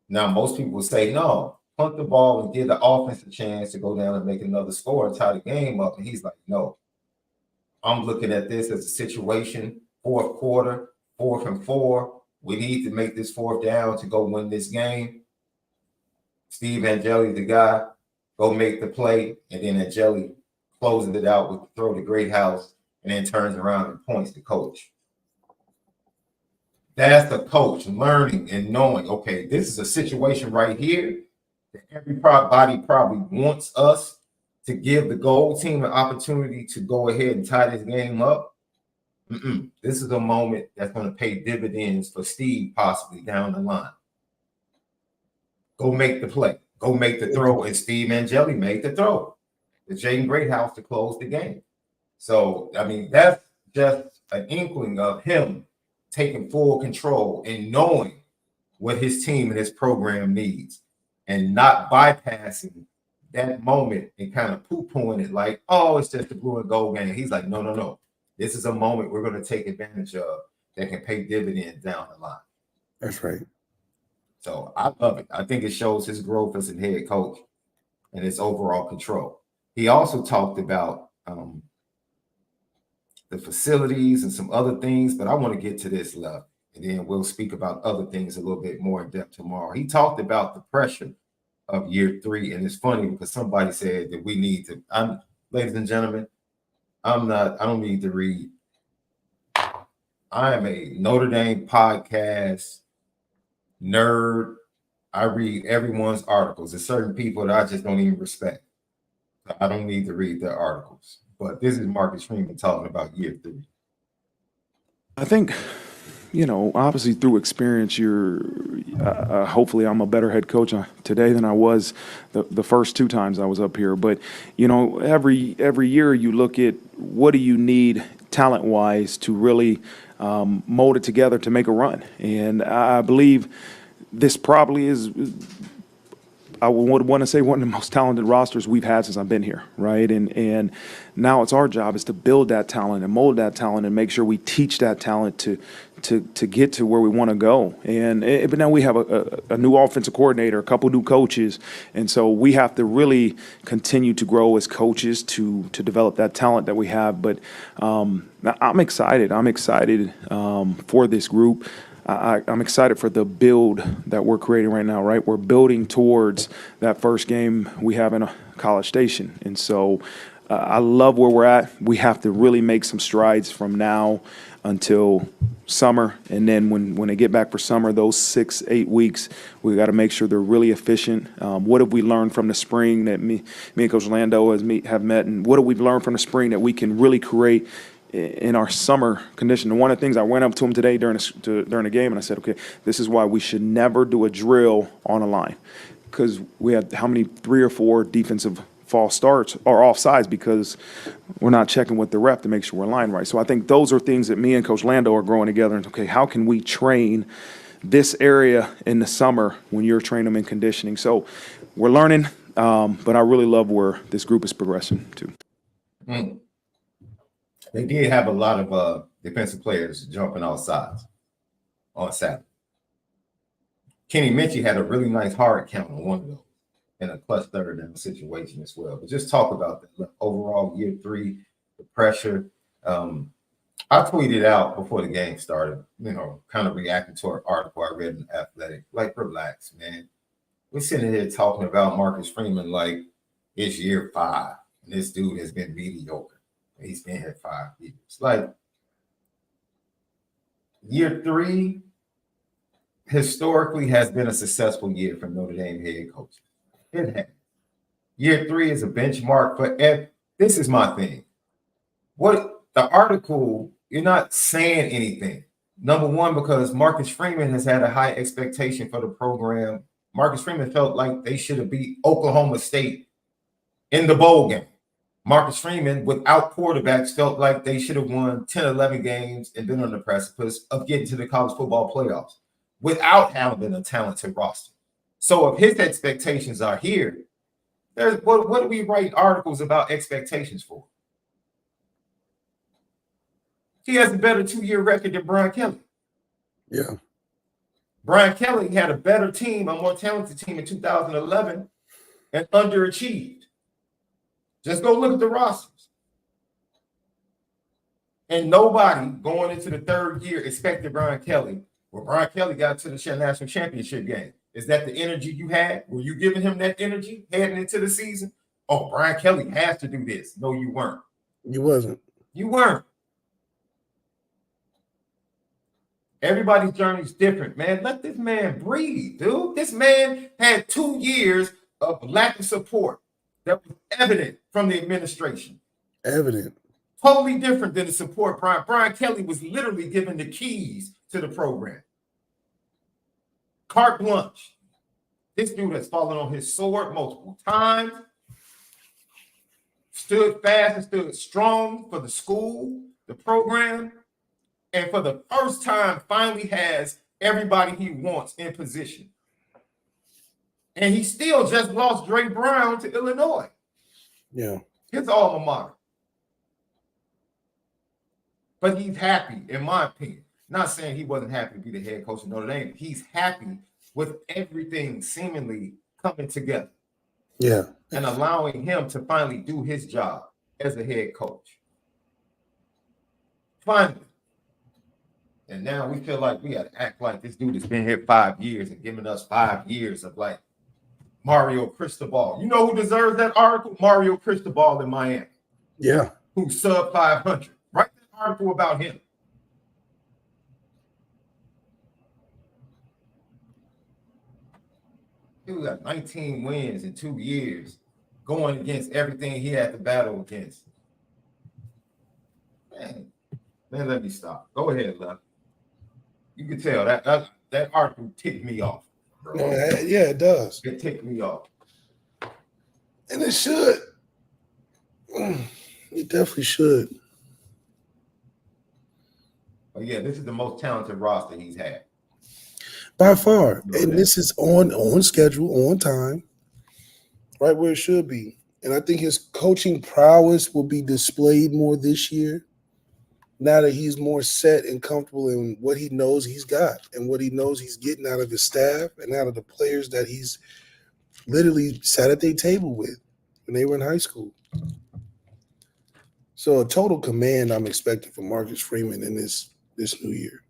S1: Now, most people would say, no, punt the ball and give the offense a chance to go down and make another score and tie the game up. And he's like, no, I'm looking at this as a situation, fourth quarter, 4th and 4. We need to make this 4th down to go win this game. Steve Angeli, the guy, go make the play, and then Angeli closes it out with the throw to Greathouse, and then turns around and points to coach. That's the coach learning and knowing, okay, this is a situation right here that everybody probably wants us to give the gold team an opportunity to go ahead and tie this game up. This is a moment that's going to pay dividends for Steve possibly down the line. Go make the play. Go make the throw. And Steve Angeli made the throw. The Jaden Greathouse to close the game. So, I mean, that's just an inkling of him taking full control and knowing what his team and his program needs and not bypassing that moment and kind of poo-pooing it like, oh, it's just the blue and gold game. He's like, no. This is a moment we're going to take advantage of that can pay dividends down the line.
S2: That's right.
S1: So I love it. I think it shows his growth as a head coach and his overall control. He also talked about the facilities and some other things, but I want to get to this left, and then we'll speak about other things a little bit more in depth tomorrow. He talked about the pressure of year 3, and it's funny because somebody said that we need to. Ladies and gentlemen, I don't need to read. I am a Notre Dame podcast nerd. I read everyone's articles. There's certain people that I just don't even respect. I don't need to read their articles. But this is Marcus Freeman talking about year 3.
S3: I think, obviously through experience, hopefully I'm a better head coach today than I was the first 2 times I was up here. But, every year you look at what do you need talent-wise to really mold it together to make a run. And I believe this probably is, I would want to say, one of the most talented rosters we've had since I've been here, right? And now it's our job is to build that talent and mold that talent and make sure we teach that talent to get to where we want to go. But now we have a new offensive coordinator, a couple new coaches, and so we have to really continue to grow as coaches to develop that talent that we have. But I'm excited. I'm excited for this group. I'm excited for the build that we're creating right now, right? We're building towards that first game we have in College Station. And so I love where we're at. We have to really make some strides from now until summer. And then when they get back for summer, those 6-8 weeks, we got to make sure they're really efficient. What have we learned from the spring that me and Coach Lando have met? And what have we learned from the spring that we can really create in our summer condition? And one of the things I went up to him today during the game, and I said, okay, this is why we should never do a drill on a line, because we had 3 or 4 defensive false starts or offsides because we're not checking with the ref to make sure we're lined right. So I think those are things that me and Coach Lando are growing together. And okay, how can we train this area in the summer when you're training them in conditioning? So we're learning, but I really love where this group is progressing to.
S1: They did have a lot of defensive players jumping off sides on Saturday. Kenny Minchie had a really nice hard count on one of those in a clutch third down situation as well. But just talk about the overall year 3, the pressure. I tweeted out before the game started, kind of reacting to an article I read in Athletic. Like, relax, man. We're sitting here talking about Marcus Freeman like it's year 5, and this dude has been mediocre. He's been here 5 years. Like, year 3 historically has been a successful year for Notre Dame head coaches. It has. Year 3 is a benchmark for this is my thing. What the article, you're not saying anything. Number one, because Marcus Freeman has had a high expectation for the program. Marcus Freeman felt like they should have beat Oklahoma State in the bowl game. Marcus Freeman, without quarterbacks, felt like they should have won 10, 11 games and been on the precipice of getting to the college football playoffs without having a talented roster. So if his expectations are here, what do we write articles about expectations for? He has a better 2-year record than Brian Kelly.
S2: Yeah.
S1: Brian Kelly had a better team, a more talented team in 2011 and underachieved. Just go look at the rosters. And nobody going into the 3rd year expected Brian Kelly. Well, Brian Kelly got to the national championship game. Is that the energy you had? Were you giving him that energy heading into the season? Oh, Brian Kelly has to do this. No, you weren't.
S2: You wasn't.
S1: You weren't. Everybody's journey is different, man. Let this man breathe, dude. This man had 2 years of lack of support that was evident from the administration.
S2: Evident.
S1: Totally different than the support Brian Kelly was literally given the keys to the program. Carte blanche. This dude has fallen on his sword multiple times, stood fast and stood strong for the school, the program, and for the first time finally has everybody he wants in position. And he still just lost Dre Brown to Illinois.
S2: Yeah.
S1: His alma mater. But he's happy, in my opinion. Not saying he wasn't happy to be the head coach of Notre Dame. He's happy with everything seemingly coming together.
S2: Yeah.
S1: And allowing him to finally do his job as a head coach. Finally. And now we feel like we got to act like this dude has been here 5 years and giving us 5 years of like Mario Cristobal. You know who deserves that article? Mario Cristobal in Miami.
S2: Yeah.
S1: Who's sub 500. Write that article about him. He got 19 wins in 2 years, going against everything he had to battle against. Man, let me stop. Go ahead, Lef. You can tell that article ticked me off, bro.
S2: Yeah, it does.
S1: It ticked me off.
S2: And it should. It definitely should.
S1: But yeah, this is the most talented roster he's had.
S2: By far. And this is on schedule, on time, right where it should be. And I think his coaching prowess will be displayed more this year, now that he's more set and comfortable in what he knows he's got and what he knows he's getting out of his staff and out of the players that he's literally sat at their table with when they were in high school. So a total command I'm expecting from Marcus Freeman in this new year.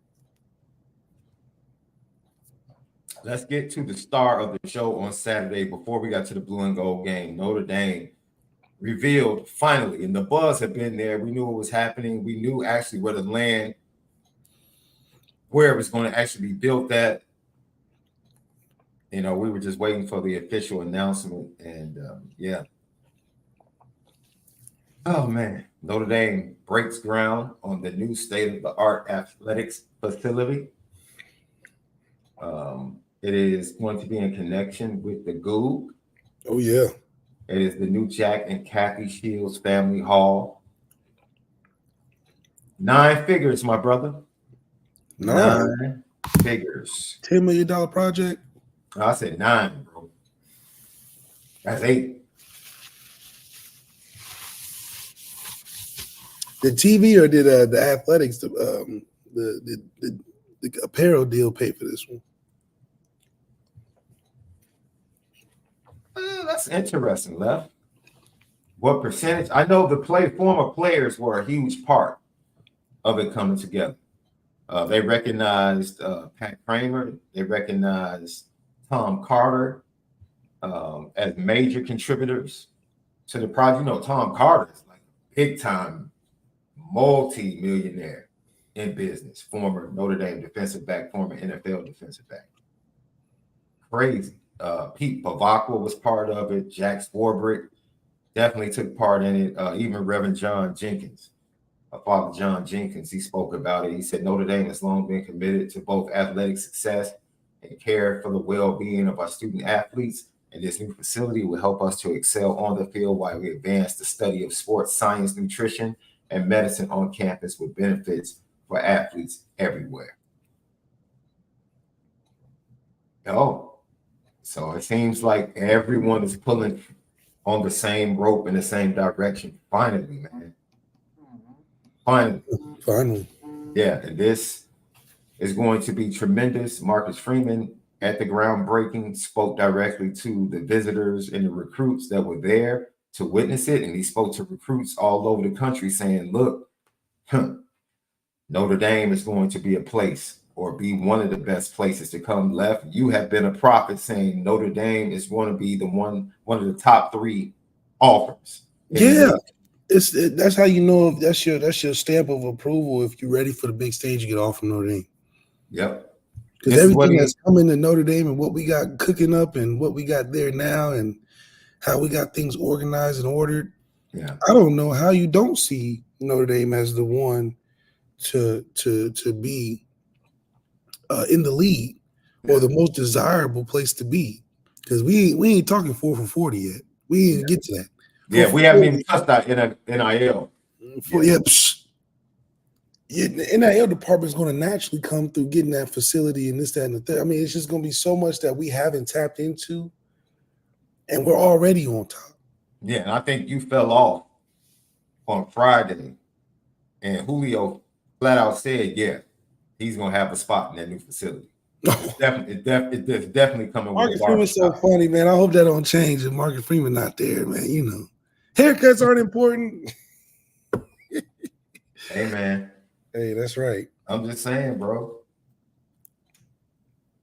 S1: Let's get to the star of the show on Saturday before we got to the blue and gold game. Notre Dame revealed finally, and the buzz had been there. We knew what was happening. We knew actually where the land, where it was going to actually be built at. You know, we were just waiting for the official announcement, and yeah. Oh, man. Notre Dame breaks ground on the new state-of-the-art athletics facility. It is going to be in connection with the Goog.
S2: Oh, yeah.
S1: It is the new Jack and Kathy Shields Family Hall. 9 figures, my brother. 9 figures.
S2: $10 million project?
S1: I said 9, bro. That's 8.
S2: The TV or did the athletics, the apparel deal pay for this one?
S1: That's interesting, Lef. What percentage? I know the former players were a huge part of it coming together. They recognized Pat Kramer. They recognized Tom Carter as major contributors to the project. You know, Tom Carter is like a big-time multi-millionaire in business. Former Notre Dame defensive back, former NFL defensive back. Crazy. Pete Bavacqua was part of it. Jack Swarbrick definitely took part in it. Even Reverend John Jenkins, Father John Jenkins, he spoke about it. He said Notre Dame has long been committed to both athletic success and care for the well-being of our student athletes. And this new facility will help us to excel on the field while we advance the study of sports science, nutrition, and medicine on campus with benefits for athletes everywhere. Oh. So it seems like everyone is pulling on the same rope in the same direction. Finally, man. Finally. Yeah, and this is going to be tremendous. Marcus Freeman at the groundbreaking spoke directly to the visitors and the recruits that were there to witness it. And he spoke to recruits all over the country saying, look, Notre Dame is going to be a place or be one of the best places to come. Left, you have been a prophet saying Notre Dame is going to be one of the top 3 offers.
S2: Yeah, that's how you know if that's your stamp of approval. If you're ready for the big stage, you get off from Notre Dame.
S1: Yep.
S2: Because everything that's coming to Notre Dame and what we got cooking up and what we got there now and how we got things organized and ordered.
S1: Yeah,
S2: I don't know how you don't see Notre Dame as the one to be in the league or the most desirable place to be. Because we ain't talking 4 for 40 yet. We ain't get to that.
S1: Yeah, we haven't even touched that NIL.
S2: The NIL department is going to naturally come through getting that facility and this, that, and the third. I mean, it's just going to be so much that we haven't tapped into, and we're already on top.
S1: Yeah, and I think you fell off on Friday, and Julio flat out said, yeah, he's going to have a spot in that new facility. It's definitely coming.
S2: Marcus Freeman's so funny, man. I hope that don't change if Marcus Freeman not there, man. You know, haircuts aren't important.
S1: Hey, man.
S2: Hey, that's right.
S1: I'm just saying, bro.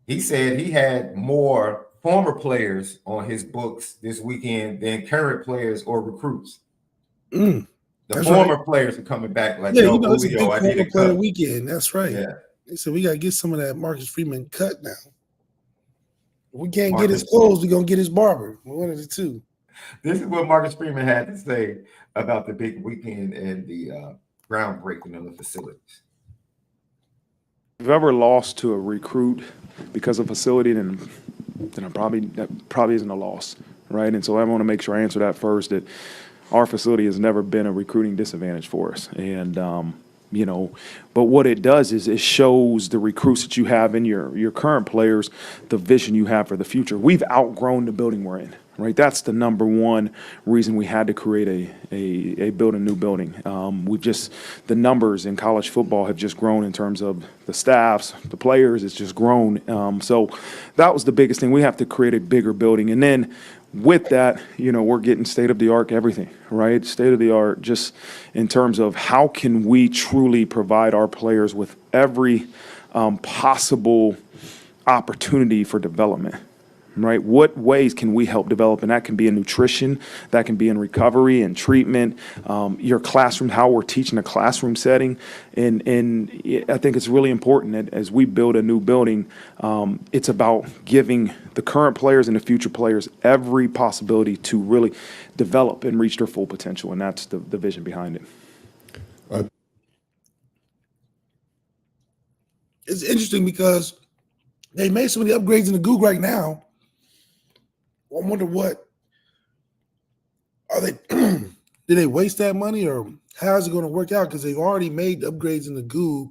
S1: He said he had more former players on his books this weekend than current players or recruits. The former players are coming back like,
S2: yo, it's a big
S1: I need a
S2: player weekend. That's right.
S1: Yeah.
S2: They said we got to get some of that Marcus Freeman cut now. If we can't get his clothes, we're going to get his barber. One of the two.
S1: This is what Marcus Freeman had to say about the big weekend and the groundbreaking of the facilities.
S3: If you've ever lost to a recruit because of facility, then that probably isn't a loss, right? And so I want to make sure I answer that first, that our facility has never been a recruiting disadvantage for us. And, but what it does is it shows the recruits that you have in your current players, the vision you have for the future. We've outgrown the building we're in, right? That's the number one reason we had to create a build a new building. The numbers in college football have just grown in terms of the staffs, the players, it's just grown. So that was the biggest thing. We have to create a bigger building. And then with that, we're getting state-of-the-art everything, right? State-of-the-art just in terms of how can we truly provide our players with every possible opportunity for development, right? What ways can we help develop? And that can be in nutrition, that can be in recovery and treatment, your classroom, how we're teaching a classroom setting. And I think it's really important that as we build a new building, it's about giving the current players and the future players every possibility to really develop and reach their full potential. And that's the vision behind it.
S2: It's interesting because they made so many upgrades in the Goog right now. I wonder what are they? Did they waste that money, or how's it going to work out? Because they've already made upgrades in the Goog,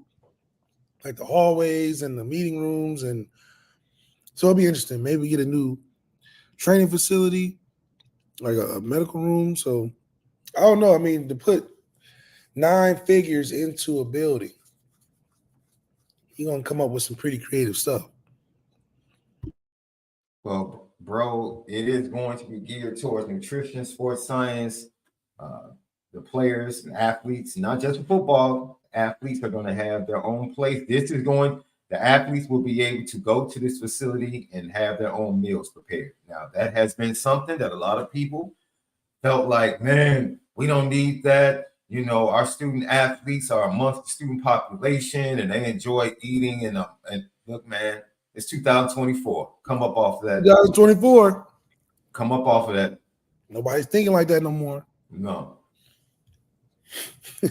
S2: like the hallways and the meeting rooms, and so it'll be interesting. Maybe we get a new training facility, like a medical room. So I don't know. I mean, to put 9 figures into a building, you're gonna come up with some pretty creative stuff.
S1: Well, bro, it is going to be geared towards nutrition, sports science. The players and athletes, not just for football, athletes are going to have their own place. The athletes will be able to go to this facility and have their own meals prepared. Now, that has been something that a lot of people felt like, man, we don't need that. Our student athletes are amongst the student population and they enjoy eating. And look, man, it's 2024. Come up off of that.
S2: 2024.
S1: Come up off of that.
S2: Nobody's thinking like that no more.
S1: No.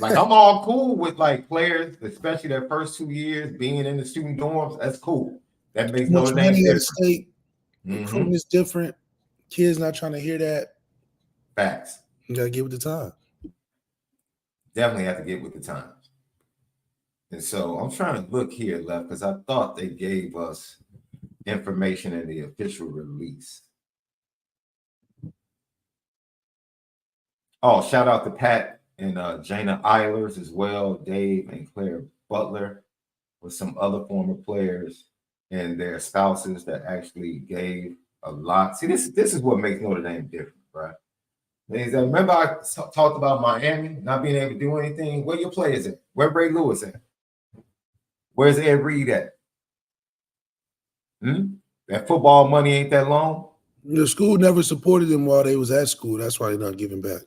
S1: Like, I'm all cool with like players, especially their first 2 years being in the student dorms. That's cool. That makes no
S2: money at stake. Recruitment is different. Kids not trying to hear that.
S1: Facts.
S2: You gotta get with the time.
S1: Definitely have to get with the times. And so I'm trying to look here, Left, because I thought they gave us information in the official release. Oh, shout out to Pat and Jana Eilers as well, Dave and Claire Butler, with some other former players and their spouses that actually gave a lot. See, this is what makes Notre Dame different, right? Remember I talked about Miami not being able to do anything? Where your players at? Where Ray Lewis at? Where's Ed Reed at? That football money ain't that long.
S2: The school never supported them while they was at school. That's why they're not giving back.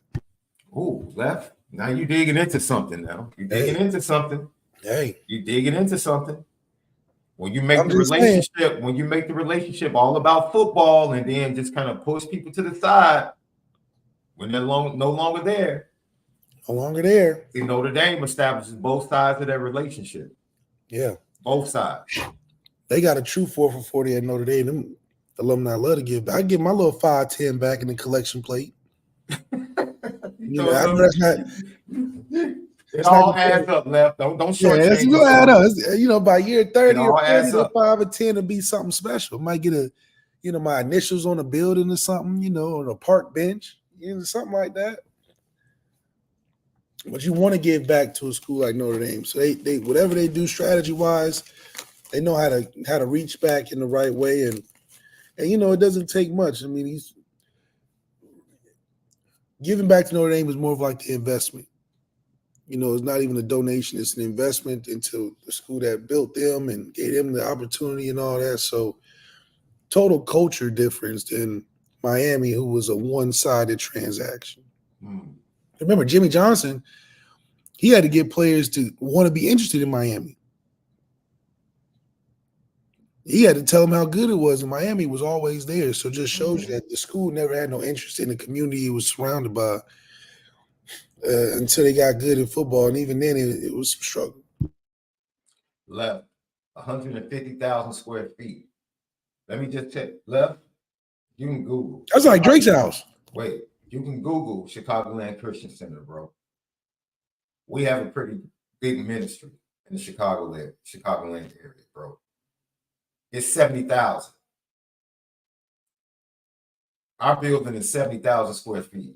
S1: Ooh, left. Now you digging into something now. You digging into something.
S2: Hey.
S1: You digging into something. When you make the relationship, when you make the relationship all about football and then just kind of push people to the side when they're no longer there.
S2: No longer there.
S1: See, Notre Dame establishes both sides of that relationship.
S2: Yeah.
S1: Both sides.
S2: They got a true 4 for 40 at Notre Dame. Them alumni love to give back. I give my little 5-10 back in the collection plate. You know, I know that's not.
S1: It all adds up, left. Don't shortchange.
S2: It's gonna add up. You know, by year 30 or 40,
S1: the
S2: 5 or 10 will be something special. Might get a, you know, my initials on a building or something, you know, on a park bench, you know, something like that. But you want to give back to a school like Notre Dame. So they whatever they do strategy wise, they know how to reach back in the right way. And you know, it doesn't take much. I mean, he's giving back to Notre Dame is more of like the investment. You know, it's not even a donation, it's an investment into the school that built them and gave them the opportunity and all that. So total culture difference than Miami, who was a one-sided transaction. Remember, Jimmy Johnson, he had to get players to want to be interested in Miami. He had to tell them how good it was, and Miami was always there. So it just shows you that the school never had no interest in the community it was surrounded by until they got good in football. And even then, it was some struggle.
S1: Left, 150,000 square feet. Let me just check. Left, you can Google.
S2: That's like Drake's house.
S1: Wait, you can Google Chicagoland Christian Center, bro. We have a pretty big ministry in the Chicagoland area, bro. It's 70,000. Our building is 70,000 square feet.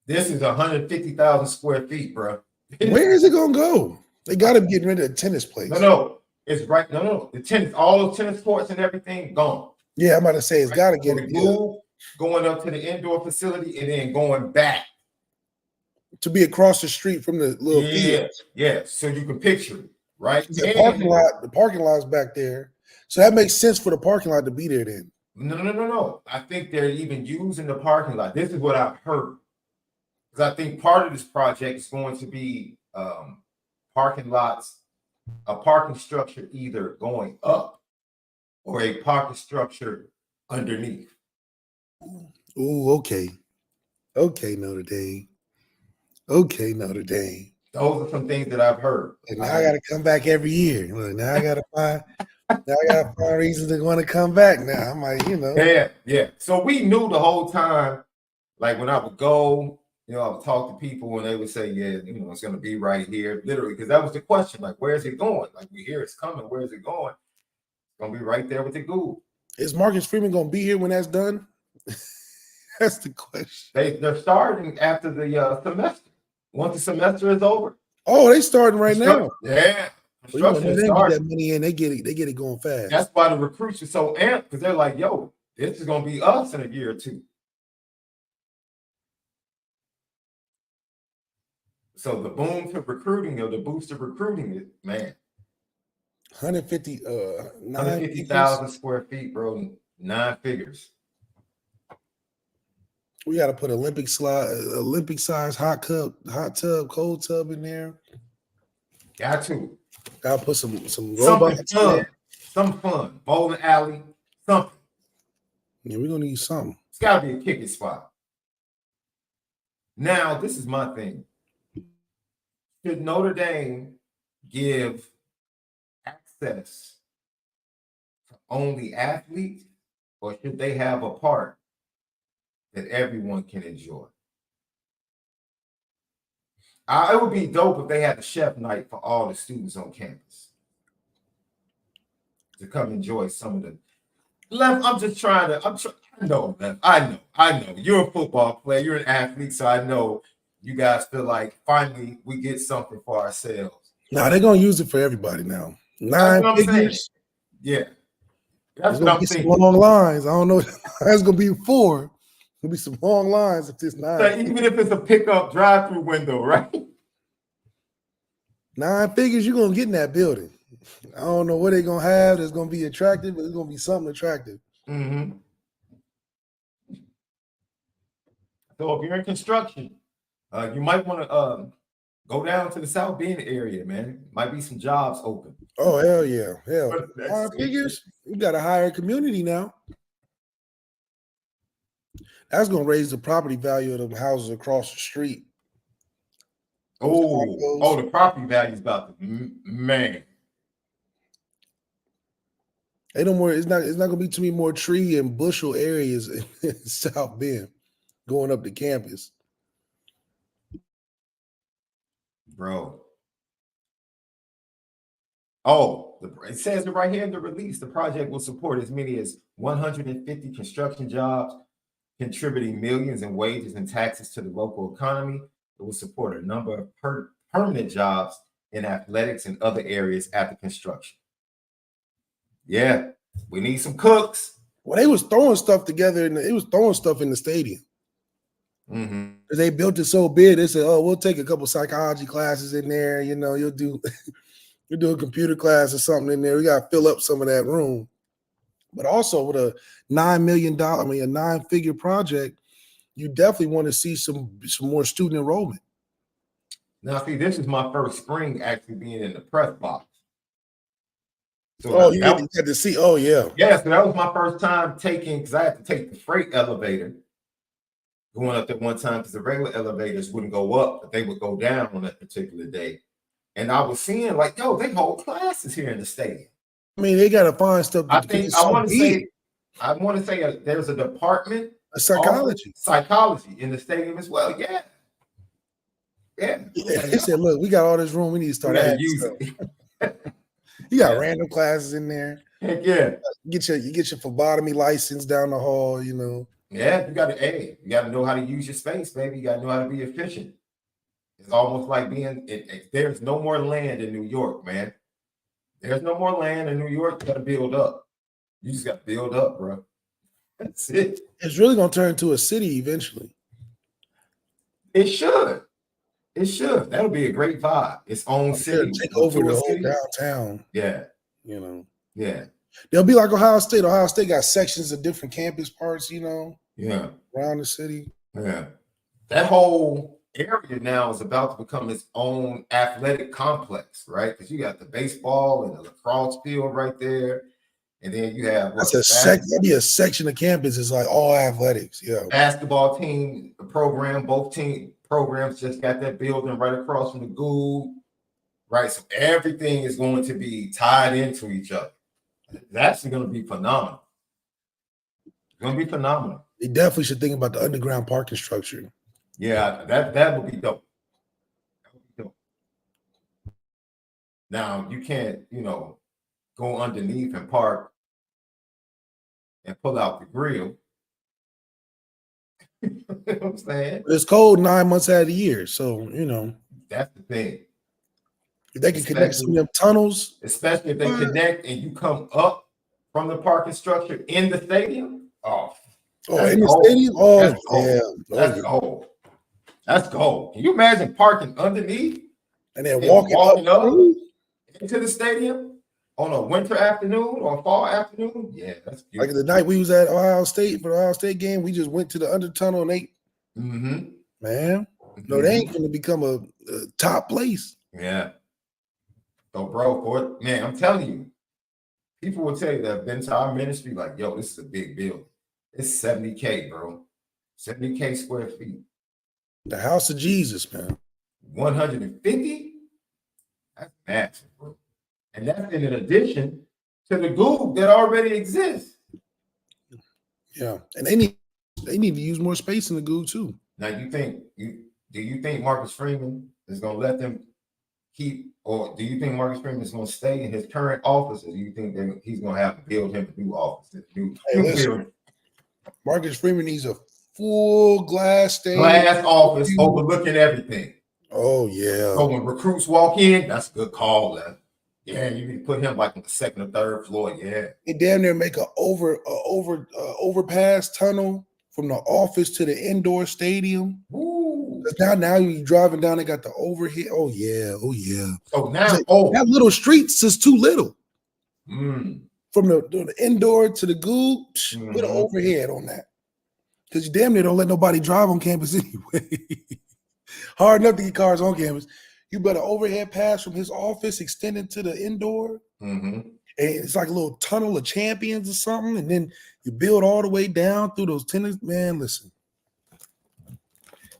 S1: This is 150,000 square feet, bro.
S2: Where is it gonna go? They got to be getting rid of the tennis place.
S1: No, it's right. No, the tennis, all those tennis courts and everything gone.
S2: Yeah, I'm about to say it's got to get
S1: moved, going up to the indoor facility and then going back
S2: to be across the street from the little field.
S1: Yeah. So you can picture it, right?
S2: The parking lot's back there, so that makes sense for the parking lot to be there. Then
S1: no. I think they're even using the parking lot. This is what I've heard. Because I think part of this project is going to be parking lots, a parking structure either going up or a parking structure underneath.
S2: Ooh, okay. Okay, Notre Dame. Okay, Notre Dame.
S1: Those are some things that I've heard.
S2: And now I got to come back every year. Look, now I got to find reasons to want to come back now. I'm like, you know.
S1: Yeah. So we knew the whole time, like when I would go, you know, I would talk to people and they would say, yeah, you know, it's going to be right here, literally, because that was the question. Like, where is it going? Like, we hear it's coming. Where is it going? It's going to be right there with the Google.
S2: Is Marcus Freeman going to be here when that's done? That's the question.
S1: They're starting after the semester. Once the semester is over.
S2: Oh, they starting right now.
S1: Yeah.
S2: Well, you know, they get that money in, they get it going fast.
S1: That's why the recruits are so amped, because they're like, yo, this is going to be us in a year or two. So the boom to recruiting or the boost of recruiting, man. 150,000 square feet, bro. 9 figures.
S2: We got to put Olympic size hot tub, cold tub in there.
S1: Got to.
S2: Got to put some robots in there.
S1: Some fun. Bowling alley. Something.
S2: Yeah, we're gonna need something.
S1: It's got to be a kicking spot. Now, this is my thing. Should Notre Dame give access to only athletes, or should they have a part that everyone can enjoy? It would be dope if they had a chef night for all the students on campus to come enjoy some of the. Left, I know, Left. I know. You're a football player. You're an athlete, so I know you guys feel like finally we get something for ourselves.
S2: No, they're gonna use it for everybody now. 9 figures.
S1: Yeah, that's what I'm thinking.
S2: Some long lines. I don't know. That's gonna be 4. There'll be some long lines if it's 9.
S1: So even if it's a pickup drive-through window, right?
S2: 9 figures, you're gonna get in that building. I don't know what they're gonna have that's gonna be attractive, but it's gonna be something attractive.
S1: Mm-hmm. So if you're in construction, you might want to go down to the South Bend area, man. Might be some jobs open.
S2: Oh hell yeah, hell.
S1: That's-
S2: Figures, we got a higher community now. That's gonna raise the property value of the houses across the street.
S1: The property value is about to, man.
S2: Ain't no more. It's not gonna be too many more tree and bushel areas in South Bend going up to campus.
S1: Bro. Oh, it says it right here in the release. The project will support as many as 150 construction jobs, contributing millions in wages and taxes to the local economy. It will support a number of permanent jobs in athletics and other areas after construction. Yeah, we need some cooks.
S2: Well, they was throwing stuff together, and it was throwing stuff in the stadium.
S1: Mm-hmm.
S2: They built it so big. They said, "Oh, we'll take a couple psychology classes in there. You know, you'll do a computer class or something in there. We got to fill up some of that room." But also with a $9 million, a 9-figure project, you definitely want to see some more student enrollment.
S1: Now, see, this is my first spring actually being in the press box.
S2: So you had to see. Oh yeah,
S1: yeah. So that was my first time taking, because I had to take the freight elevator going up there one time because the regular elevators wouldn't go up, but they would go down on that particular day. And I was seeing like, yo, they hold classes here in the stadium.
S2: I mean, they got to find stuff.
S1: I want to say there's a department
S2: of psychology
S1: in the stadium as well. Yeah. Yeah.
S2: They said, look, we got all this room. We need to start adding stuff. You got random classes in there.
S1: Heck yeah.
S2: You get your phlebotomy license down the hall, you know.
S1: Yeah, you got to know how to use your space, baby. You got to know how to be efficient. It's almost like there's no more land in New York, man. There's no more land in New York. You got to build up. You just got to build up, bro. That's it.
S2: It's really going to turn into a city eventually.
S1: It should. It should. That'll be a great vibe. Its own city.
S2: Take over the whole downtown.
S1: Yeah.
S2: You know.
S1: Yeah.
S2: They'll be like Ohio State. Ohio State got sections of different campus parts, you know.
S1: Yeah.
S2: Around the city.
S1: Yeah. That whole area now is about to become its own athletic complex, right? Because you got the baseball and the lacrosse field right there. And then you have
S2: that'd be a section of campus is like all athletics. Yeah.
S1: Basketball team program, both team programs just got that building right across from the Gould, right? So everything is going to be tied into each other. That's going to be phenomenal. It's going to be phenomenal.
S2: They definitely should think about the underground parking structure.
S1: Yeah, that would be dope. That would be dope. Now you can't, go underneath and park and pull out the grill. You know what I'm saying?
S2: It's cold 9 months out of the year, so
S1: that's the thing.
S2: If they can connect some of them tunnels,
S1: especially if they connect and you come up from the parking structure in the stadium.
S2: In the stadium?
S1: That's gold. That's gold. Can you imagine parking underneath
S2: and then walking up
S1: into the stadium on a winter afternoon or a fall afternoon? Yeah, that's beautiful.
S2: Like the night we was at Ohio State for the Ohio State game, we just went to the under tunnel and they, man, no, they ain't going to become a top place.
S1: Yeah. So, bro, man, I'm telling you, people will tell you that have been to our ministry, like, yo, this is a big building. It's 70K, bro. 70K square feet.
S2: The house of Jesus, man.
S1: 150? That's massive, bro. And that's in addition to the Gould that already exists.
S2: Yeah. And they need to use more space in the Gould too.
S1: Now, do you think Marcus Freeman is going to let them keep, or do you think Marcus Freeman is going to stay in his current office, or do you think he's going to have to build him a new office?
S2: Marcus Freeman needs a full glass
S1: office overlooking everything.
S2: Oh yeah.
S1: So when recruits walk in, that's a good call, man. Yeah, you can put him like on the second or third floor. Yeah.
S2: They damn near make a overpass tunnel from the office to the indoor stadium.
S1: Ooh.
S2: Now you driving down, they got the overhead. Oh yeah.
S1: So now,
S2: that little streets is too little.
S1: Mm.
S2: From the indoor to the goo, put an overhead on that. Because you damn near don't let nobody drive on campus anyway. Hard enough to get cars on campus. You better overhead pass from his office extending to the indoor. And it's like a little tunnel of champions or something. And then you build all the way down through those tennis. Man, listen.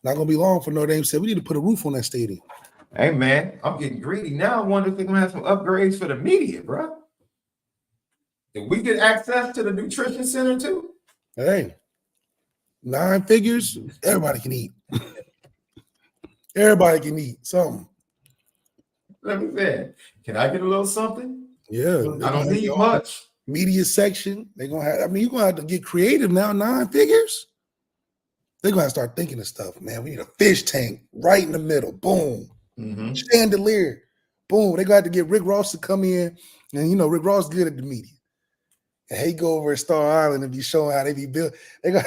S2: Not going to be long for Notre Dame said we need to put a roof on that stadium.
S1: Hey, man, I'm getting greedy now. I wonder if they're going to have some upgrades for the media, bro. Did we get access to the nutrition center too?
S2: Hey, 9 figures, everybody can eat. Everybody can eat something.
S1: Let me say, can I get a little something?
S2: Yeah.
S1: I don't need much.
S2: Media section. They're gonna have, you're gonna have to get creative now, 9 figures. They're gonna have to start thinking of stuff, man. We need a fish tank right in the middle. Boom. Chandelier. Boom. They're gonna have to get Rick Ross to come in. And Rick Ross is good at the media. And he go over at Star Island and be showing how they be built. They got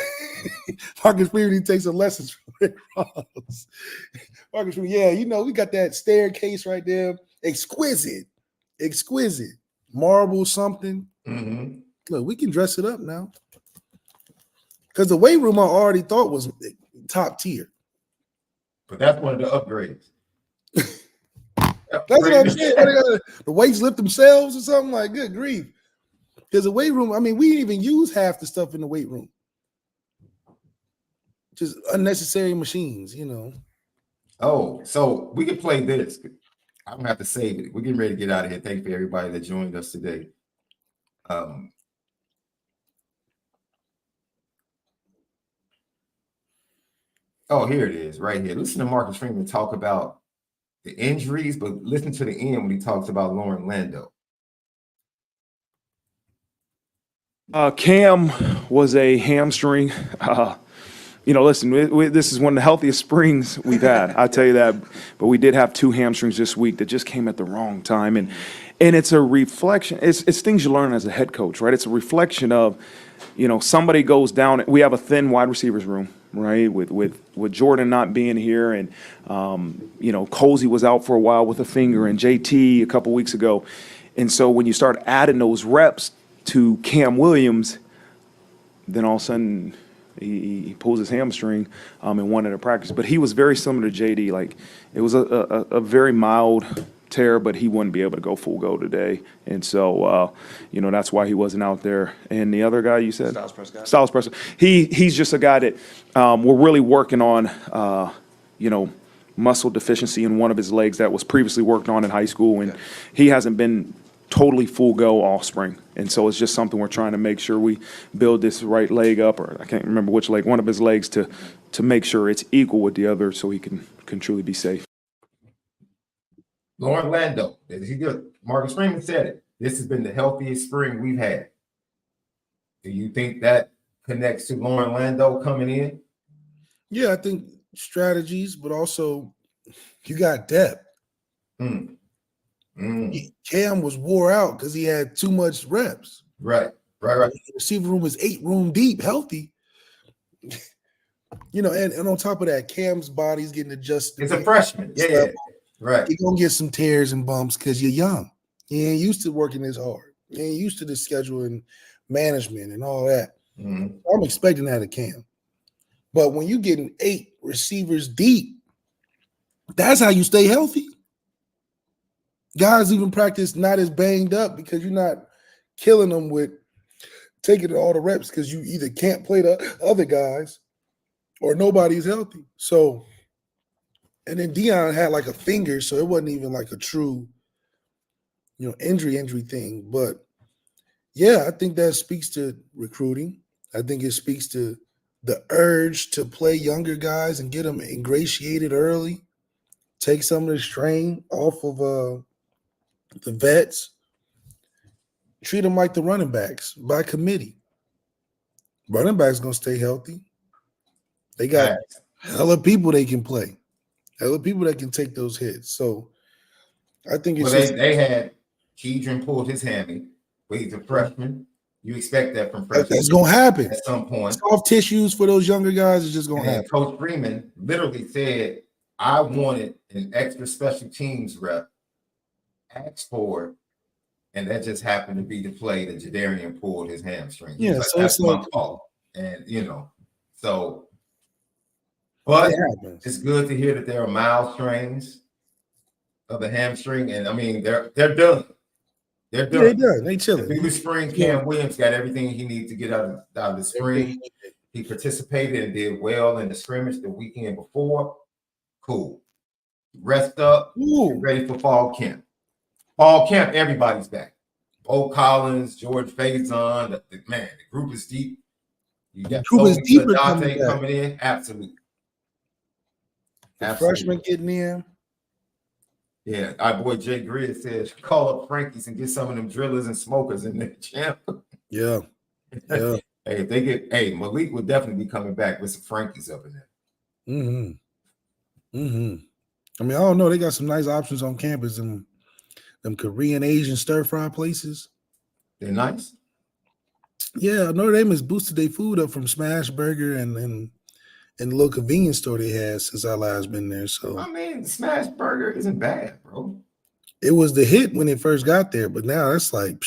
S2: Marcus Freeman takes some lessons from Rick Ross. Marcus Freeman, we got that staircase right there. Exquisite. Marble something. Look, we can dress it up now. Because the weight room I already thought was top tier.
S1: But that's one of the upgrades.
S2: That's what I'm saying. The weights lift themselves or something, like, good grief. There's a weight room. We didn't even use half the stuff in the weight room. Just unnecessary machines,
S1: Oh, so we can play this. I'm going to have to save it. We're getting ready to get out of here. Thank you for everybody that joined us today. Oh, here it is, right here. Listen to Marcus Freeman talk about the injuries, but listen to the end when he talks about Lauren Lando.
S3: Cam was a hamstring. Listen, this is one of the healthiest springs we've had. I'll tell you that. But we did have 2 hamstrings this week that just came at the wrong time. And it's a reflection. It's things you learn as a head coach, right? It's a reflection of, somebody goes down. We have a thin wide receivers room, right? With Jordan not being here. And, Cozy was out for a while with a finger and JT a couple weeks ago. And so when you start adding those reps to Cam Williams, then all of a sudden he pulls his hamstring in one of the practice. But he was very similar to JD. Like, it was a very mild tear, but he wouldn't be able to go full go today. And so, that's why he wasn't out there. And the other guy you said? Styles Prescott. He's just a guy that we're really working on, muscle deficiency in one of his legs that was previously worked on in high school. And he hasn't been totally full go all spring. And so it's just something we're trying to make sure we build this right leg up, or I can't remember which leg, one of his legs to make sure it's equal with the other so he can truly be safe.
S1: Lauren Lando, Marcus Freeman said it. This has been the healthiest spring we've had. Do you think that connects to Lauren Lando coming in?
S2: Yeah, I think strategies, but also you got depth. Cam was wore out because he had too much reps.
S1: Right.
S2: The receiver room was 8 room deep, healthy. And on top of that, Cam's body's getting adjusted.
S1: It's a freshman. Yeah. Right.
S2: You're going to get some tears and bumps because you're young. You ain't used to working this hard. You ain't used to the schedule and management and all that. I'm expecting that of Cam. But when you're getting 8 receivers deep, that's how you stay healthy. Guys even practice not as banged up because you're not killing them with taking all the reps because you either can't play the other guys or nobody's healthy. So, and then Dion had like a finger, so it wasn't even like a true, injury thing. But yeah, I think that speaks to recruiting. I think it speaks to the urge to play younger guys and get them ingratiated early, take some of the strain off of the vets, treat them like the running backs by committee. Running backs going to stay healthy. They got hella people they can play, hella people that can take those hits. So I think it's
S1: they had Keedron pulled his hammy, but he's a freshman. You expect that from freshmen.
S2: That's gonna happen
S1: at some point.
S2: Soft tissues for those younger guys is just gonna happen.
S1: Coach Freeman literally said, "I wanted an extra special teams rep, asked for it, and that just happened to be the play that Jadarian pulled his hamstring."
S2: Yeah,
S1: like,
S2: so
S1: that's
S2: it's like
S1: my fault, and so. But it's good to hear that there are mild strains of the hamstring, and I mean they're done. They're done.
S2: They done. They chilling.
S1: Through the spring, Cam Williams got everything he needs to get out of the spring. He participated and did well in the scrimmage the weekend before. Cool. Rest up. Get ready for fall camp. Fall camp, everybody's back. Bo Collins, George Faison, the group is deep. You got Dante coming in. Absolutely.
S2: Freshman getting in.
S1: Yeah, our boy Jay Grid says, call up Frankie's and get some of them drillers and smokers in there, champ.
S2: Yeah. Yeah.
S1: Hey, if they get, Malik would definitely be coming back with some Frankie's up in there.
S2: I mean, I don't know. They got some nice options on campus and them Korean, Asian stir-fry places.
S1: They're nice.
S2: Yeah, Notre Dame has boosted their food up from Smash Burger and the little convenience store they had since our last been there. So
S1: I mean, Smash Burger isn't bad, bro.
S2: It was the hit when it first got there, but now it's like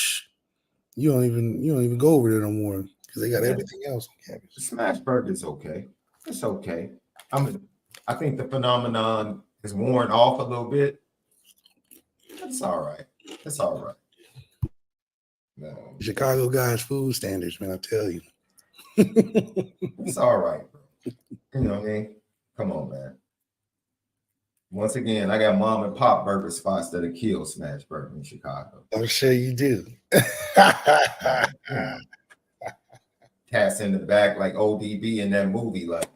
S2: you don't even go over there no more because they got everything else on campus.
S1: Smash Burger is okay. It's okay. I think the phenomenon is worn off a little bit. That's all right. It's all right. No.
S2: Chicago guys' food standards, man, I tell you.
S1: It's all right, bro. You know what I mean? Come on, man. Once again, I got mom and pop burger spots that'll kill Smash Burger in Chicago.
S2: I'm sure you do.
S1: Cats in the back like ODB in that movie, like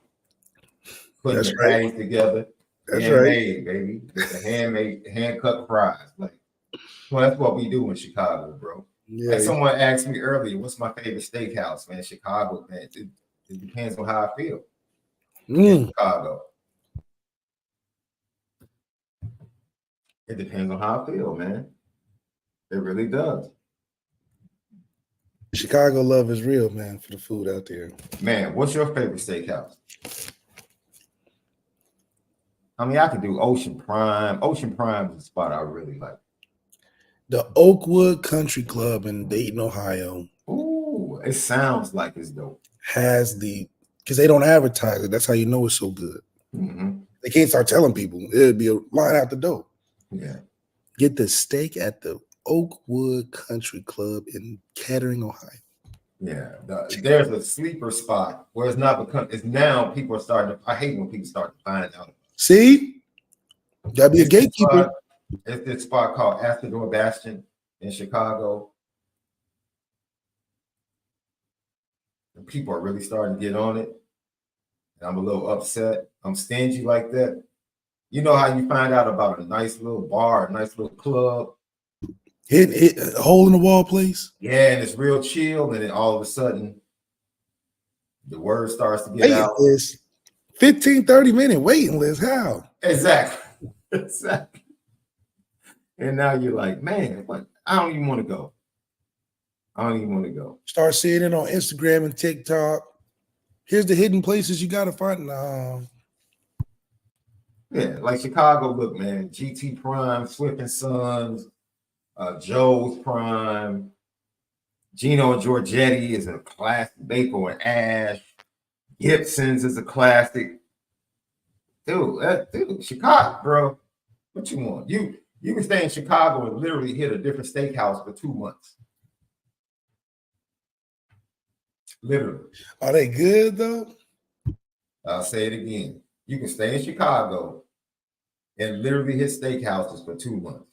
S1: putting the patties together.
S2: That's
S1: handmade, baby. It's a handmade, hand-cut fries. Like, well, that's what we do in Chicago, bro.
S2: Yeah.
S1: Like someone asked me earlier, what's my favorite steakhouse, man? Chicago, man. It depends on how I feel. In Chicago. It depends on how I feel, man. It really does.
S2: Chicago love is real, man, for the food out there.
S1: Man, what's your favorite steakhouse? I mean, I could do Ocean Prime. Ocean Prime is a spot I really like.
S2: The Oakwood Country Club in Dayton, Ohio.
S1: Ooh, it sounds like it's dope.
S2: Because they don't advertise it. That's how you know it's so good.
S1: Mm-hmm.
S2: They can't start telling people. It'd be a line out the door.
S1: Yeah.
S2: Get the steak at the Oakwood Country Club in Kettering, Ohio.
S1: Yeah. There's a sleeper spot where it's not become, it's now people are starting to, I hate when people start to find out.
S2: See? Gotta be a gatekeeper.
S1: It's this spot called Astrodor Bastion in Chicago. And people are really starting to get on it. And I'm a little upset. I'm stingy like that. You know how you find out about a nice little bar, a nice little club?
S2: Hit a hole in the wall place?
S1: Yeah, and it's real chill. And then all of a sudden, the word starts to get out.
S2: 15-30 minute waiting list. How?
S1: Exactly. Exactly. And now you're like, man, what? I don't even want to go. I don't even want to go.
S2: Start seeing it on Instagram and TikTok. Here's the hidden places you gotta find.
S1: Yeah, like Chicago, look, man. GT Prime, Swift and Sons, Joe's Prime, Gino and Giorgetti is a classic. Bako and Ash, Gibson's is a classic. Dude, Chicago, bro. What you want? You can stay in Chicago and literally hit a different steakhouse for 2 months. Literally.
S2: Are they good though?
S1: I'll say it again. You can stay in Chicago and literally hit steakhouses for 2 months.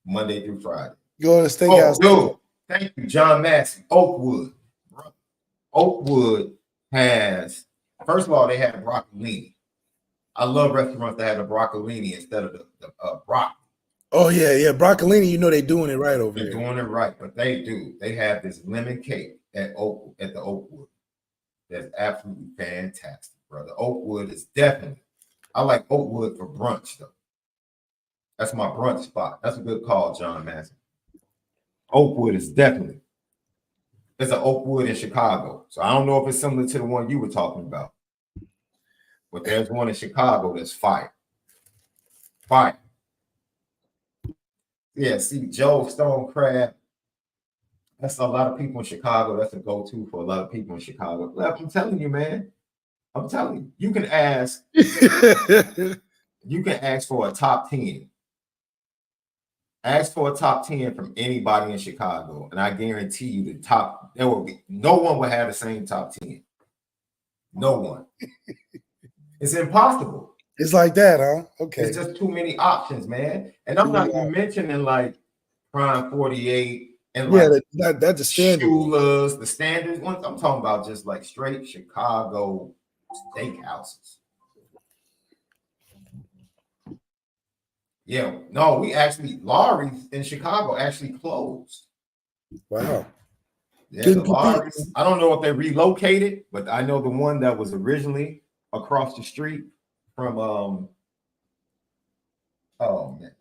S1: Monday through Friday.
S2: Go to the steakhouse.
S1: Oh, dude. Thank you, John Massey. Oakwood. Oakwood has, first of all, they have broccolini. I love restaurants that have the broccolini instead of the broccoli.
S2: Oh, yeah. Broccolini, you know they're doing it right over
S1: there. They're doing it right, but they do. They have this lemon cake at the Oakwood. That's absolutely fantastic, brother. Oakwood is definitely, I like Oakwood for brunch, though. That's my brunch spot. That's a good call, John Massey. Oakwood is definitely there's an Oakwood in Chicago. So I don't know if it's similar to the one you were talking about. But there's one in Chicago that's fire. Fire. Yeah, see, Joe Stone Crab. That's a lot of people in Chicago. That's a go-to for a lot of people in Chicago. I'm telling you, man. I'm telling you. You can ask for a top 10. Ask for a top 10 from anybody in Chicago, and I guarantee you there will be no one will have the same top 10. No one. It's impossible.
S2: It's like that, huh? Okay.
S1: It's just too many options, man. And I'm not even mentioning like Prime 48 and like
S2: that's the standard.
S1: Shula's, the standard ones. I'm talking about just like straight Chicago steakhouses. Yeah, no, Lawry's in Chicago actually closed.
S2: Wow.
S1: Yeah, the Lawry's. I don't know if they relocated, but I know the one that was originally across the street from oh man,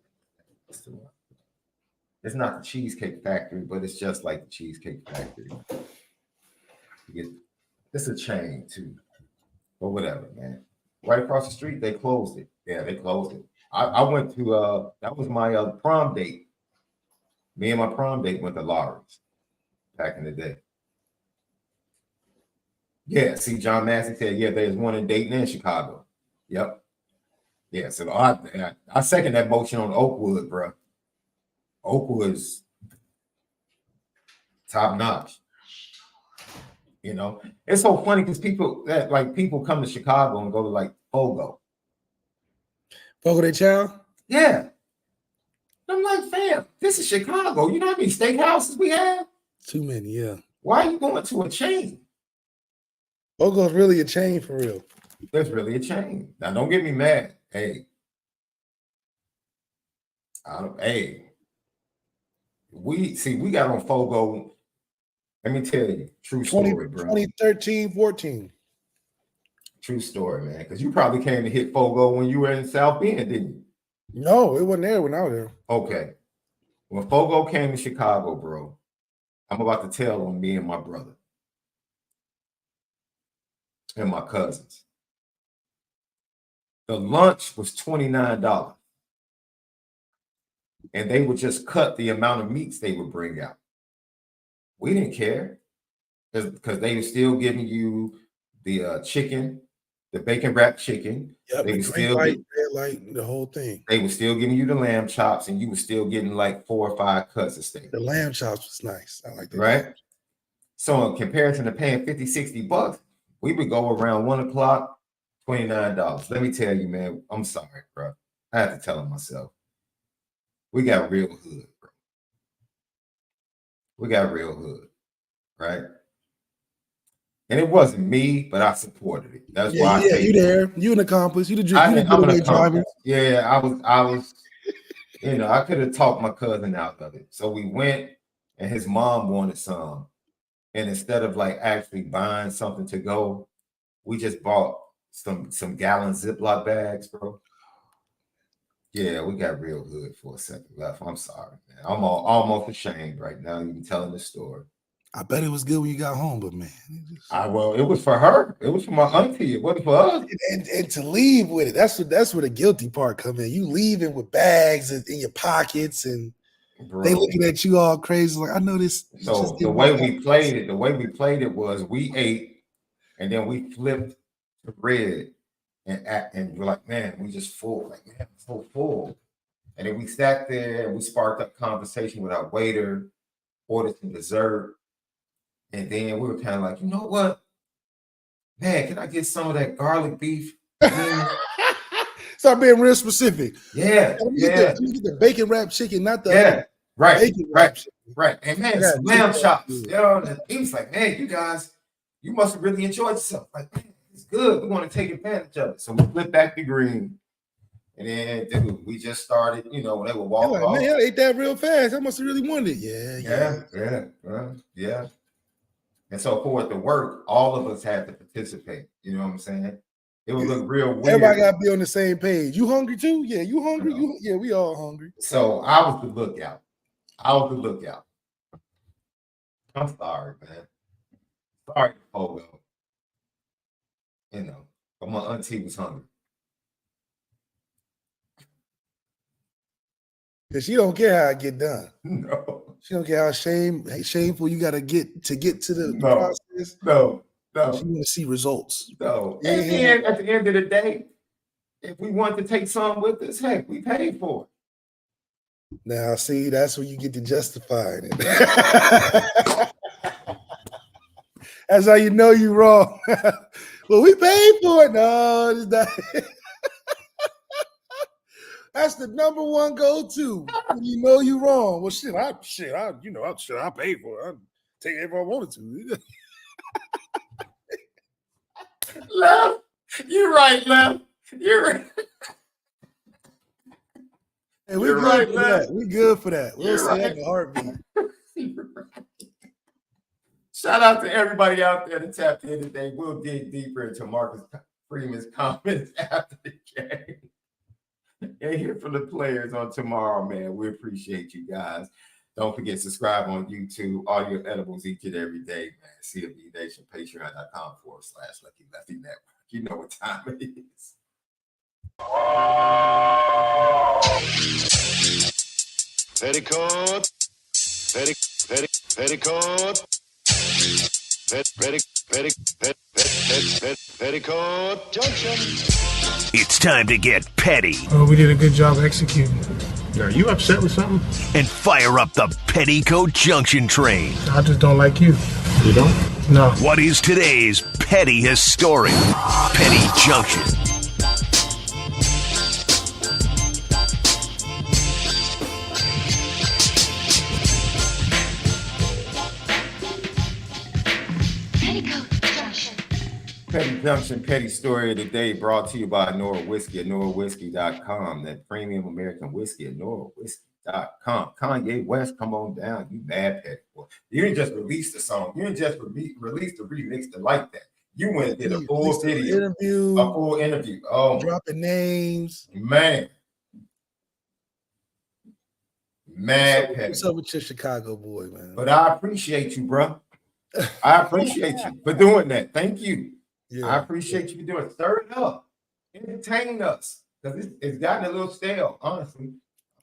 S1: what's the one? It's not the Cheesecake Factory, but it's just like the Cheesecake Factory. It's a chain too, but whatever, man. Right across the street, they closed it. Yeah, they closed it. I went to that was my prom date. Me and my prom date went to Lawry's back in the day. Yeah, see, John Massey said, yeah, there's one in Dayton and Chicago. Yep. Yeah, so I second that motion on Oakwood, bro. Oakwood's top notch. You know, it's so funny because people come to Chicago and go to like Fogo.
S2: Fogo de Chao?
S1: Yeah. I'm like, fam, this is Chicago. You know how many steakhouses we have?
S2: Too many, yeah.
S1: Why are you going to a chain?
S2: Fogo's really a chain for real.
S1: That's really a chain. Now, don't get me mad. Hey. We got on Fogo. Let me tell you, true story, bro.
S2: 2013, 14.
S1: True story, man. Because you probably came to hit Fogo when you were in South Bend, didn't you?
S2: No, it wasn't there when I was there.
S1: Okay. When Fogo came to Chicago, bro, I'm about to tell on me and my brother and my cousins. The lunch was $29. And they would just cut the amount of meats they would bring out. We didn't care because they were still giving you the chicken, the bacon wrapped chicken.
S2: Yep,
S1: they
S2: the
S1: were still
S2: red light, the whole thing.
S1: They were still giving you the lamb chops, and you were still getting like 4 or 5 cuts of steak.
S2: The lamb chops was nice. I like that.
S1: Right? So in comparison to paying $50-$60, we would go around 1 o'clock, $29. Let me tell you, man, I'm sorry, bro. I have to tell him myself. We got real hood, bro. We got real hood, right? And it wasn't me, but I supported it. That's why.
S2: Yeah, you there? You an accomplice? You the driver?
S1: Yeah, I was. You know, I could have talked my cousin out of it. So we went, and his mom wanted some, and instead of like actually buying something to go, we just bought some gallon Ziploc bags, bro. Yeah, we got real hood for a second left. I'm sorry, man. I'm almost ashamed right now even telling the story.
S2: I bet it was good when you got home, but man,
S1: it was for her. It was for my auntie. It wasn't for us.
S2: And to leave with it, that's where the guilty part come in. You leaving with bags in your pockets, and bro, they looking at you all crazy. Like, I know this.
S1: So the way we played it was we ate, and then we flipped the bread, and we're like, man, we just full. Like, man, so full. And then we sat there and we sparked up conversation with our waiter, ordered some dessert. And then we were kind of like, you know what? Man, can I get some of that garlic beef?
S2: Start being real specific.
S1: Yeah.
S2: You get the bacon wrapped chicken, not the
S1: right. And man, some lamb chops. You know, he was like, man, you guys, you must have really enjoyed yourself. Like, man, it's good. We want to take advantage of it. So we flipped back the green. And then, dude, we just started, you know, when they would walk off.
S2: Man, I ate that real fast. I must have really wanted
S1: it. Yeah. And so for it to work, all of us had to participate. You know what I'm saying? It would look real weird.
S2: Everybody got to be on the same page. You hungry too? Yeah, you hungry? Yeah, we all hungry.
S1: So I was the lookout. I'm sorry, man. Sorry, Pogo. You know, but my auntie was hungry.
S2: Cause she don't care how it get done.
S1: No.
S2: She don't care how shameful you gotta get to the
S1: No.
S2: process.
S1: No.
S2: She want to see results.
S1: No.
S2: Yeah.
S1: At the end of the day, if we want to take some with us, heck, we paid for it.
S2: Now, see, that's where you get to justifying it. That's how you know you're wrong. Well, we paid for it. No, it's not. That's the number one go-to when you know you're wrong. Well, I paid for it. I'd take it if I wanted to.
S1: Left, you're right, Left. You're right.
S2: Hey, we're good
S1: right,
S2: for
S1: Left.
S2: that. We're good for that. We'll
S1: You're
S2: say that
S1: right.
S2: in a heartbeat.
S1: Shout out to everybody out there that tapped in today. We'll dig deeper into Marcus Freeman's comments after the game. And hear from the players on tomorrow, man. We appreciate you guys. Don't forget, subscribe on YouTube, Audio Edibles each and every day, man. CFB Nation, patreon.com/Lucky Lefty Network. You know what time it is.
S4: Petticoat, petticoat, petticoat junction.
S5: It's time to get petty
S6: Oh, we did a good job executing.
S7: Are you upset with something?
S5: and fire up the Petticoat Junction train.
S6: I just don't like you.
S7: You don't?
S6: No.
S5: What is today's petty history? Petty Junction.
S1: Petty Junction, Petty Story of the Day, brought to you by ONORA Whiskey at ONORAWhiskey.com. That premium American whiskey at ONORAWhiskey.com. Kanye West, come on down. You mad petty boy. You didn't just release the song. You didn't just release the remix to like that. You went and did a full video. A full interview. Oh,
S2: Dropping names.
S1: man. Mad petty.
S2: What's up with your Chicago boy, man?
S1: But I appreciate you, bro. I appreciate you for doing that. Thank you.
S2: Yeah.
S1: I appreciate you doing it. Stir it up. Entertain us. Because it's gotten a little stale, honestly.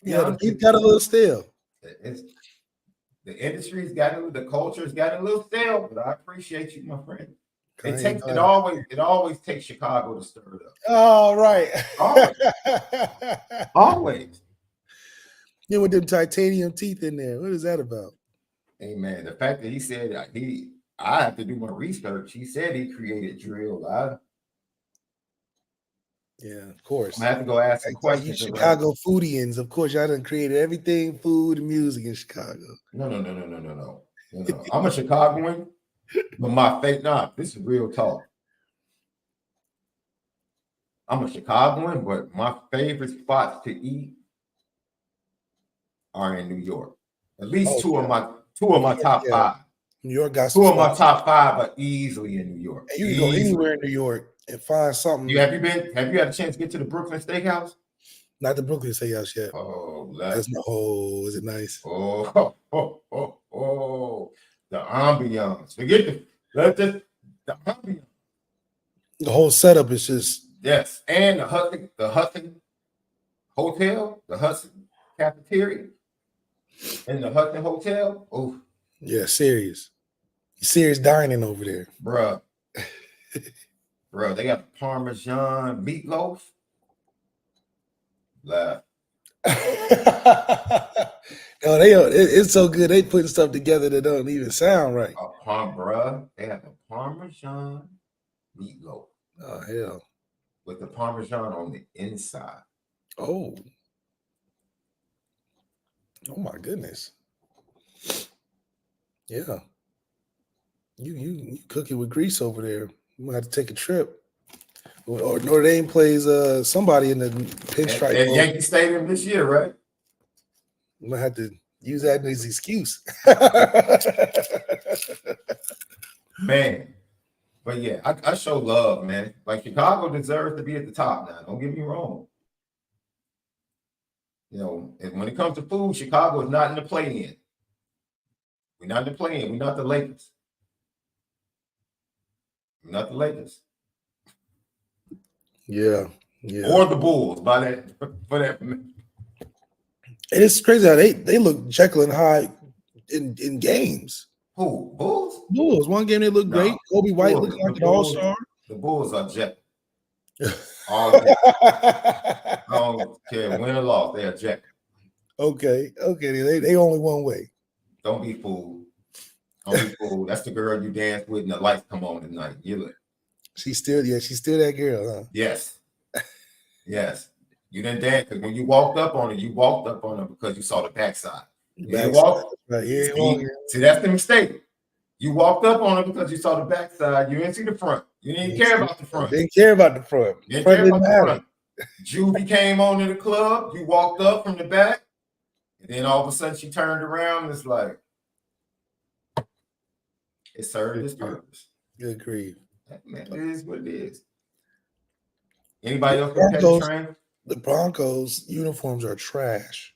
S2: Yeah, it got a little stale.
S1: The industry's gotten, the culture's gotten a little stale, but I appreciate you, my friend. It always takes Chicago to stir it up.
S2: All right.
S1: Always.
S2: Yeah, with them titanium teeth in there. What is that about?
S1: Hey man, the fact that he said I have to do my research. He said he created drill.
S2: Yeah, of course.
S1: I have to go ask some questions.
S2: You Chicago foodians, of course, y'all done created everything, food and music in Chicago.
S1: No. I'm a Chicagoan, but this is real talk. I'm a Chicagoan, but my favorite spots to eat are in New York. At least two of my top five.
S2: New York got
S1: two of my top five are easily in New York.
S2: And you can go anywhere in New York and find something.
S1: Have you had a chance to get to the Brooklyn Steakhouse?
S2: Not the Brooklyn Steakhouse yet.
S1: Oh,
S2: that's is it nice?
S1: Oh, the ambiance. Forget the ambiance.
S2: The whole setup is just
S1: and the Hudson Hotel, the Hudson cafeteria, and the Hudson Hotel. Oh,
S2: yeah, serious dining over there,
S1: bruh. They got Parmesan meatloaf. Laugh.
S2: No, it's so good. They putting stuff together that don't even sound right.
S1: They have a Parmesan meatloaf.
S2: Oh hell!
S1: With the Parmesan on the inside.
S2: Oh my goodness! Yeah, you cooking with grease over there. You might have to take a trip. Or Notre Dame plays somebody in the pinstripe.
S1: At Yankee Stadium this year, right?
S2: You might have to use that as an excuse.
S1: Man. But yeah, I show love, man. Like Chicago deserves to be at the top now. Don't get me wrong. You know, and when it comes to food, Chicago is not in the play-in. We're not the playing. We're not the Lakers. We're not the Lakers.
S2: Yeah. Yeah.
S1: Or the Bulls by that for that.
S2: And it's crazy how they look Jekyll and Hyde in games.
S1: Who? Bulls?
S2: Bulls. One game they look great. Kobe White looking like an all-star.
S1: The Bulls are Jekyll. All day. I don't care win or loss, they are Jekyll.
S2: Okay. They only one way.
S1: Don't be fooled. Don't be fooled. That's the girl you dance with and the lights come on tonight. You look.
S2: She's still that girl, huh?
S1: Yes. Yes. You didn't dance because when you walked up on her because you saw the backside.
S2: Right. Yeah,
S1: see, that's the mistake. You walked up on her because you saw the backside. You didn't see the front. You didn't care about the front.
S2: Didn't care about the front.
S1: You didn't care about the front. Juvie came on to the club. You walked up from the back. And then all of a sudden she turned around and it's like, it served its purpose.
S2: Good grief.
S1: Man, it is what it is. Anybody else got petty train?
S2: The Broncos uniforms are trash.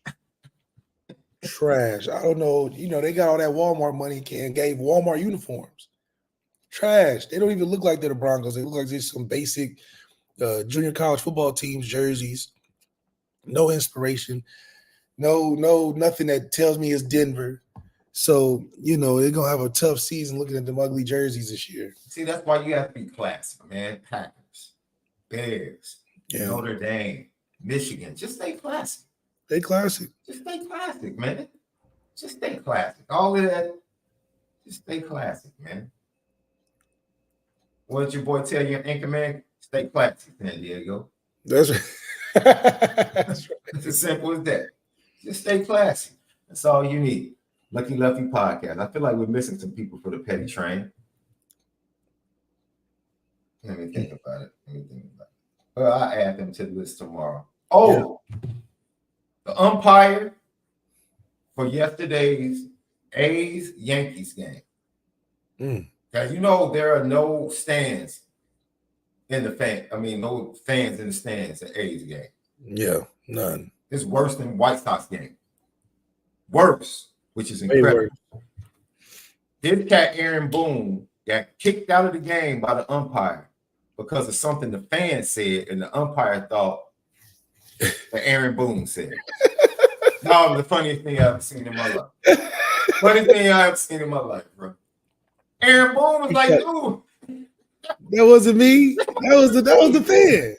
S2: Trash. I don't know. They got all that Walmart money and gave Walmart uniforms. Trash. They don't even look like they're the Broncos. They look like just some basic junior college football teams jerseys. No inspiration. No, nothing that tells me it's Denver. So, they're going to have a tough season looking at them ugly jerseys this year.
S1: See, that's why you have to be classy, man. Packers, Bears, Notre Dame, Michigan. Just stay classy.
S2: Stay classic.
S1: Just stay classic, man. Just stay classic. All of that, just stay classic, man. What did your boy tell you, Anchor Man? Stay classic, San Diego.
S2: That's right. That's right.
S1: It's as simple as that. Just stay classy. That's all you need. Lucky Lefty podcast. I feel like we're missing some people for the petty train. Let me think about it. Well, I'll add them to the list tomorrow. Oh, the umpire for yesterday's A's-Yankees game. Guys, there are no stands in the no fans in the stands at A's game.
S2: Yeah, none.
S1: It's worse than White Sox game. Worse, which is incredible. This cat, Aaron Boone, got kicked out of the game by the umpire because of something the fans said, and the umpire thought that Aaron Boone said. No, it was the funniest thing I've ever seen in my life. Funniest thing I've ever seen in my life, bro. Aaron Boone was like, dude.
S2: That wasn't me. That was the fan.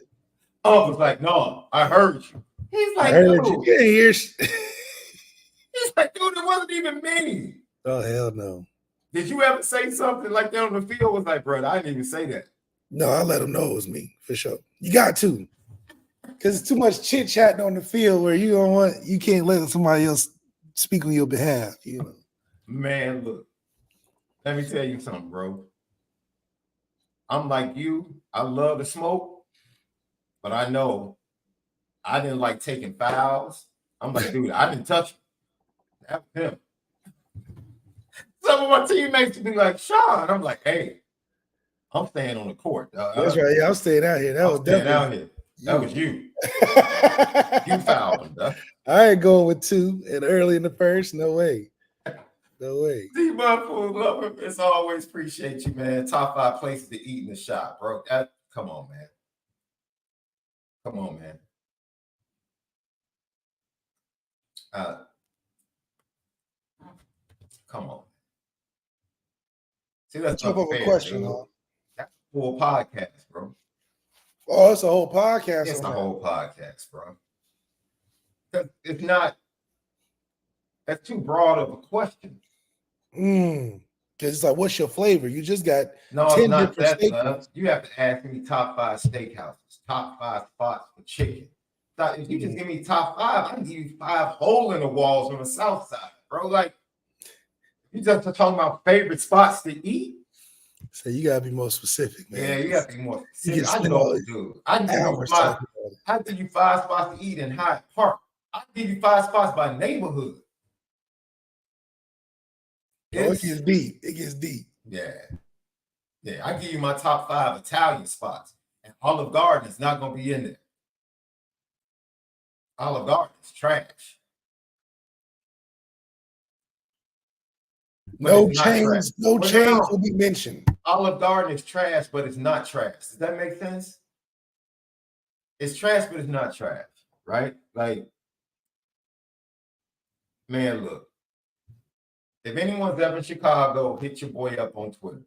S1: Oh, was like, no, I heard you. He's like,
S2: dude.
S1: You
S2: can't hear.
S1: He's like, dude, it wasn't even me.
S2: Oh, hell no.
S1: Did you ever say something like that on the field? Was like, bro, I didn't even say that.
S2: No, I let him know it was me for sure. You got to. Because it's too much chit-chatting on the field where you can't let somebody else speak on your behalf,
S1: Man, look, let me tell you something, bro. I'm like you. I love to smoke, but I know I didn't like taking fouls. I'm like, dude, I didn't touch him. That was him. Some of my teammates would be like, Sean. I'm like, hey, I'm staying on the court.
S2: That's right. Yeah, I'm staying out here. That was definitely
S1: out here. That was you. You fouled him, dog.
S2: I ain't going with two and early in the first. No way. No way.
S1: D-Buffalo, lover, as always, appreciate you, man. Top 5 places to eat in the shop, bro. Come on, man. Come on, man. Come on. See, that's
S2: a question, huh?
S1: That's a full podcast, bro.
S2: Oh, it's a whole podcast.
S1: It's a whole podcast, bro. It's not. That's too broad of a question.
S2: Because it's like, what's your flavor? You just got
S1: 10
S2: it's
S1: not that. You have to ask me top 5 steakhouses, top 5 spots for chicken. If you just give me top 5, I can give you 5 hole in the walls on the south side, bro. Like, you just talking about favorite spots to eat.
S2: So you gotta be more specific, man.
S1: Yeah, you gotta be more specific. I know, dude. I can give you 5 spots to eat in Hyde Park. I can give you 5 spots by neighborhood.
S2: It gets deep. It gets deep.
S1: Yeah. Yeah, I give you my top 5 Italian spots. And Olive Garden is not gonna be in there. Olive Garden is trash.
S2: No
S1: it's not trash.
S2: chains, no
S1: Well,
S2: chains
S1: no.
S2: will be mentioned.
S1: Olive Garden is trash, but it's not trash. Does that make sense? It's trash, but it's not trash, right? Like, man, look. If anyone's ever in Chicago, hit your boy up on Twitter.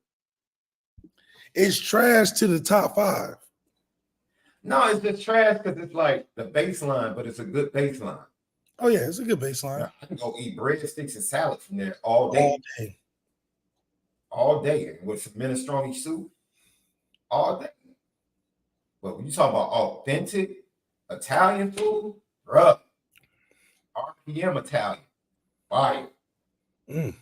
S2: It's trash to the top 5.
S1: No, it's just trash because it's like the baseline, but it's a good baseline.
S2: Oh yeah, it's a good baseline.
S1: Now, I can go eat breadsticks and salad from there all day.
S2: All day.
S1: All day. And with some minestrone soup, all day. But when you talk about authentic Italian food, bruh, RPM Italian, fire. Like,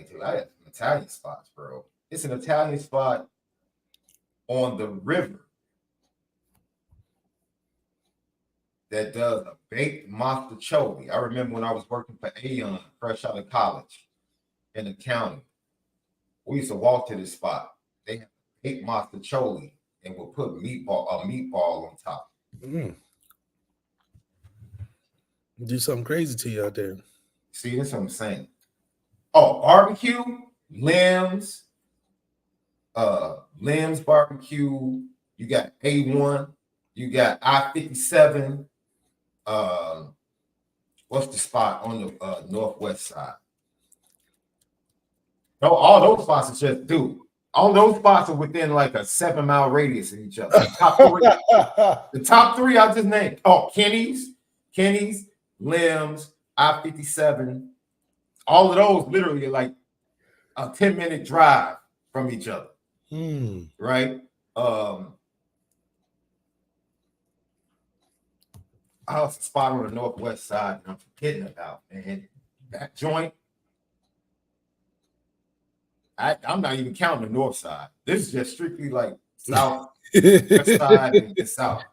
S1: dude, I have some Italian spots, bro. It's an Italian spot on the river that does a baked mozzarella. I remember when I was working for Aon, fresh out of college in accounting. We used to walk to this spot. They have baked mozzarella and we'll put a meatball on top.
S2: Do something crazy to you out there.
S1: See, that's what I'm saying. Oh, barbecue, Limbs barbecue. You got A1. You got I-57. What's the spot on the northwest side? No, all those spots are just, dude. All those spots are within like a 7-mile radius of each other. The top three I just named. Oh, Kenny's, Limbs, I-57. All of those literally are like a 10-minute drive from each other. Right? I was a spot on the northwest side and I'm forgetting about, man. That joint. I'm not even counting the north side. This is just strictly like south, west side, and south.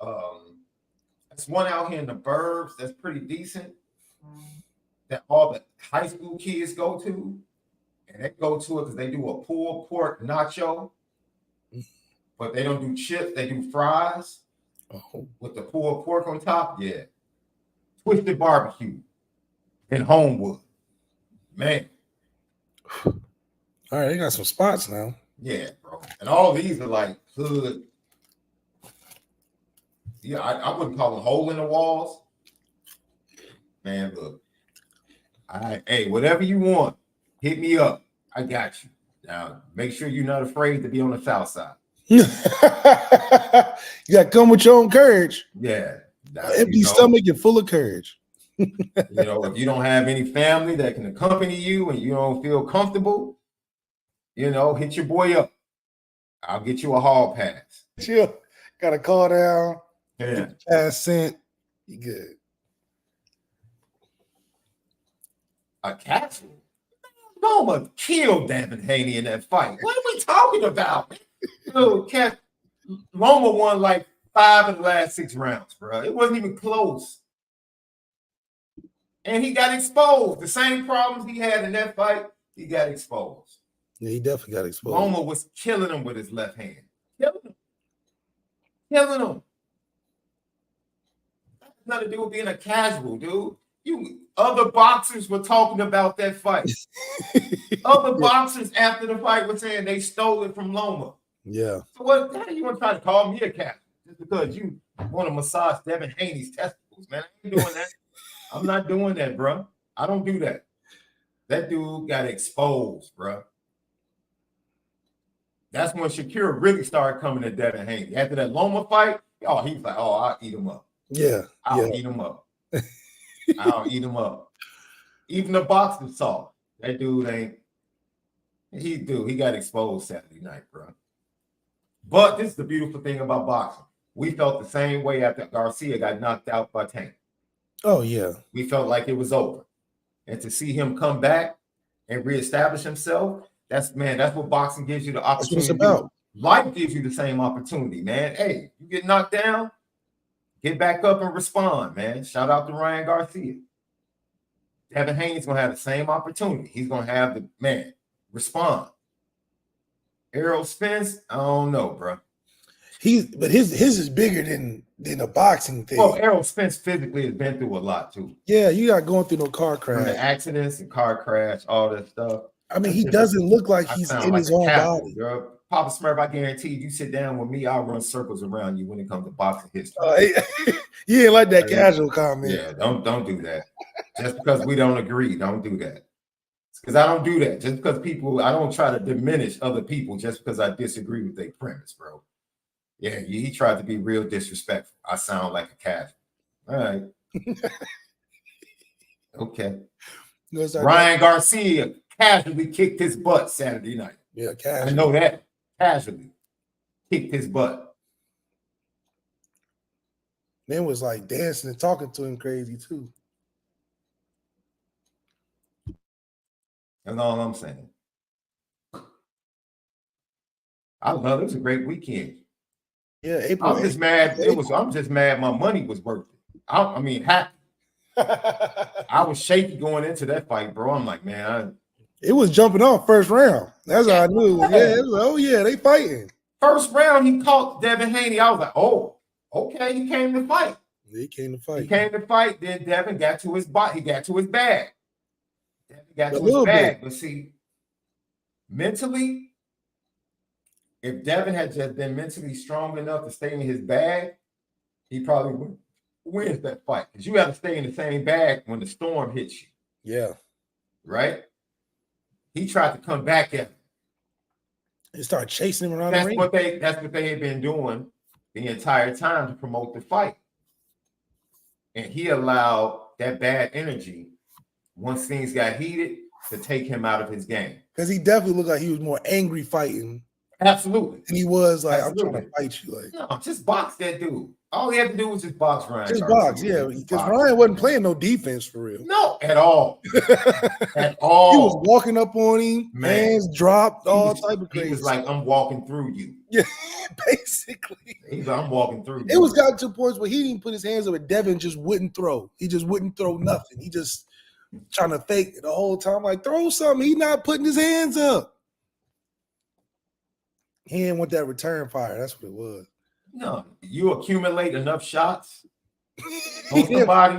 S1: There's one out here in the burbs that's pretty decent that all the high school kids go to. And they go to it because they do a pulled pork nacho, but they don't do chips. They do fries with the pulled pork on top. Yeah. Twisted Barbecue in Homewood. Man.
S2: All right, they got some spots now.
S1: Yeah, bro. And all these are like hood. Yeah, I wouldn't call them hole in the walls. Man, look. Hey, whatever you want, hit me up. I got you. Now, make sure you're not afraid to be on the south side.
S2: You got to come with your own courage.
S1: Yeah.
S2: Empty stomach and full of courage.
S1: If you don't have any family that can accompany you and you don't feel comfortable, hit your boy up. I'll get you a hall pass.
S2: Chill. Got to call down.
S1: Yeah.
S2: Pass sent. You good.
S1: A castle? Loma killed Devin Haney in that fight. What are we talking about? Loma won like 5 of the last 6 rounds, bro. It wasn't even close. And he got exposed. The same problems he had in that fight, he got exposed.
S2: Yeah, he definitely got exposed.
S1: Loma was killing him with his left hand. Killing him. That's nothing to do with being a casual, dude. Other boxers were talking about that fight. Other boxers after the fight were saying they stole it from Loma.
S2: Yeah.
S1: So what? How you want to try to call me a casual just because you want to massage Devin Haney's testicles, man? I ain't doing that. I'm not doing that, bro. I don't do that. That dude got exposed, bro. That's when Shakira really started coming to Devin Haney. After that Loma fight, he was like, I'll eat him up.
S2: Yeah.
S1: I'll eat him up. I'll eat him up. Even the boxing saw that dude ain't. He got exposed Saturday night, bro. But this is the beautiful thing about boxing. We felt the same way after Garcia got knocked out by Tank.
S2: Oh, yeah.
S1: We felt like it was over. And to see him come back and reestablish himself, that's what boxing gives you the opportunity.
S2: That's what it's about.
S1: Life gives you the same opportunity, man. Hey, you get knocked down, get back up and respond, man. Shout out to Ryan Garcia. Devin Haney's going to have the same opportunity. He's going to have the, respond. Errol Spence, I don't know, bro.
S2: But his is bigger than a boxing thing.
S1: Well, Errol Spence physically has been through a lot too.
S2: Yeah, you got going through no car
S1: From the
S2: crash.
S1: accidents and car crash, all that stuff.
S2: I mean, he doesn't look like
S1: I
S2: he's
S1: sound
S2: in
S1: like
S2: his
S1: a
S2: own
S1: casual,
S2: body.
S1: girl. Papa Smurf, I guarantee you sit down with me, I'll run circles around you when it comes to boxing history.
S2: You ain't like that casual comment.
S1: Yeah, don't do that. Just because we don't agree, don't do that. Because I don't do that. Just because I don't try to diminish other people just because I disagree with their premise, bro. Yeah, he tried to be real disrespectful. I sound like a casual. All right. Okay. Ryan Garcia casually kicked his butt Saturday night.
S2: Yeah, casually.
S1: I know that. Casually kicked his butt.
S2: Man was like dancing and talking to him crazy too.
S1: That's all I'm saying. I love it. It was a great weekend.
S2: Yeah, April.
S1: I'm just mad. I'm just mad my money was worth it. I mean, happy. I was shaky going into that fight, bro. I'm like, man.
S2: It was jumping off first round. That's how I knew. Yeah, it was like, oh yeah, they fighting.
S1: First round, he caught Devin Haney. I was like, oh, okay, he came to fight.
S2: He came to fight.
S1: He came to fight. Then Devin got to his body. He got to his bag. Devin got to his bag. But see, mentally, if Devin had just been mentally strong enough to stay in his bag, he probably wins that fight. Because you got to stay in the same bag when the storm hits you.
S2: Yeah.
S1: Right? He tried to come back at him.
S2: They started chasing him around the ring.
S1: That's what they had been doing the entire time to promote the fight. And he allowed that bad energy, once things got heated, to take him out of his game.
S2: Because he definitely looked like he was more angry fighting.
S1: Absolutely.
S2: And he was like,
S1: Absolutely.
S2: I'm trying to fight you. Like,
S1: no, just box that dude. All he had to do was just box Ryan.
S2: Just box, yeah. Because Ryan wasn't playing no defense for real.
S1: No, at all. At all.
S2: He was walking up on him, hands dropped, all type of crazy.
S1: He was like, I'm walking through you.
S2: Yeah, basically.
S1: He's like, I'm walking through you.
S2: It was got to points where he didn't put his hands up, and Devin just wouldn't throw. He just wouldn't throw nothing. He just trying to fake it the whole time. Like, throw something. He not putting his hands up. He didn't want that return fire. That's what it was.
S1: No, you accumulate enough shots on somebody,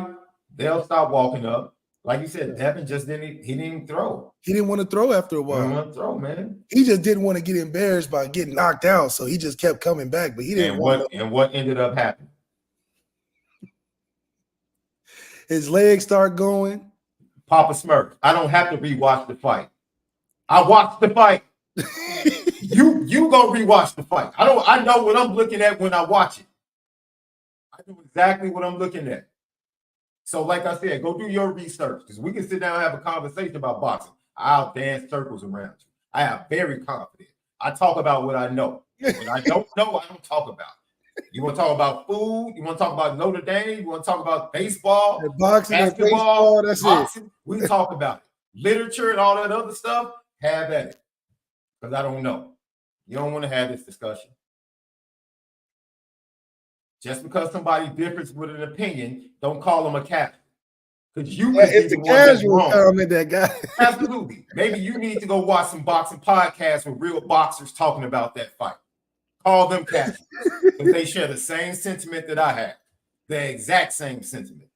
S1: they'll stop walking up. Like you said, Devin just didn't throw.
S2: He didn't want to throw after a while.
S1: He didn't want to throw, man.
S2: He just didn't want to get embarrassed by getting knocked out, so he just kept coming back. But he didn't want to.
S1: And what ended up happening?
S2: His legs start going.
S1: Papa Smurf, I don't have to rewatch the fight. I watched the fight. You go rewatch the fight. I know what I'm looking at when I watch it. I know exactly what I'm looking at. So, like I said, go do your research because we can sit down and have a conversation about boxing. I'll dance circles around you. I am very confident. I talk about what I know. What I don't know, I don't talk about. You want to talk about food? You want to talk about Notre Dame? You want to talk about baseball,
S2: boxing,
S1: basketball,
S2: that's
S1: boxing?
S2: it.
S1: We talk about it. Literature and all that other stuff, have at it. Because I don't know. You don't want to have this discussion. Just because somebody differs with an opinion, don't call them a captain. Because you could
S2: it's
S1: be
S2: the
S1: the one that's
S2: casual
S1: wrong.
S2: comment, that guy.
S1: Absolutely. Maybe you need to go watch some boxing podcasts with real boxers talking about that fight. Call them captains. Because they share the same sentiment that I have. The exact same sentiment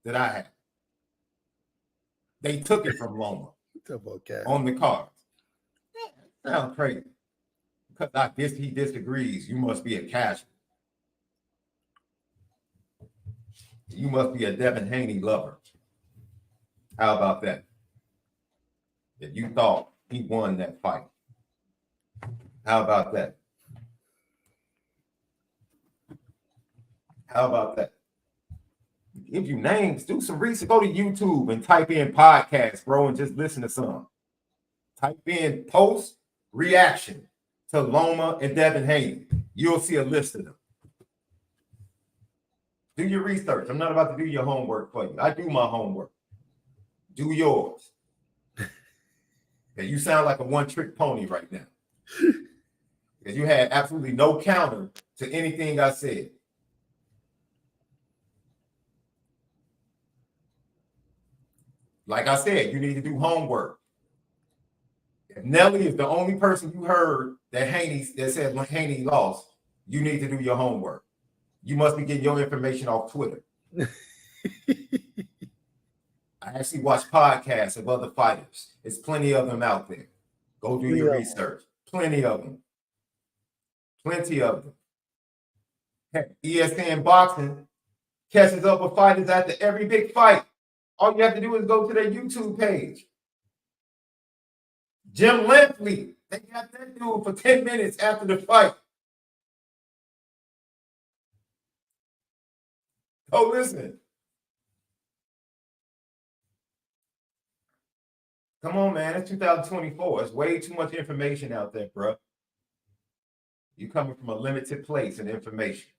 S1: that I have. They took it from Loma on the cards. Sounds crazy. Because he disagrees, you must be a casual. You must be a Devin Haney lover. How about that? If you thought he won that fight. How about that? How about that? Give you names, do some research, go to YouTube and type in podcast, bro, and just listen to some. Type in post reaction to Loma and Devin Haney. You'll see a list of them. Do your research. I'm not about to do your homework for you. I do my homework. Do yours. And you sound like a one-trick pony right now. Because you had absolutely no counter to anything I said. Like I said, you need to do homework. If Nelly is the only person you heard that said Haney lost, You need to do your homework. You must be getting your information off Twitter. I actually watch podcasts of other fighters. There's plenty of them out there. Go do your research. Plenty of them. Plenty of them. Heck, ESPN Boxing catches up with fighters after every big fight. All you have to do is go to their YouTube page. Jim Lefty, they got that dude for 10 minutes after the fight. Oh, listen. Come on, man. It's 2024. It's way too much information out there, bro. You're coming from a limited place in information.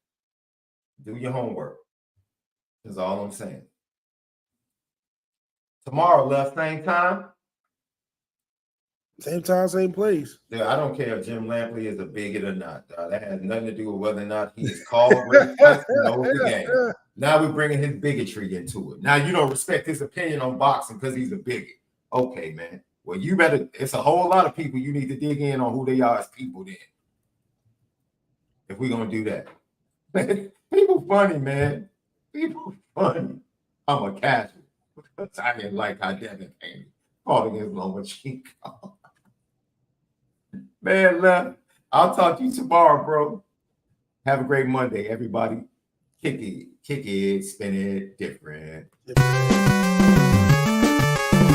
S1: Do your homework. That's all I'm saying. Tomorrow, left, same time.
S2: Same time, same place.
S1: Yeah, I don't care if Jim Lampley is a bigot or not. That has nothing to do with whether or not he is called great fights and knows the game. Now we're bringing his bigotry into it. Now you don't respect his opinion on boxing because he's a bigot. Okay, man. Well, you better. It's a whole lot of people you need to dig in on who they are as people then. If we're gonna do that, people funny, man. People funny. I'm a casual. I didn't like how Devin came calling his Lomachenko. Man, left. I'll talk to you tomorrow, bro. Have a great Monday, everybody. Kick it, spin it, different.